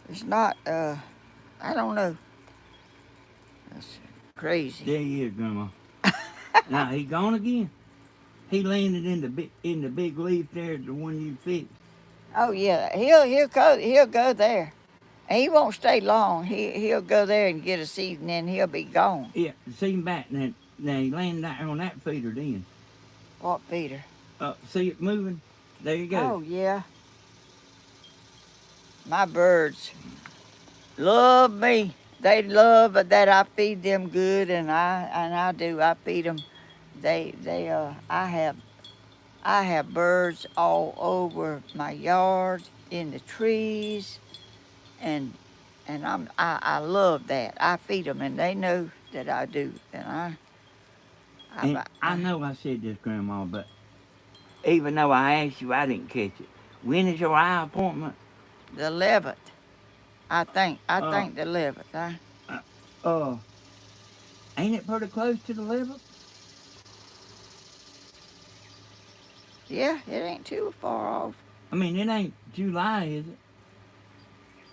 It's not. I don't know. That's crazy. There he is, Grandma. Now he gone again. He landed in the big leaf there, the one you fixed. Oh yeah, he'll go there. And he won't stay long. He'll go there and get a seed, and then he'll be gone. Yeah, see him back now. Now he landed out on that feeder then. What feeder? See it moving? There you go. Oh yeah. My birds love me. They love that I feed them good, and I do. I feed them. I have birds all over my yard, in the trees, and I love that. I feed them, and they know that I do. And And I know I said this, Grandma, but even though I asked you, I didn't catch it. When is your eye appointment? the 11th, I think the 11th. Ain't it pretty close to the 11th? Yeah, it ain't too far off. I mean, it ain't July, is it?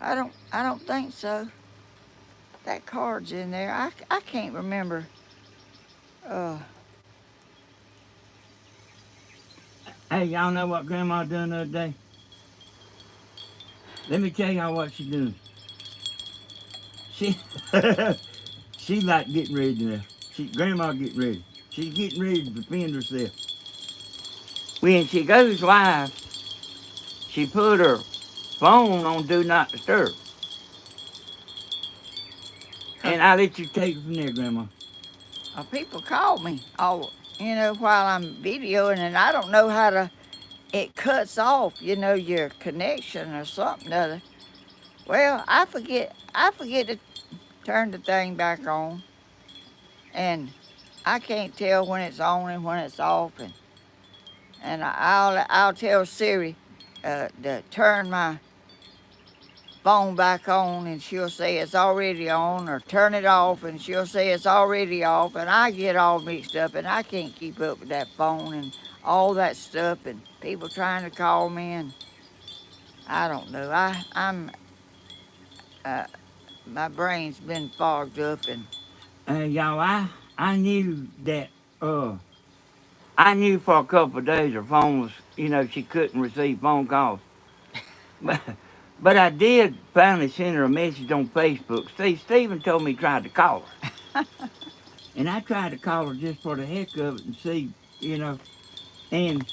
I don't think so. That card's in there. I can't remember. Hey, y'all know what Grandma done the other day? Let me tell y'all what she doing. She she like getting ready to. Grandma getting ready. She's getting ready to defend herself. When she goes live, she put her phone on Do Not Disturb. And I let you take it from there, Grandma. People call me while I'm videoing, and I don't know how to. It cuts off, your connection or something other. Well, I forget to turn the thing back on, and I can't tell when it's on and when it's off, and I'll tell Siri to turn my phone back on, and she'll say it's already on, or turn it off and she'll say it's already off, and I get all mixed up, and I can't keep up with that phone and all that stuff, and people trying to call me, and I don't know. I'm my brain's been fogged up, and Y'all, I knew that, I knew for a couple of days her phone was, she couldn't receive phone calls. But I did finally send her a message on Facebook. See, Stephen told me he tried to call her. And I tried to call her just for the heck of it and see, you know. And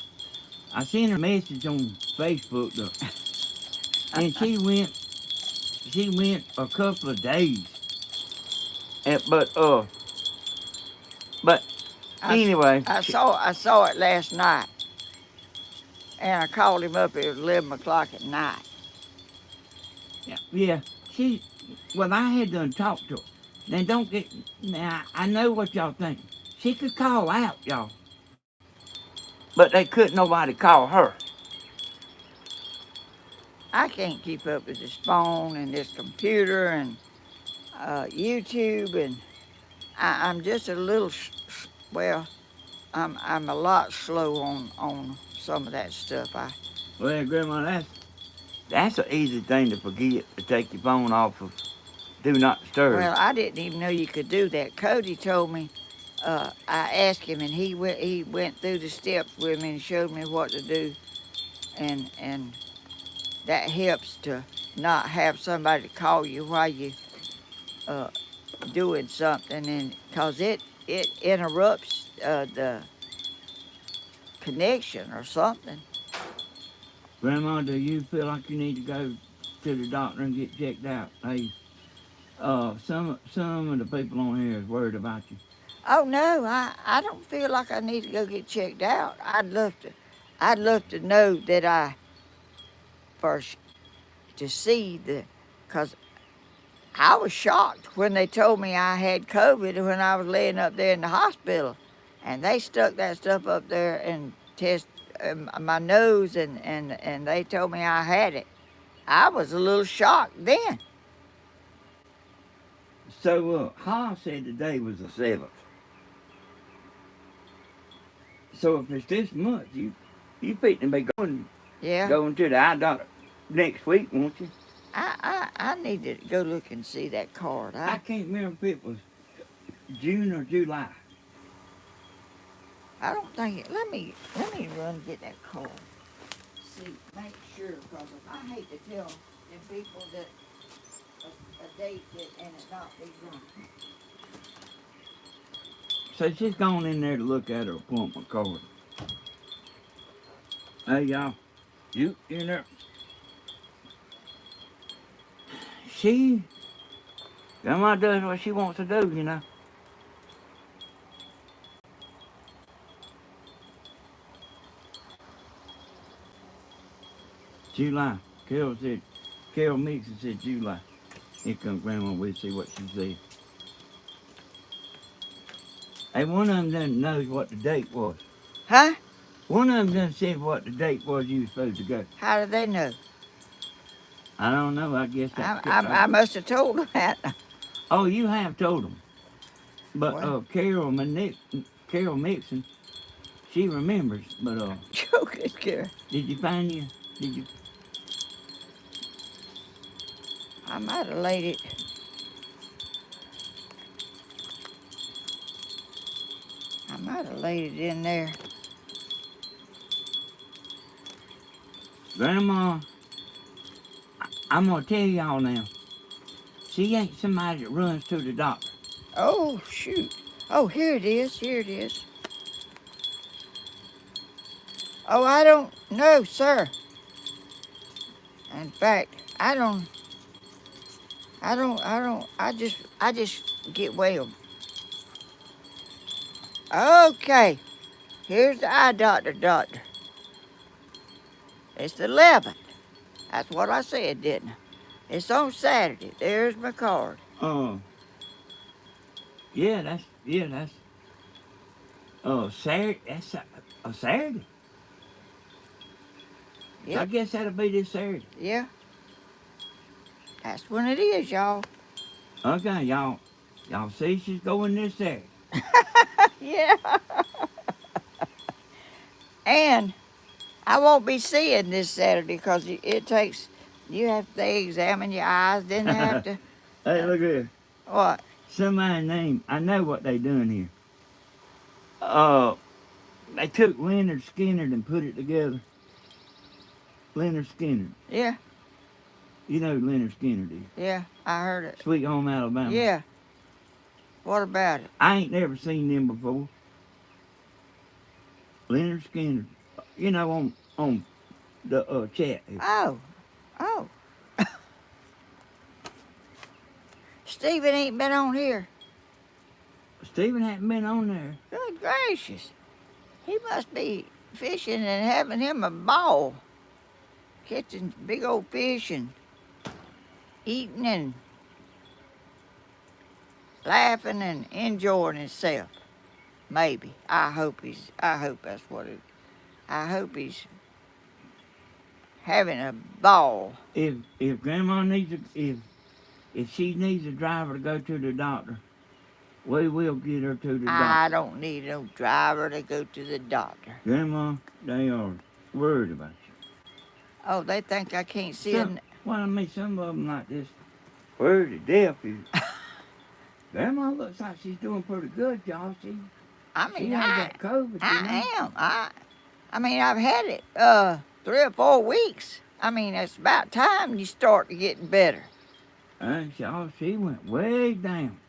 I sent her a message on Facebook, and she went a couple of days. And, but anyway, I saw it last night, and I called him up. It was 11 o'clock at night. yeah, well, I had done talked to her. Now, don't get, now, I know what y'all think. She could call out, y'all, but they couldn't nobody call her. I can't keep up with this phone and this computer and YouTube, and I'm just a little well. I'm a lot slow on some of that stuff. Well, Grandma, that's an easy thing to forget, to take your phone off of Do Not Disturb. Well, I didn't even know you could do that. Cody told me. I asked him, and he went through the steps with me and showed me what to do, and that helps to not have somebody call you while you uh, doing something, and cause it interrupts the connection or something. Grandma, do you feel like you need to go to the doctor and get checked out? Hey, some of the people on here is worried about you. Oh no, I don't feel like I need to go get checked out. I'd love to know that I first to see the, cause I was shocked when they told me I had COVID when I was laying up there in the hospital, and they stuck that stuff up there and test my nose, and they told me I had it. I was a little shocked then. So, Ha said today was the 7th. So if it's this month, you fitting to be Yeah, going to the eye doctor next week, won't you? I need to go look and see that card. I can't remember if it was June or July. I don't think it. Let me run and get that card. See, make sure, because I hate to tell them people that a date that and it not be wrong. So she's gone in there to look at her appointment card. Hey, y'all, you know, she, Grandma does what she wants to do, you know. July. Carol Mixon said July. Here comes Grandma, we'll see what she said. Hey, one of them doesn't know what the date was. Huh? One of them done said what the date was you was supposed to go. How do they know? I don't know. I guess I must have told them that. Oh, you have told them. But Well, Carol Mixon, she remembers. But joking, Gary. did you find you? Did you? I might have laid it. I might have laid it in there. Grandma, I'm gonna tell y'all now. She ain't somebody that runs to the doctor. Oh shoot. Oh, here it is. Here it is. Oh, I don't know, sir. In fact, I don't. I just get well. Okay. Here's the eye doctor, doctor. It's the 11th. That's what I said, didn't I? It's on Saturday. There's my card. Uh, yeah, that's Saturday. That's a Saturday. So I Yep. guess that'll be this Saturday. Yeah. That's when it is, y'all. Okay, y'all see she's going this Saturday. Yeah. And I won't be seeing this Saturday because it takes. You have to examine your eyes. Then they have to. Hey, look here. What? Somebody named. I know what they doing here. They took Leonard Skinner and put it together. Leonard Skinner. Yeah. You know who Leonard Skinner is. Yeah, I heard it. Sweet Home Alabama. Yeah. What about it? I ain't never seen them before. Leonard Skinner. You know, on the chat here. Oh. Oh. Stephen ain't been on here. Stephen hadn't been on there. Good gracious. He must be fishing and having him a ball. Catching big old fish and eating and laughing and enjoying himself. Maybe. I hope that's what it. I hope he's having a ball. If Grandma needs if she needs a driver to go to the doctor, we will get her to the doctor. I don't need no driver to go to the doctor. Grandma, they are worried about you. Oh, they think I can't see Well, I mean, some of them like this worried to death. Grandma looks like she's doing pretty good, y'all. She had that COVID. I mean, I've had it 3 or 4 weeks. I mean, it's about time you start getting better. And she went way down.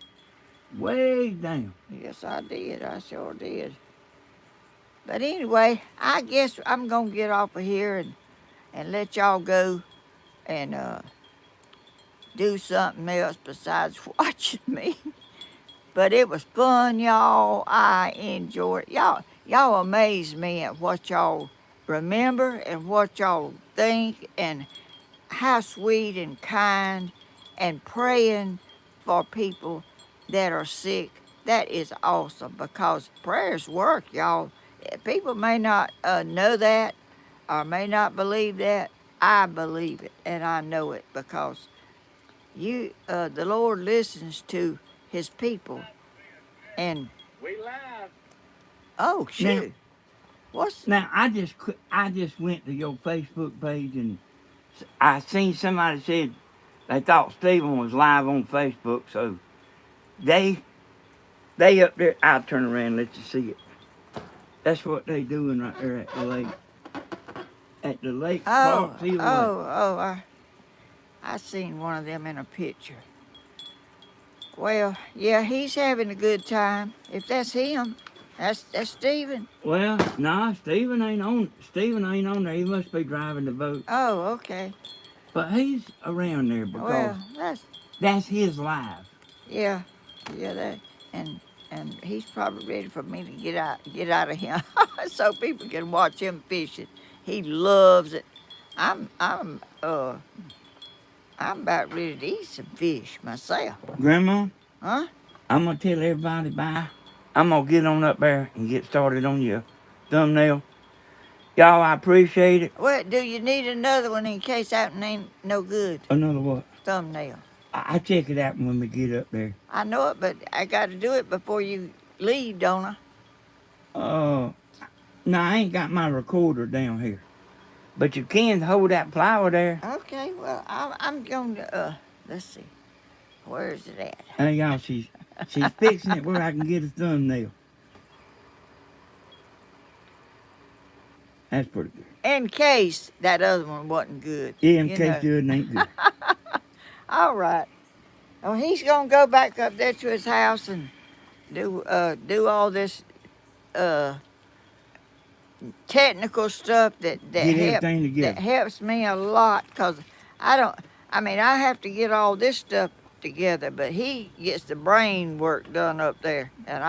Way down. Yes, I did. I sure did. But anyway, I guess I'm going to get off of here and let y'all go and do something else besides watching me. But it was fun, y'all. I enjoyed it. Y'all amaze me at what y'all remember and what y'all think and how sweet and kind and praying for people that are sick. That is awesome because prayers work, y'all. People may not know that or may not believe that. I believe it and I know it because the Lord listens to his people. And we live. Oh shoot! Now I just went to your Facebook page and I seen somebody said they thought Stephen was live on Facebook, so they up there. I'll turn around and let you see it. That's what they doing right there at the lake. At the lake. I seen one of them in a picture. Well, yeah, he's having a good time. If that's him, that's Stephen. Well, nah, Stephen ain't on there. He must be driving the boat. Oh, okay. But he's around there because that's his life. Yeah, that and he's probably ready for me to get out of here so people can watch him fishing. He loves it. I'm about ready to eat some fish myself. Grandma? Huh? I'm going to tell everybody bye. I'm going to get on up there and get started on your thumbnail. Y'all, I appreciate it. Well, do you need another one in case that one ain't no good? Another what? Thumbnail. I check it out when we get up there. I know it, but I got to do it before you leave, don't I? No, I ain't got my recorder down here. But you can hold that flower there. Okay, well, I'm going to, let's see. Where is it at? Hey, y'all, she's fixing it where I can get a thumbnail. That's pretty good. In case that other one wasn't good. Yeah, in case the other ain't good. All right. Well, he's going to go back up there to his house and do all this technical stuff that helps me a lot because I have to get all this stuff together, but he gets the brain work done up there, and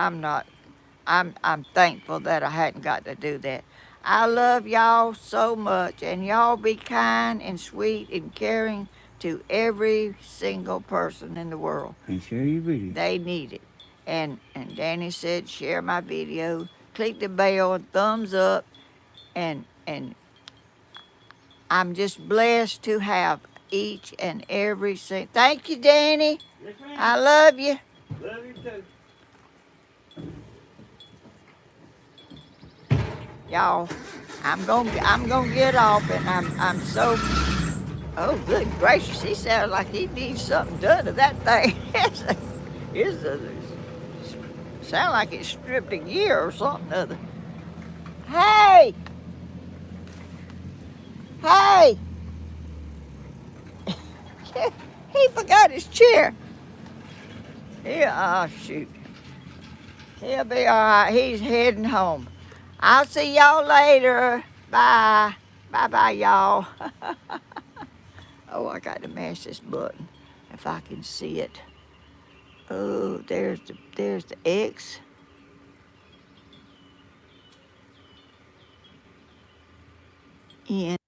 I'm thankful that I hadn't got to do that. I love y'all so much, and y'all be kind and sweet and caring to every single person in the world. And share your video. They need it. And Danny said share my video, click the bell, and thumbs up, and I'm just blessed to have each and every single. Thank you, Danny. Yes, ma'am. I love you. Love you too. Y'all, I'm gonna get off, and I'm so. Oh, good gracious! He sounds like he needs something done to that thing. Sound like it's stripped a gear or something other. Hey! He forgot his chair. Yeah, oh shoot. He'll be all right. He's heading home. I'll see y'all later. Bye. Bye-bye, y'all. Oh, I got to mash this button if I can see it. Oh, there's the X. In.